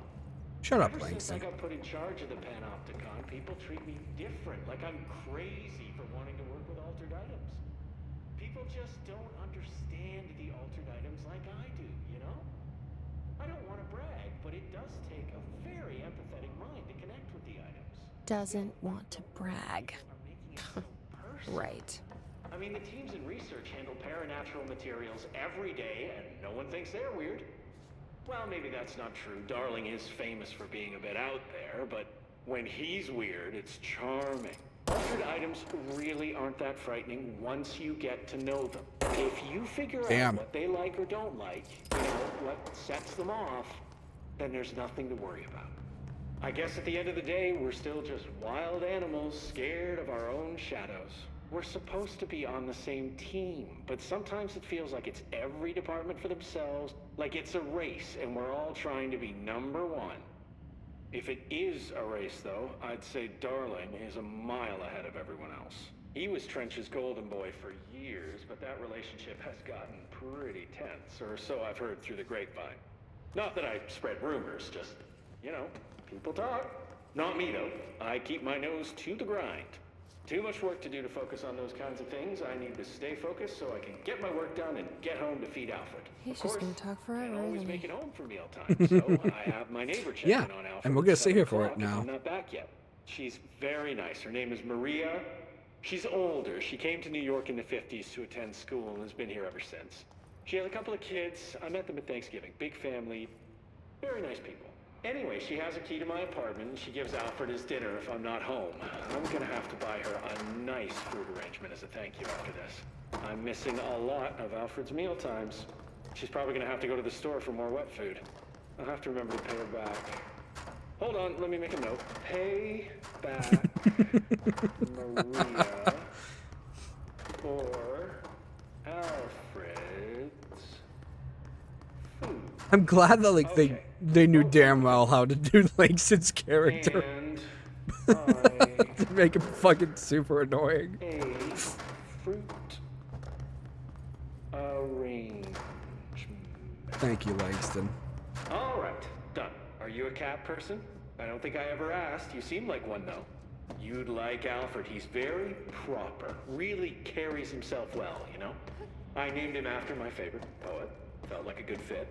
Shut up, Ever since I Langston. got put in charge of the Panopticon, people treat me different, like I'm crazy for wanting to work with altered items. People just don't understand the altered items like I do, you know? I don't want to brag, but it does take a very empathetic mind to connect with the items. Doesn't want to brag. Right. I mean, the teams in research handle paranatural materials every day, and no one thinks they're weird. Well, maybe that's not true. Darling is famous for being a bit out there, but when he's weird, it's charming. Altered items really aren't that frightening once you get to know them. If you figure out what they like or don't like, you know, what sets them off, then there's nothing to worry about. I guess at the end of the day, we're still just wild animals scared of our own shadows. We're supposed to be on the same team, but sometimes it feels like it's every department for themselves, like it's a race and we're all trying to be number one. If it is a race, though, I'd say Darling is a mile ahead of everyone else. He was Trench's golden boy for years, but that relationship has gotten pretty tense, or so I've heard through the grapevine. Not that I spread rumors, just, you know, people talk. Not me, though. I keep my nose to the grind. Too much work to do to focus on those kinds of things. I need to stay focused so I can get my work done and get home to feed Alfred. He's just gonna talk forever, Can't always isn't make he? it home for mealtime, so I have my neighbor check Yeah, in on Alfred. and we're at gonna sit 7 here for it o'clock if now. I'm not back yet. She's very nice. Her name is Maria. She's older. She came to New York in the 50s to attend school and has been here ever since. She had a couple of kids. I met them at Thanksgiving. Big family. Very nice people. Anyway, she has a key to my apartment, and she gives Alfred his dinner if I'm not home. I'm gonna have to buy her a nice food arrangement as a thank you after this. I'm missing a lot of Alfred's meal times. She's probably gonna have to go to the store for more wet food. I'll have to remember to pay her back. Hold on, let me make a note. Pay back Maria for Alfred's food. I'm glad that like they knew damn well how to do Langston's character And to make him fucking super annoying. a fruit arrangement. Thank you, Langston. All right, done. Are you a cat person? I don't think I ever asked. You seem like one, though. You'd like Alfred. He's very proper. Really carries himself well, you know? I named him after my favorite poet. Felt like a good fit.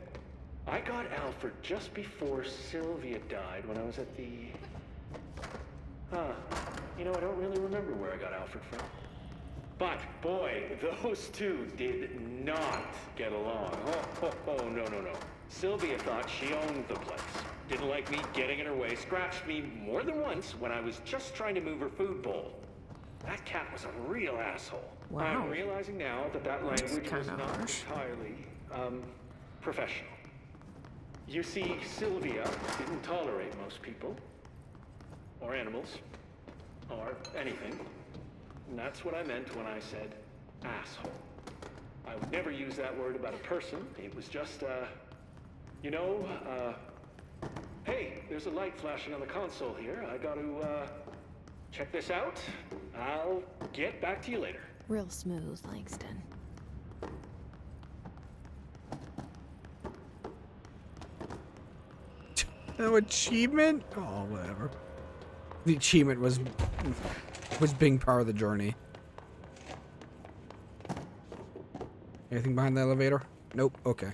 I got Alfred just before Sylvia died when I was at the... You know, I don't really remember where I got Alfred from. But, boy, those two did not get along. Oh, no. Sylvia thought she owned the place. Didn't like me getting in her way, scratched me more than once when I was just trying to move her food bowl. That cat was a real asshole. Wow. I'm realizing now that language was kinda not harsh. entirely, professional. You see, Sylvia didn't tolerate most people, or animals, or anything. And that's what I meant when I said asshole. I would never use that word about a person. It was just, hey, there's a light flashing on the console here. I got to, check this out. I'll get back to you later. Real smooth, Langston. No achievement? Oh, whatever. The achievement was being part of the journey. Anything behind the elevator? Nope. Okay.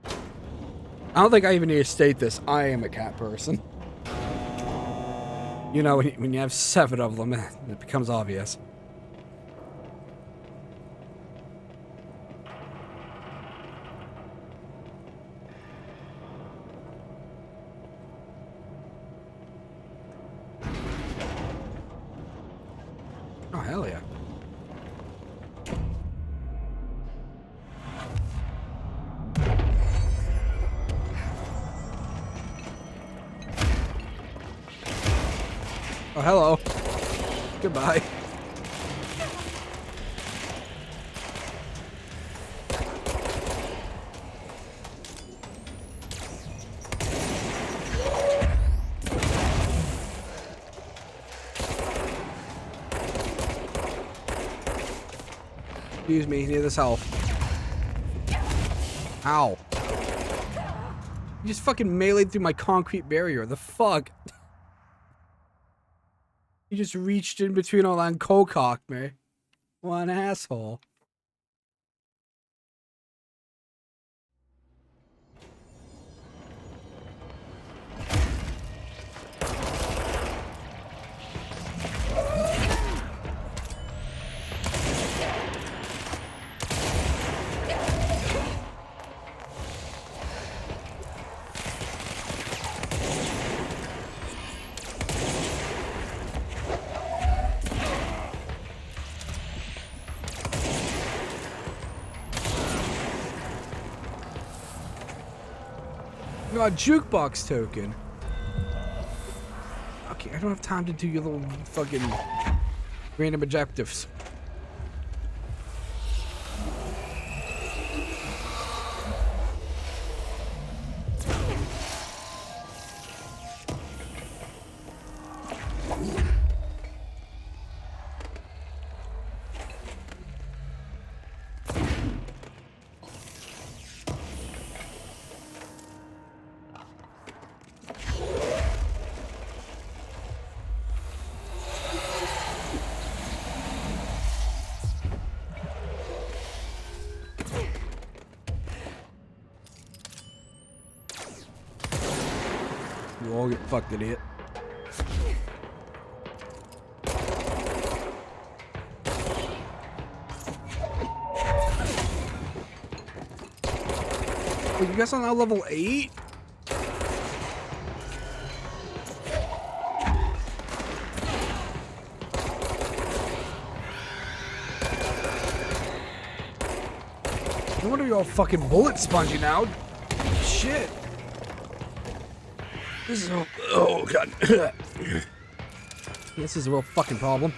I don't think I even need to state this. I am a cat person. You know, when you have 7 of them, it becomes obvious. Oh, hell yeah. Oh, hello. Goodbye. Excuse me, need this help. Ow. You just fucking meleeed through my concrete barrier. The fuck? You just reached in between all that and cocked me. What an asshole. Got a jukebox token. Okay, I don't have time to do your little fucking random objectives. You all get fucked, idiot. Wait, you guys are now level 8? No wonder you're all fucking bullet spongy now. Shit. This is a... Oh, God. This is a real fucking problem.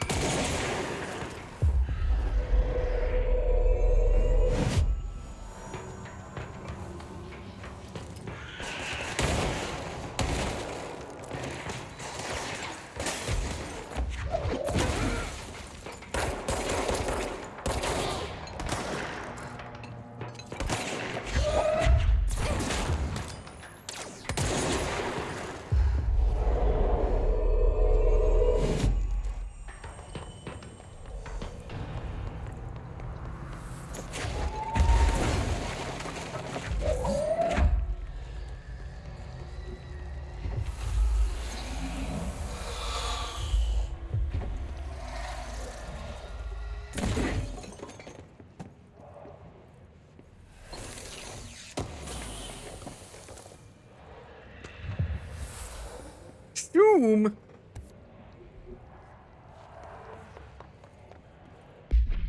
Doom.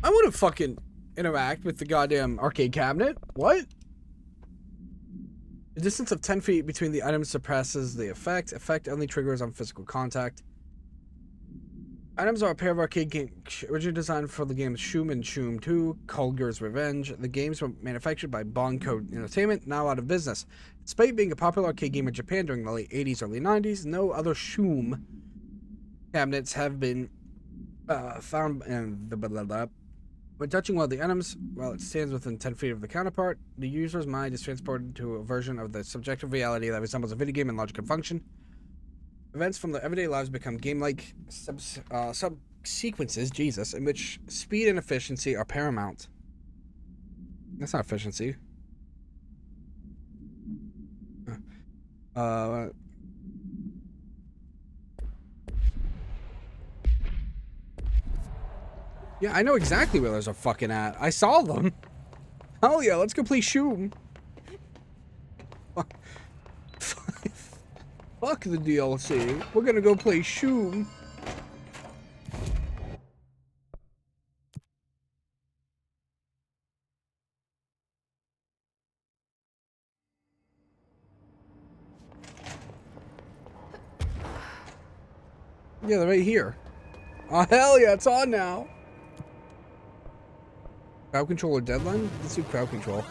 I wouldn't fucking interact with the goddamn arcade cabinet. What? A distance of 10 feet between the items suppresses the effect. Effect only triggers on physical contact. Items are a pair of arcade games originally designed for the games Shoom and Shoom 2, Kulger's Revenge. The games were manufactured by Bond Code Entertainment, now out of business. Despite being a popular arcade game in Japan during the late 80s, early 90s, no other Shoom cabinets have been found in the blah, blah, blah. When touching one of the items, while it stands within 10 feet of the counterpart, the user's mind is transported to a version of the subjective reality that resembles a video game in logic and function. Events from their everyday lives become game-like sub-sequences, Jesus, in which speed and efficiency are paramount. That's not efficiency. Yeah, I know exactly where those are fucking at. I saw them. Hell yeah, let's go play Shoom. Fuck the DLC. We're gonna go play Shoom. Yeah, they're right here. Oh, hell yeah, it's on now. Crowd control or deadline? Let's do crowd control.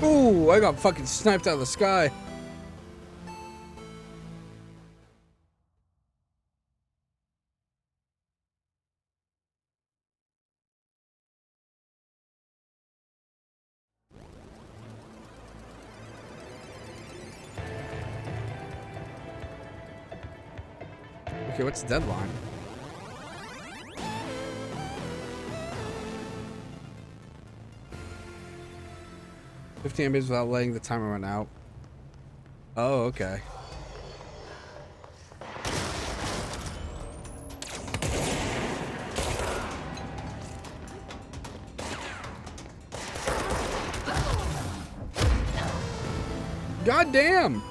Ooh, I got fucking sniped out of the sky. Okay, what's the deadline? 15 minutes without letting the timer run out. Oh, okay. God damn!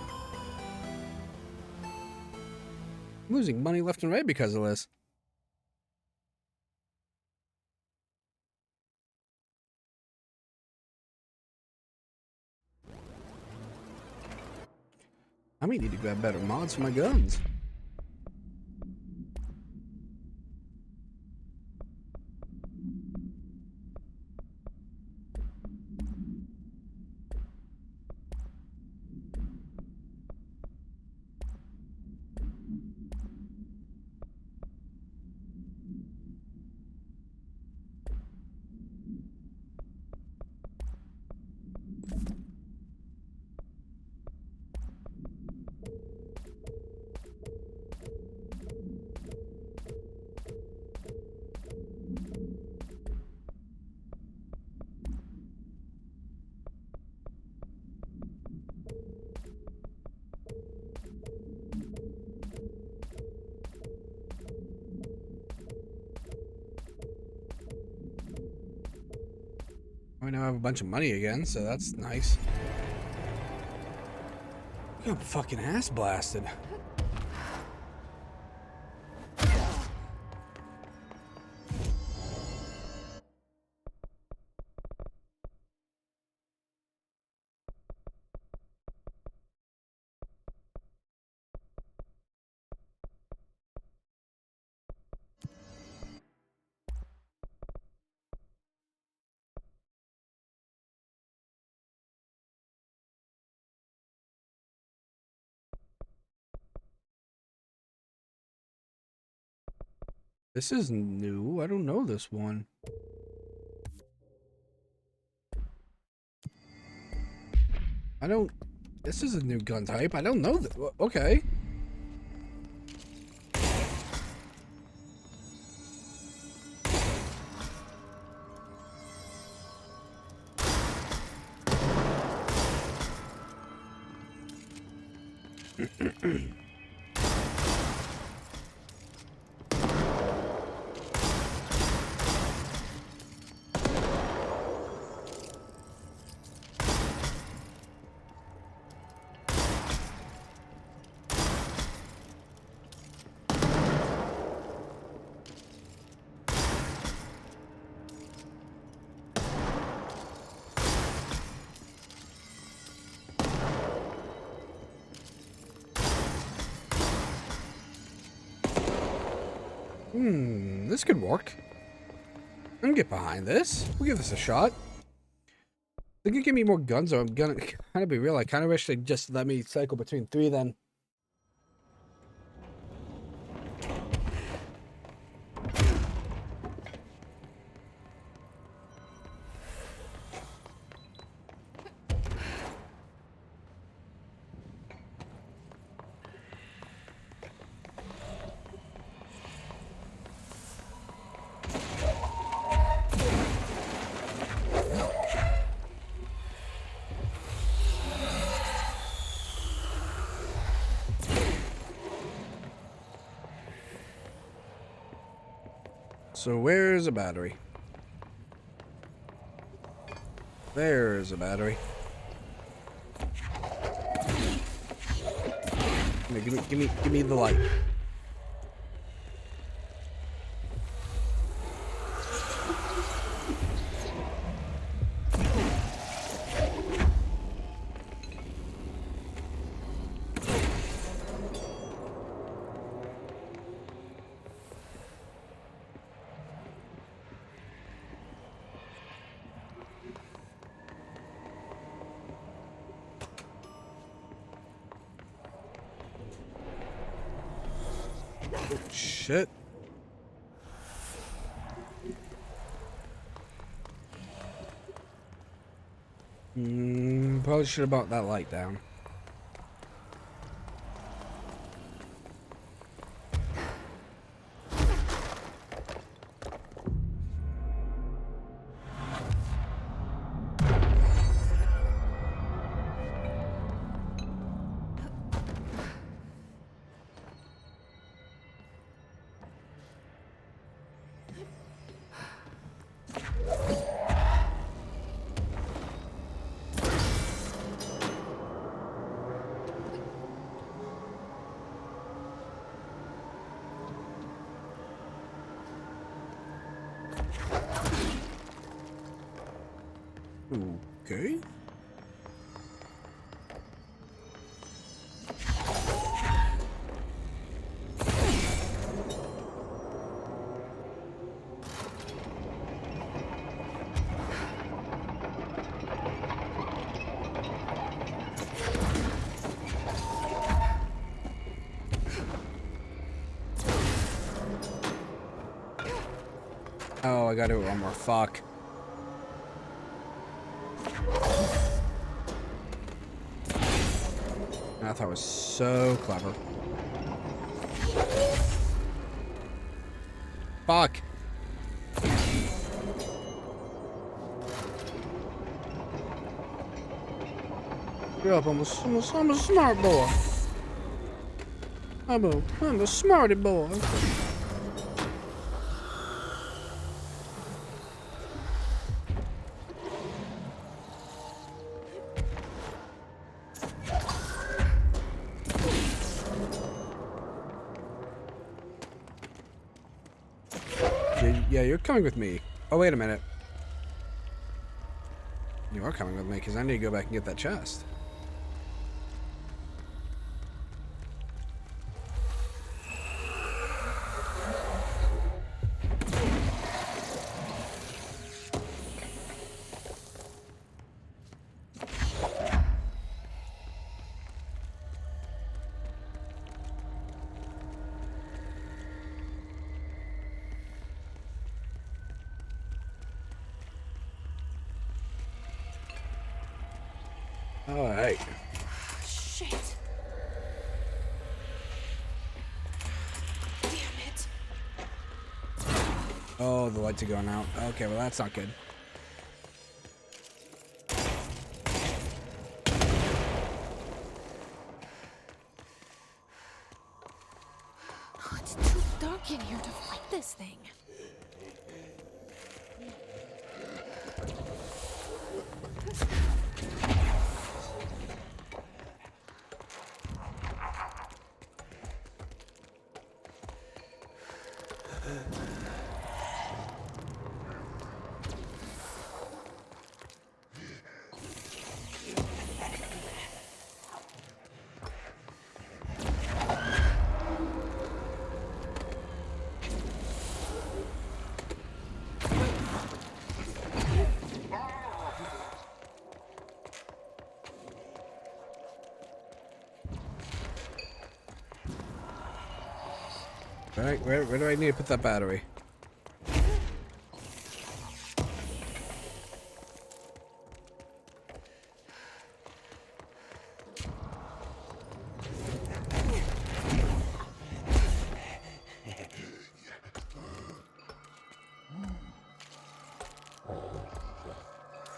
I'm losing money left and right because of this. I may need to grab better mods for my guns. I now have a bunch of money again, so that's nice. I got fucking ass blasted. This is new. I don't know this one. I don't... This is a new gun type. I don't know that. Okay. This could work. I can get behind this. We'll give this a shot. They can give me more guns, or I'm gonna kind of be real. I kind of wish they'd just let me cycle between 3 then. So where's a battery? There's a battery. Give me the light. Shit. Probably should have brought that light down. Okay. Oh, I gotta do it one more. Fuck. I thought it was so clever. Fuck. Yeah, I'm a smart boy. I'm a smarty boy. Yeah, you're coming with me. Oh, wait a minute. You are coming with me because I need to go back and get that chest. All right. Shit. Damn it. Oh, the lights are going out. Okay, well, that's not good. Oh, it's too dark in here to fight this thing. All right, where do I need to put that battery?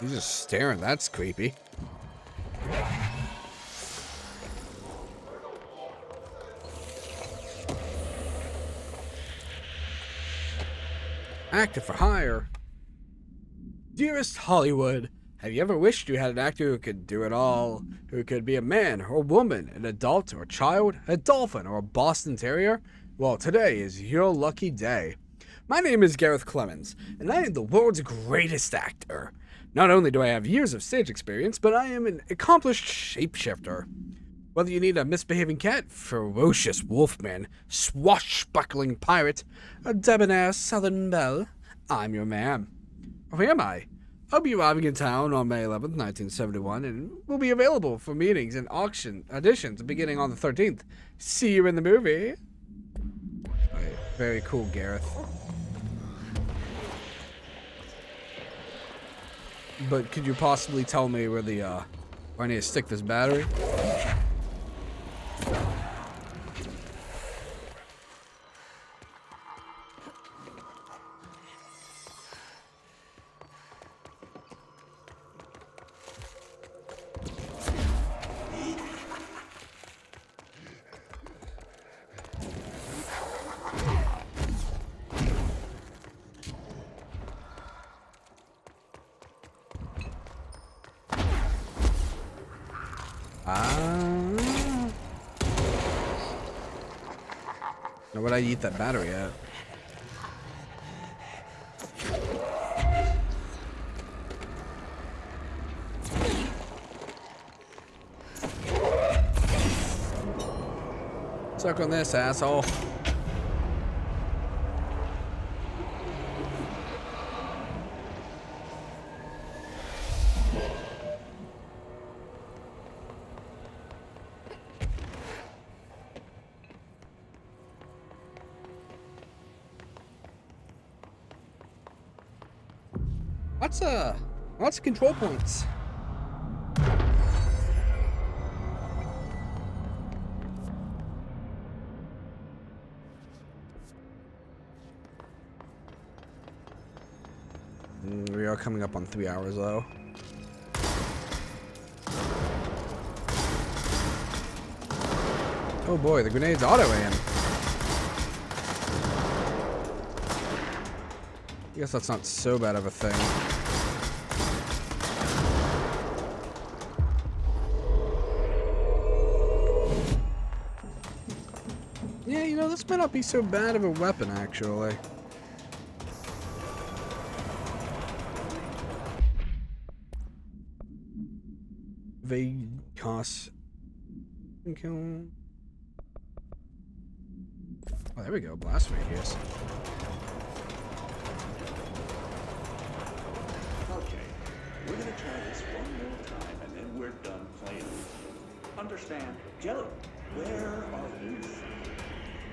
He's just staring. That's creepy. Actor for hire. Dearest Hollywood, have you ever wished you had an actor who could do it all? Who could be a man or a woman, an adult or a child, a dolphin or a Boston Terrier? Well, today is your lucky day. My name is Gareth Clemens, and I am the world's greatest actor. Not only do I have years of stage experience, but I am an accomplished shapeshifter. Whether you need a misbehaving cat, ferocious wolfman, swashbuckling pirate, a debonair southern belle, I'm your man. Or am I? I'll be arriving in town on May 11th, 1971, and will be available for meetings and auditions beginning on the 13th. See you in the movie. Right, very cool, Gareth. But could you possibly tell me where where I need to stick this battery? Now, where'd I eat that battery at? Suck on this, asshole. Lots of control points. We are coming up on 3 hours though. Oh boy, the grenade's auto-aim. I guess that's not so bad of a thing. Yeah, you know, this might not be so bad of a weapon, actually. Cost. Kill. Oh, there we go. Blast radius. Okay, we're gonna try this one more time, and then we're done playing. Understand? Jelly, where are loose?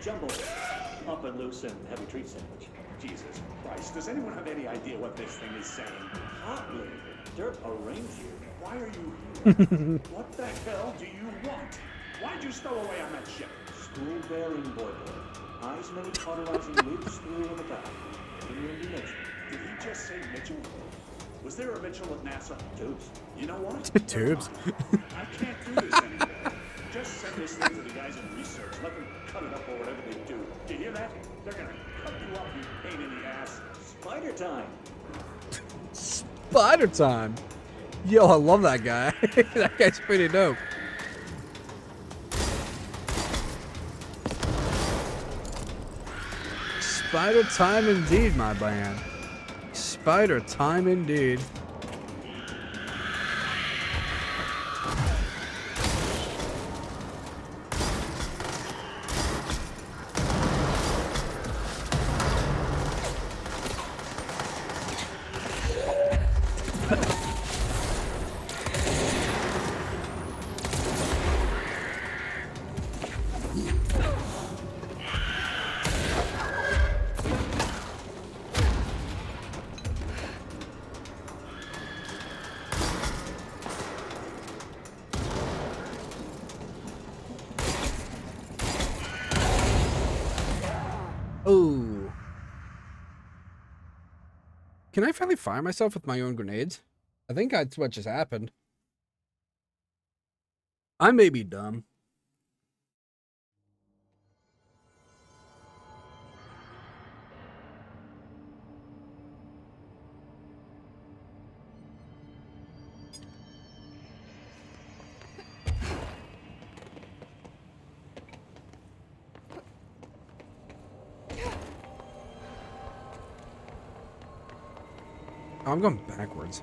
Jumbo, up and loose and heavy treat sandwich. Jesus Christ, does anyone have any idea what this thing is saying? Hotly, dirt a reindeer. Why are you here? What the hell do you want? Why'd you stow away on that ship? School bearing boy. Eyes many cauterizing loops through in the back. Did he just say Mitchell? Was there a Mitchell at NASA? Tubes. You know what? Tubes. I can't do this anymore. Just send this thing to the guys in research. Let them cut it up or whatever they do. Do you hear that? They're gonna cut you up, you pain in the ass. Spider time. Spider time. Yo, I love that guy. That guy's pretty dope. Spider time indeed, my man. Spider time indeed. Oh. Can I finally fire myself with my own grenades? I think that's what just happened. I may be dumb. Oh, I'm going backwards.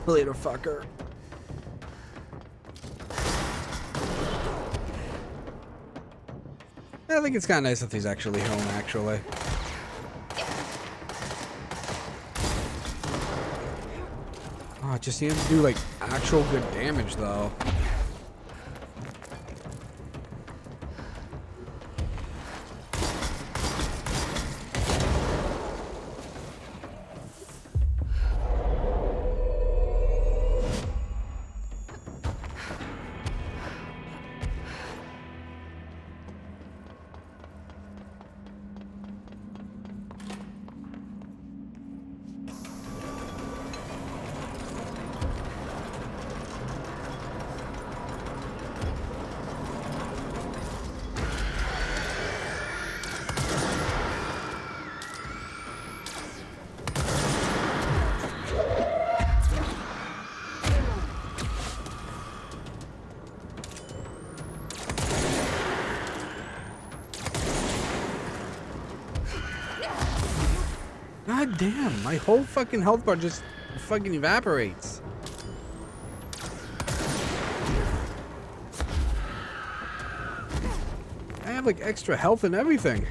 Later, fucker. I think it's kind of nice that he's actually home, actually. Oh, it just needs to do, like, actual good damage, though. God damn, my whole fucking health bar just fucking evaporates. I have like extra health and everything.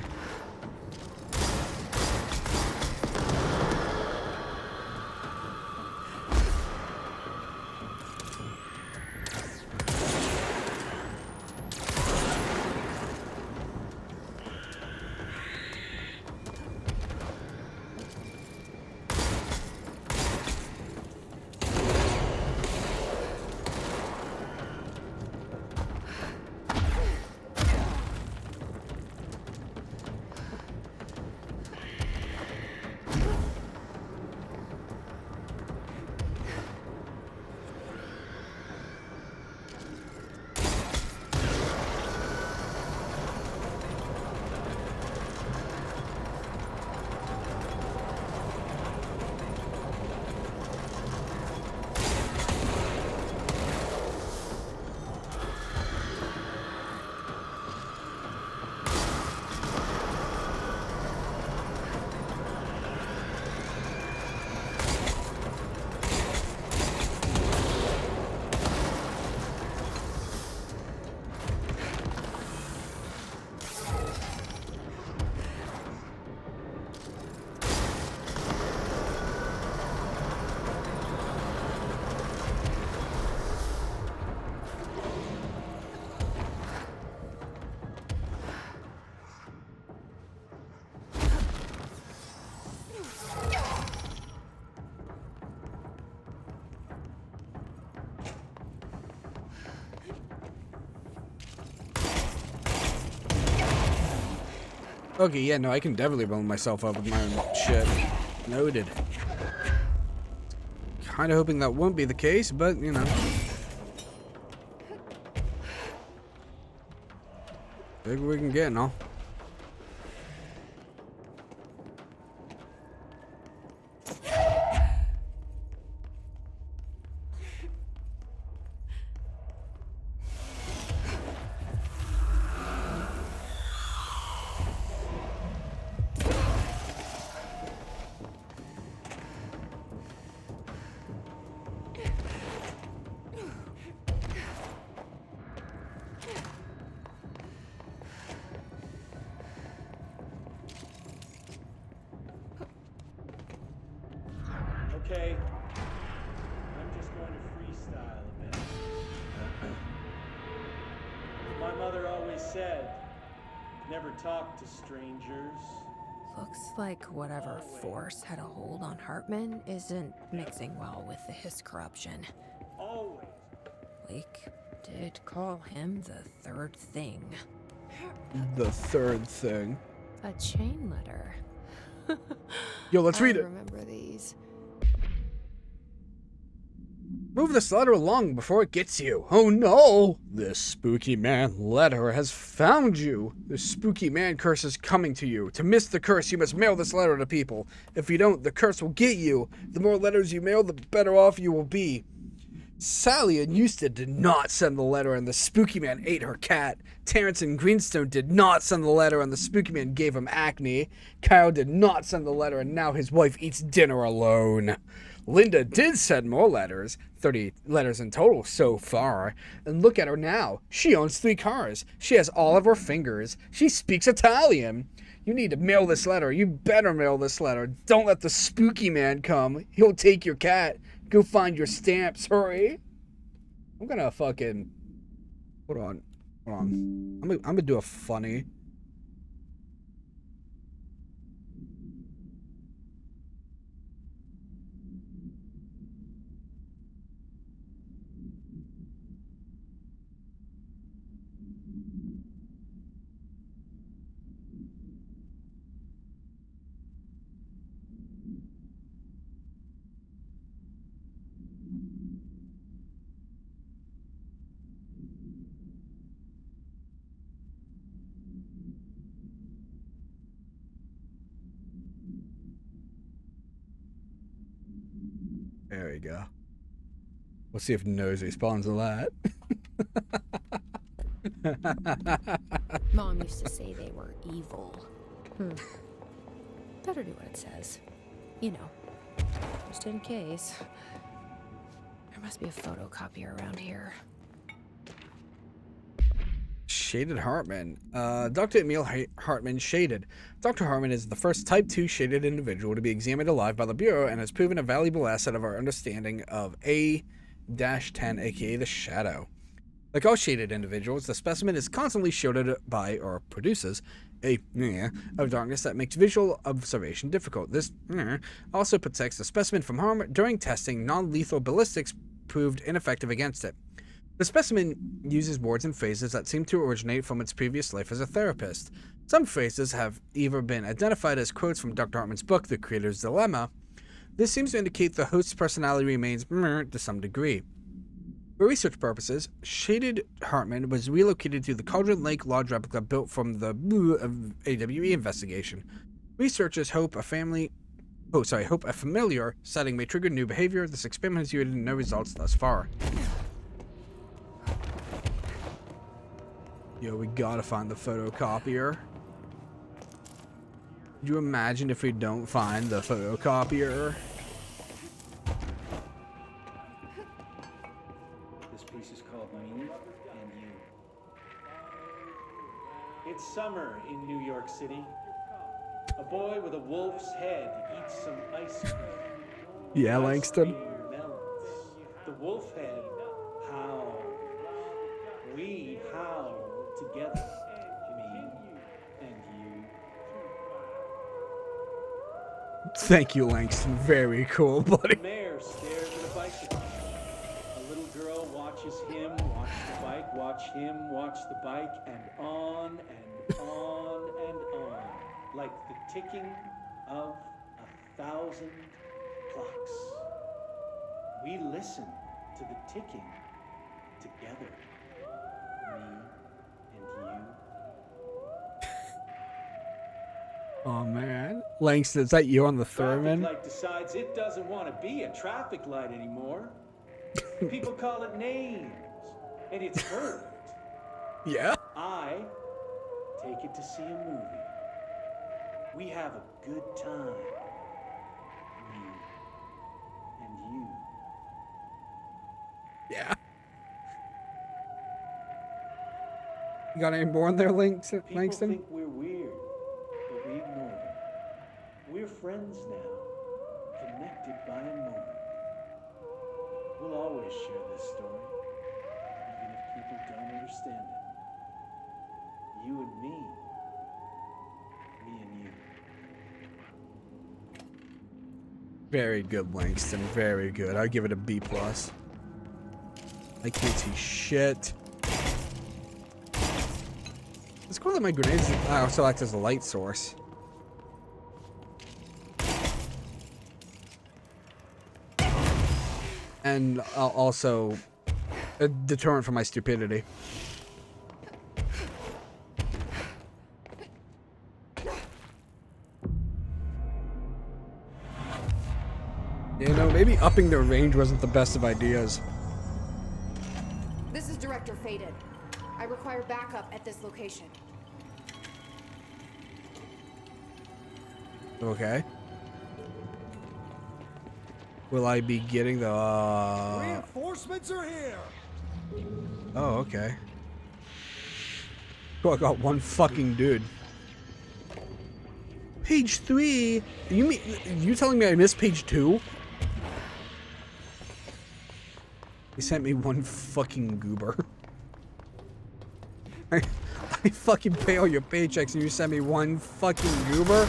Okay, yeah, no, I can definitely blow myself up with my own shit. Noted. Kinda hoping that won't be the case, but, you know. Big we can get, no? Okay. I'm just going to freestyle a bit. My mother always said, never talk to strangers. Looks like whatever force had a hold on Hartman isn't mixing well with the Hiss corruption. Always. Wake did call him the third thing. The third thing. A chain letter. Yo, let's read it. I remember these. Move this letter along before it gets you. Oh no! This spooky man letter has found you. The spooky man curse is coming to you. To miss the curse, you must mail this letter to people. If you don't, the curse will get you. The more letters you mail, the better off you will be. Sally and Euston did not send the letter and the spooky man ate her cat. Terrence and Greenstone did not send the letter and the spooky man gave him acne. Kyle did not send the letter and now his wife eats dinner alone. Linda did send more letters, 30 letters in total so far, and look at her now. She owns 3 cars. She has all of her fingers. She speaks Italian. You need to mail this letter. You better mail this letter. Don't let the spooky man come. He'll take your cat. Go find your stamps. Hurry. I'm gonna fucking... Hold on. I'm gonna do a funny... There we go. We'll see if Nose responds to that. Mom used to say they were evil. Better do what it says. You know, just in case. There must be a photocopier around here. Shaded Hartman. Dr. Emil Hartman Shaded. Dr. Hartman is the first Type 2 shaded individual to be examined alive by the Bureau and has proven a valuable asset of our understanding of A-10, aka the Shadow. Like all shaded individuals, the specimen is constantly shielded by, or produces, a of darkness that makes visual observation difficult. This also protects the specimen from harm. During testing, non-lethal ballistics proved ineffective against it. The specimen uses words and phrases that seem to originate from its previous life as a therapist. Some phrases have either been identified as quotes from Dr. Hartman's book, The Creator's Dilemma. This seems to indicate the host's personality remains to some degree. For research purposes, Shaded Hartman was relocated to the Cauldron Lake Lodge replica built from the AWE investigation. Researchers hope a familiar setting may trigger new behavior. This experiment has yielded no results thus far. Yo, we gotta find the photocopier. Could you imagine if we don't find the photocopier? This piece is called Me and You. It's summer in New York City. A boy with a wolf's head eats some ice cream. Yeah, Ice Langston. cream melts. The wolf head howls. We howl together. Me and you. Thank you, Langston. Very cool, buddy. The mayor stares at a bicycle. A little girl watches him watch the bike, watch him watch the bike, and on and on and on, like the ticking of 1,000 clocks. We listen to the ticking together. Me and you. Oh man, Langston, is that you on the Thurman? Traffic light decides it doesn't want to be a traffic light anymore. People call it names, and it's hurt. Yeah. I take it to see a movie. We have a good time. Me and you. Yeah. You got any more in there, Langston? People think we're weird, but we ignore them. We're friends now, connected by a moment. We'll always share this story, even if people don't understand it. You and me and you. Very good, Langston. Very good. I'd give it a B+. I can't see shit. It's cool that my grenades also act as a light source. And also a deterrent for my stupidity. You know, maybe upping their range wasn't the best of ideas. This is Director Faded. I require backup at this location. Okay. Will I be getting the... Reinforcements are here! Oh, okay. Cool, I got one fucking dude. Page 3? You telling me I missed page 2? He sent me one fucking goober. I fucking pay all your paychecks and you sent me one fucking goober?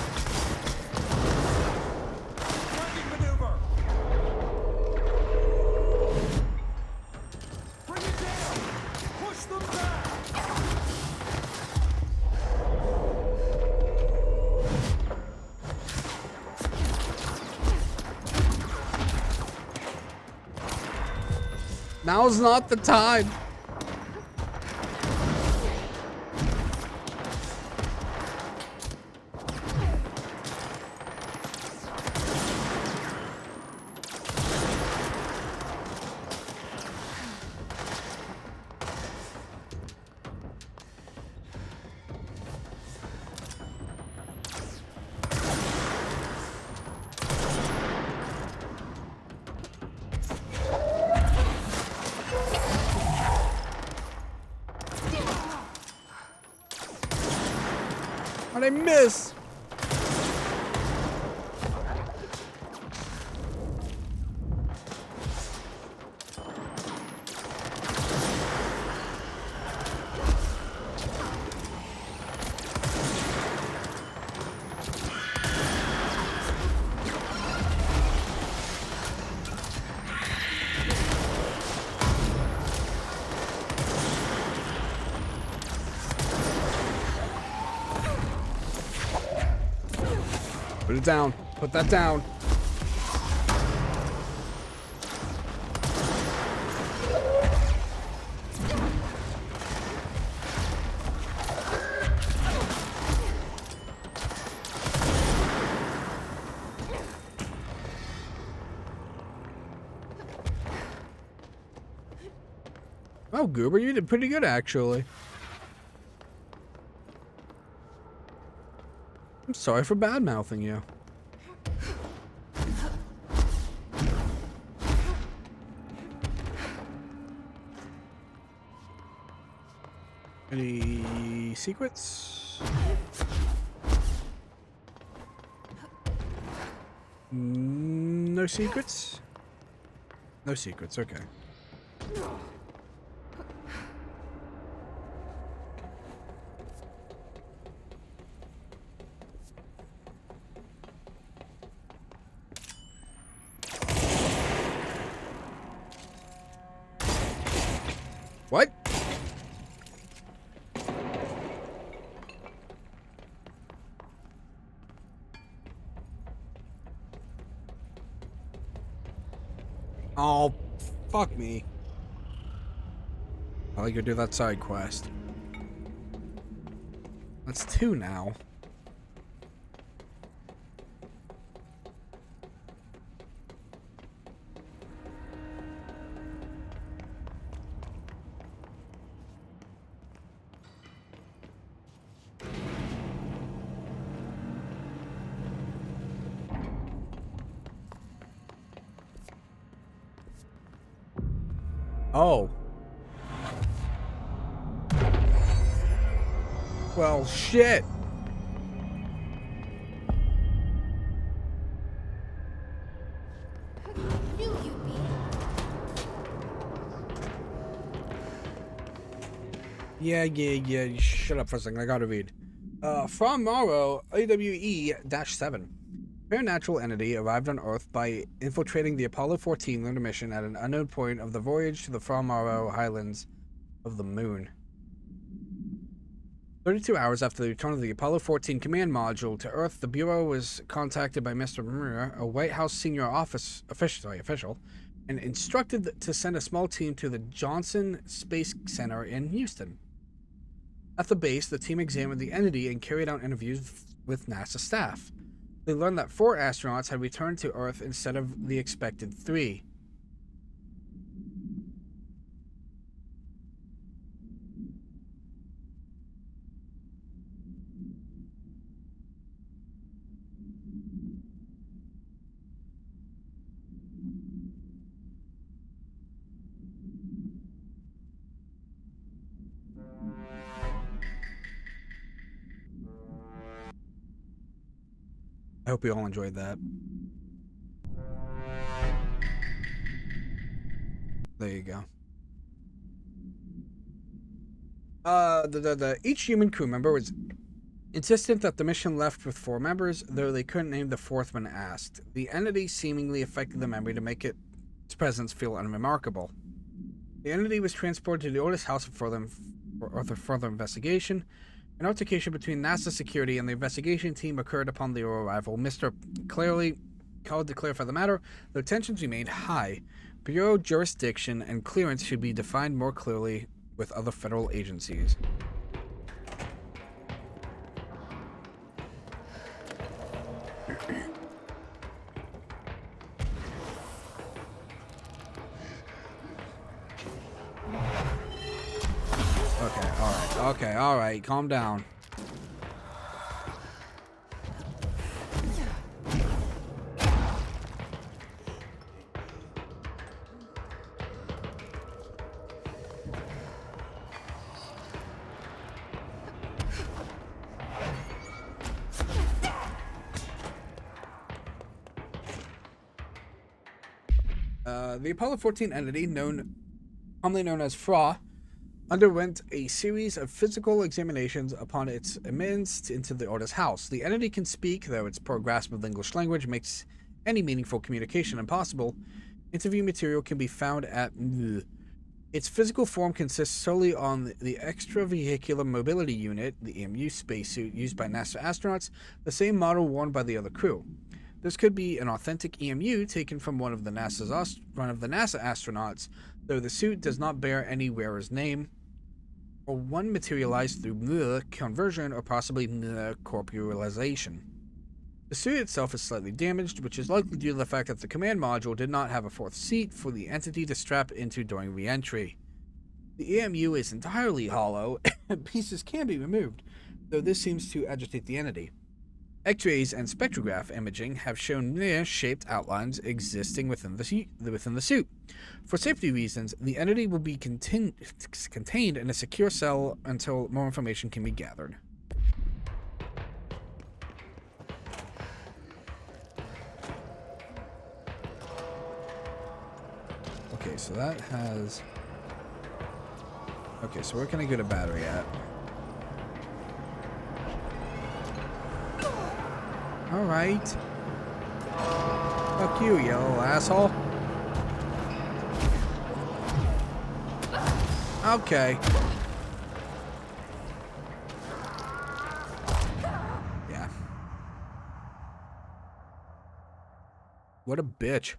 Now's not the time. How'd I miss? Put it down. Put that down. Oh, Goober, you did pretty good, actually. I'm sorry for bad-mouthing you. Any secrets? No secrets? No secrets, okay. What? Oh, fuck me. I'll go do that side quest. That's 2 now. Oh. Well, shit. Yeah. Shut up for a second. I gotta read. From Morrow, AWE-7. Supernatural entity arrived on Earth by infiltrating the Apollo 14 lunar mission at an unknown point of the voyage to the From Morrow Highlands of the Moon. 32 hours after the return of the Apollo 14 command module to Earth, the Bureau was contacted by Mr. Muir, a White House senior official, and instructed to send a small team to the Johnson Space Center in Houston. At the base, the team examined the entity and carried out interviews with NASA staff. They learned that 4 astronauts had returned to Earth instead of the expected 3. I hope you all enjoyed that. There you go. Each human crew member was insistent that the mission left with 4 members, though they couldn't name the 4th when asked. The entity seemingly affected the memory to make its presence feel unremarkable. The entity was transported to the Otis house for further investigation. An altercation between NASA security and the investigation team occurred upon their arrival. Mr. Clearly called to clarify the matter, though tensions remained high. Bureau jurisdiction and clearance should be defined more clearly with other federal agencies. Okay, alright, calm down. The Apollo 14 entity, commonly known as FRA, underwent a series of physical examinations upon its admittance into the Order's house. The entity can speak, though its poor grasp of the English language makes any meaningful communication impossible. Interview material can be found at its physical form consists solely on the extravehicular mobility unit, the EMU spacesuit used by NASA astronauts, the same model worn by the other crew. This could be an authentic EMU taken from one of the NASA astronauts, though the suit does not bear any wearer's name, or one materialized through conversion or possibly corporealization. The suit itself is slightly damaged, which is likely due to the fact that the command module did not have a fourth seat for the entity to strap into during re-entry. The EMU is entirely hollow, and pieces can be removed, though this seems to agitate the entity. X-rays and spectrograph imaging have shown shaped outlines existing within the suit. For safety reasons, the entity will be contained in a secure cell until more information can be gathered. Okay, so that has... Okay, so where can I get a battery at? Alright. Fuck you, you little asshole. Okay. Yeah. What a bitch.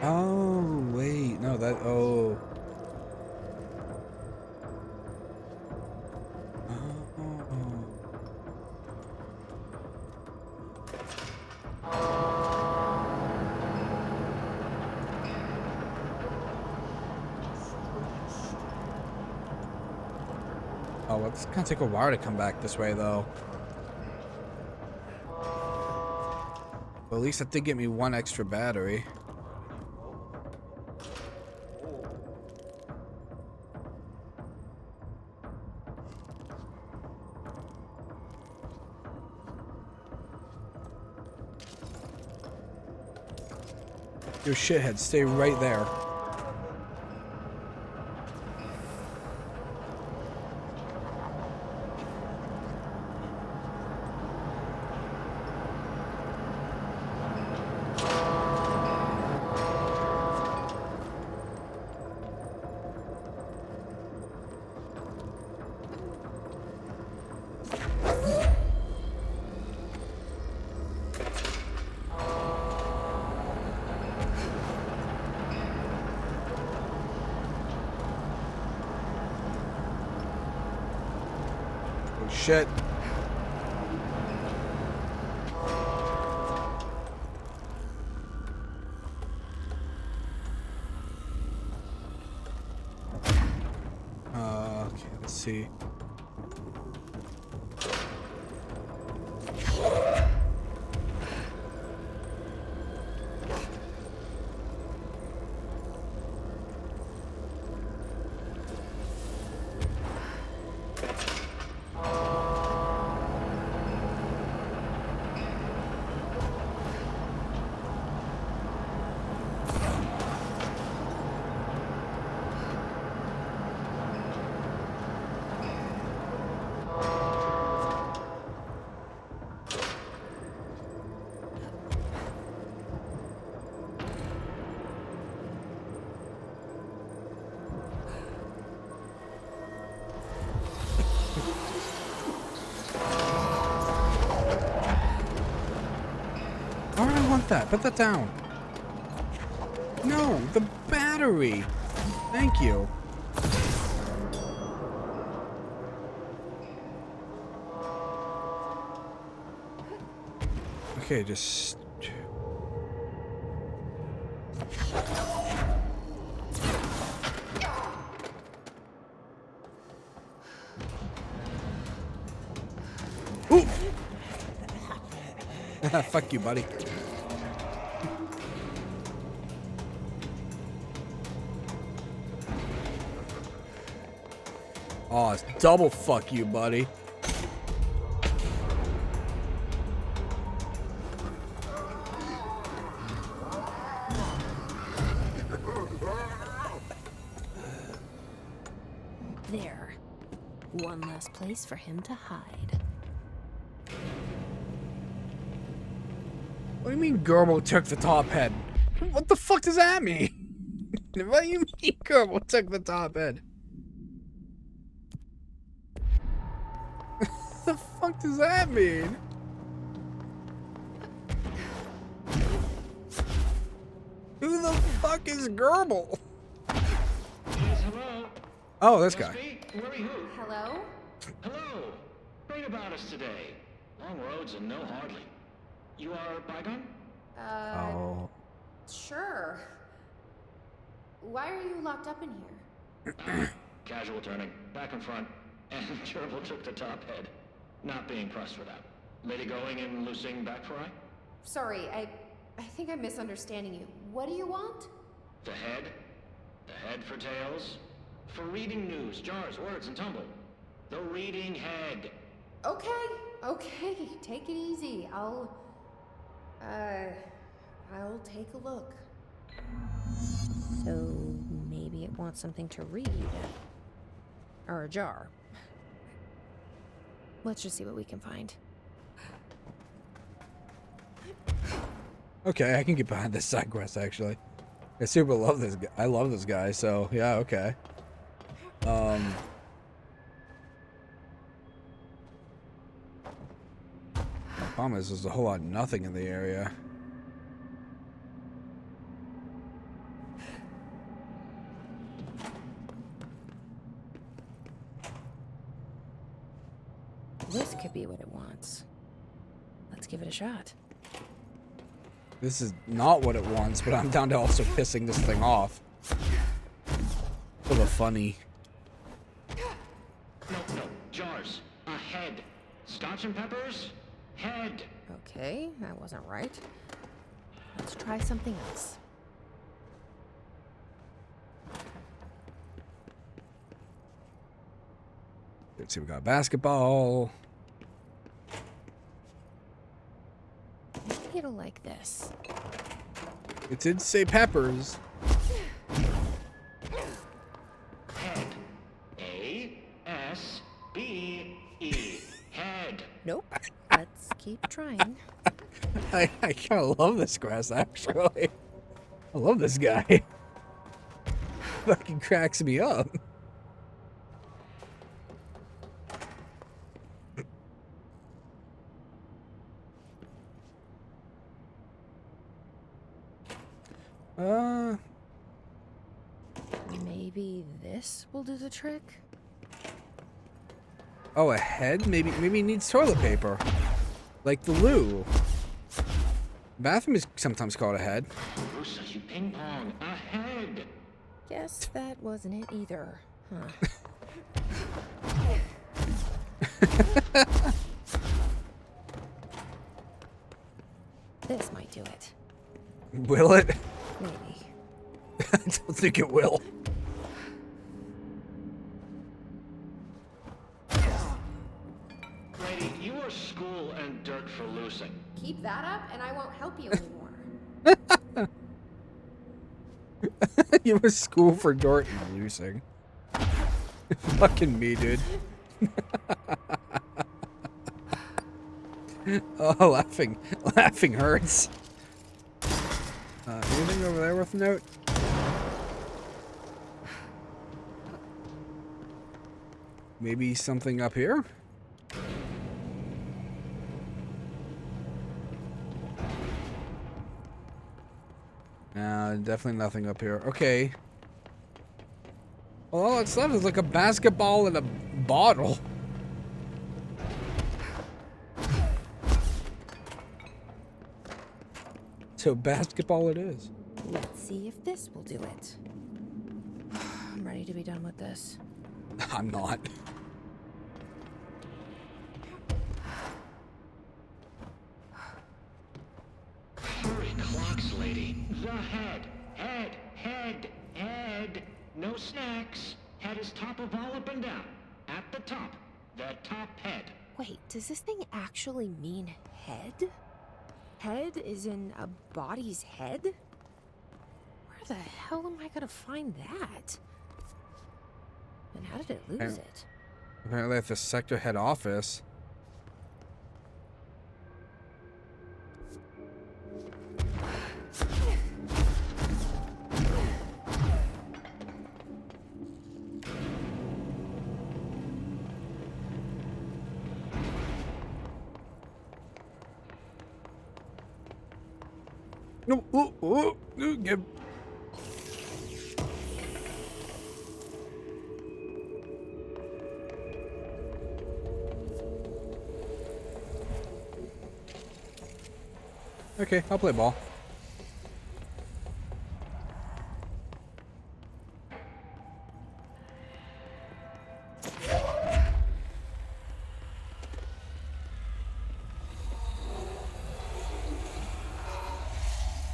Oh, wait. No, that... Oh. Oh, it's gonna take a while to come back this way, though. Well, at least that did get me one extra battery. You shithead, stay right there. Shit. Okay, let's see. Why do I want that? Put that down. No, the battery. Thank you. Okay, just... Ooh! Fuck you, buddy. Oh, it's double fuck you, buddy. There. One less place for him to hide. What do you mean Gerbo took the top head? What the fuck does that mean? What do you mean Gerbo took the top head? The fuck does that mean? Who the fuck is Gerbil? Yes, hello. Oh, this guy. Hello? Hello. Read about us today. Long roads and no hardly. You are Bygone? Oh. Sure. Why are you locked up in here? Casual turning. Back and front. And Gerbil took the top head. Not being pressed for that. Lady going and loosing back for eye? Sorry, I think I'm misunderstanding you. What do you want? The head. The head for tails. For reading news, jars, words, and tumble. The reading head. Okay, take it easy. I'll take a look. So maybe it wants something to read. Or a jar. Let's just see what we can find. Okay, I can get behind this side quest, actually. I super love this guy. I love this guy, so yeah, okay. The problem is there's a whole lot of nothing in the area. This could be what it wants. Let's give it a shot. This is not what it wants, but I'm down to also pissing this thing off. For the funny. No, jars. A head. Scotch and peppers? Head. Okay, that wasn't right. Let's try something else. Let's see, we got basketball. Maybe it'll like this. It did say peppers. Head. A-S-B-E. Head. Nope. Let's keep trying. I kind of love this grass, actually. I love this guy. Fucking cracks me up. Maybe this will do the trick? Oh, a head? Maybe it needs toilet paper. Like the loo. Bathroom is sometimes called a head. Bruce, you ping pong. A head. Guess that wasn't it either, huh? This might do it. Will it? Maybe. I don't think it will. Lady, you are school and dirt for loosing. Keep that up and I won't help you anymore. You were school for dirt and losing. Fucking me, dude. Oh, laughing hurts. Anything over there with a note? Maybe something up here? Definitely nothing up here. Okay. Well, all that's left is like a basketball and a bottle. So basketball it is. Let's see if this will do it. I'm ready to be done with this. I'm not. Hurry, clocks, lady. The head. Head. No snacks. Head is top of all up and down. At the top. The top head. Wait, does this thing actually mean head? Head is in a body's head? Where the hell am I gonna find that? And how did it lose it? Apparently at the sector head office. No, get. Okay, I'll play ball.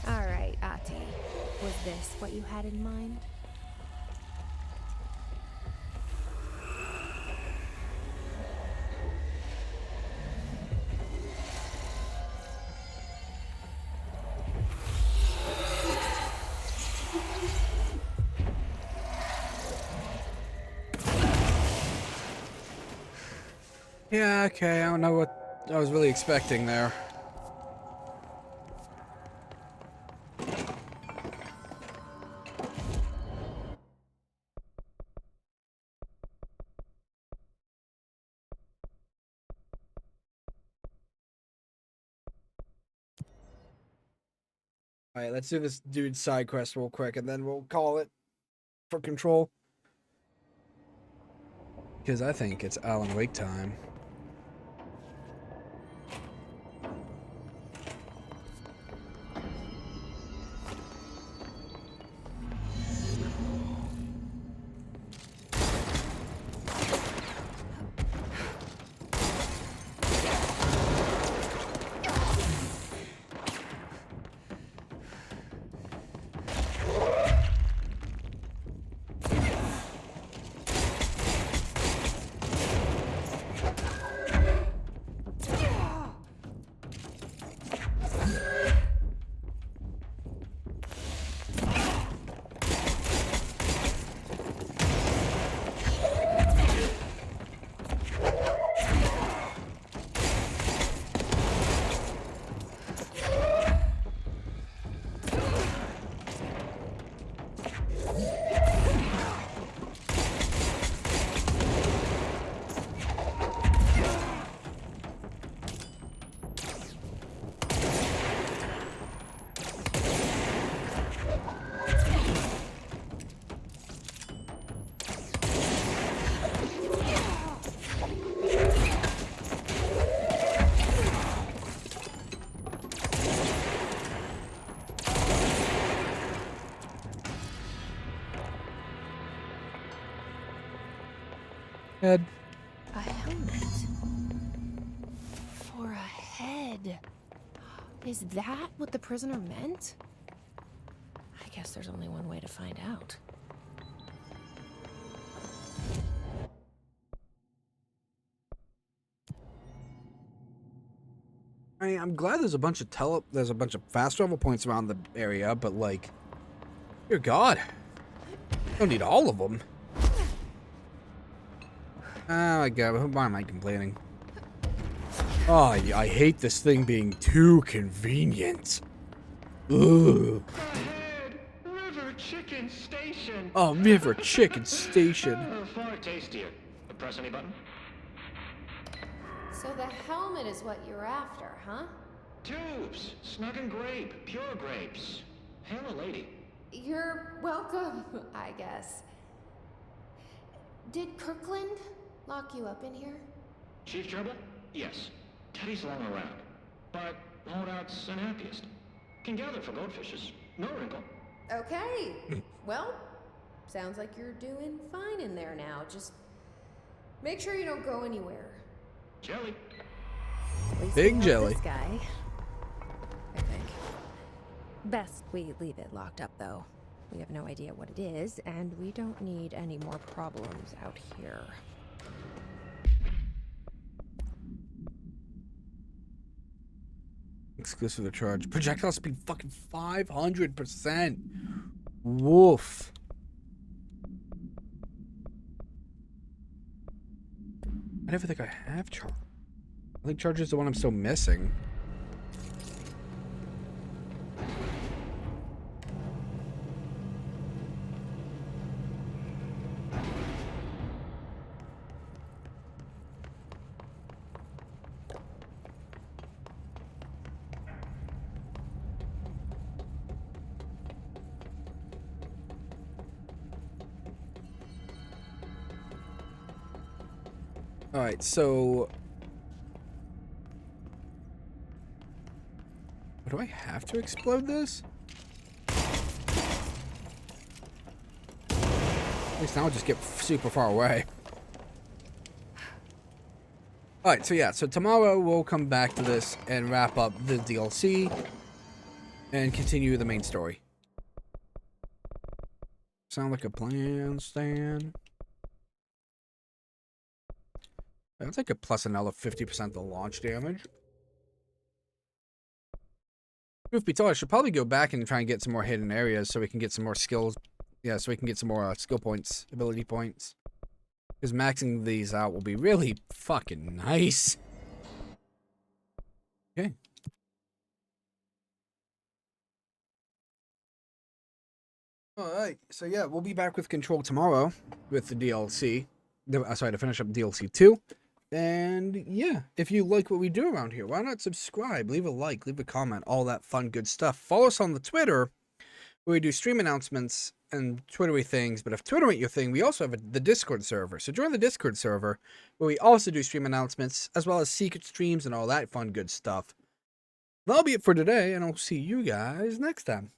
All right, Ati. Was this what you had in mind? Yeah, okay, I don't know what I was really expecting there. Alright, let's do this dude's side quest real quick and then we'll call it for control. Because I think it's Alan Wake time. Head. A helmet. For a head. Is that what the prisoner meant? I guess there's only one way to find out. I mean, I'm glad there's a bunch of fast travel points around the area, but like, dear God, don't need all of them. Oh my God, why am I complaining? Oh, I hate this thing being too convenient. Ugh. River Chicken Station. Oh, River Chicken Station. Far tastier. Press any button? So the helmet is what you're after, huh? Tubes. Snug and grape. Pure grapes. Hello, lady. You're welcome, I guess. Did Kirkland lock you up in here? Chief Trouble? Yes. Teddy's long around. But holdout's an happiest. Can gather for goldfishes. No wrinkle. Okay. Well, sounds like you're doing fine in there now. Just make sure you don't go anywhere. Jelly. At least Big we have jelly. This guy, I think. Best we leave it locked up, though. We have no idea what it is, and we don't need any more problems out here. Exclusive to charge. Projectile speed fucking 500%. Woof. I never think I have charge. I think charge is the one I'm still missing. Alright, so... Do I have to explode this? At least now I'll just get super far away. Alright, so yeah, so tomorrow we'll come back to this and wrap up the DLC and continue the main story. Sound like a plan, Stan? That's like a plus another 50% the launch damage. Truth be told, I should probably go back and try and get some more hidden areas so we can get some more skills. Yeah, so we can get some more skill points, ability points. Because maxing these out will be really fucking nice. Okay. Alright, so yeah, we'll be back with Control tomorrow with the DLC. Sorry, to finish up DLC 2. And yeah, if you like what we do around here, why not subscribe, leave a like, leave a comment, all that fun, good stuff. Follow us on the Twitter, where we do stream announcements and Twittery things. But if Twitter ain't your thing, we also have the Discord server. So join the Discord server, where we also do stream announcements, as well as secret streams and all that fun, good stuff. That'll be it for today, and I'll see you guys next time.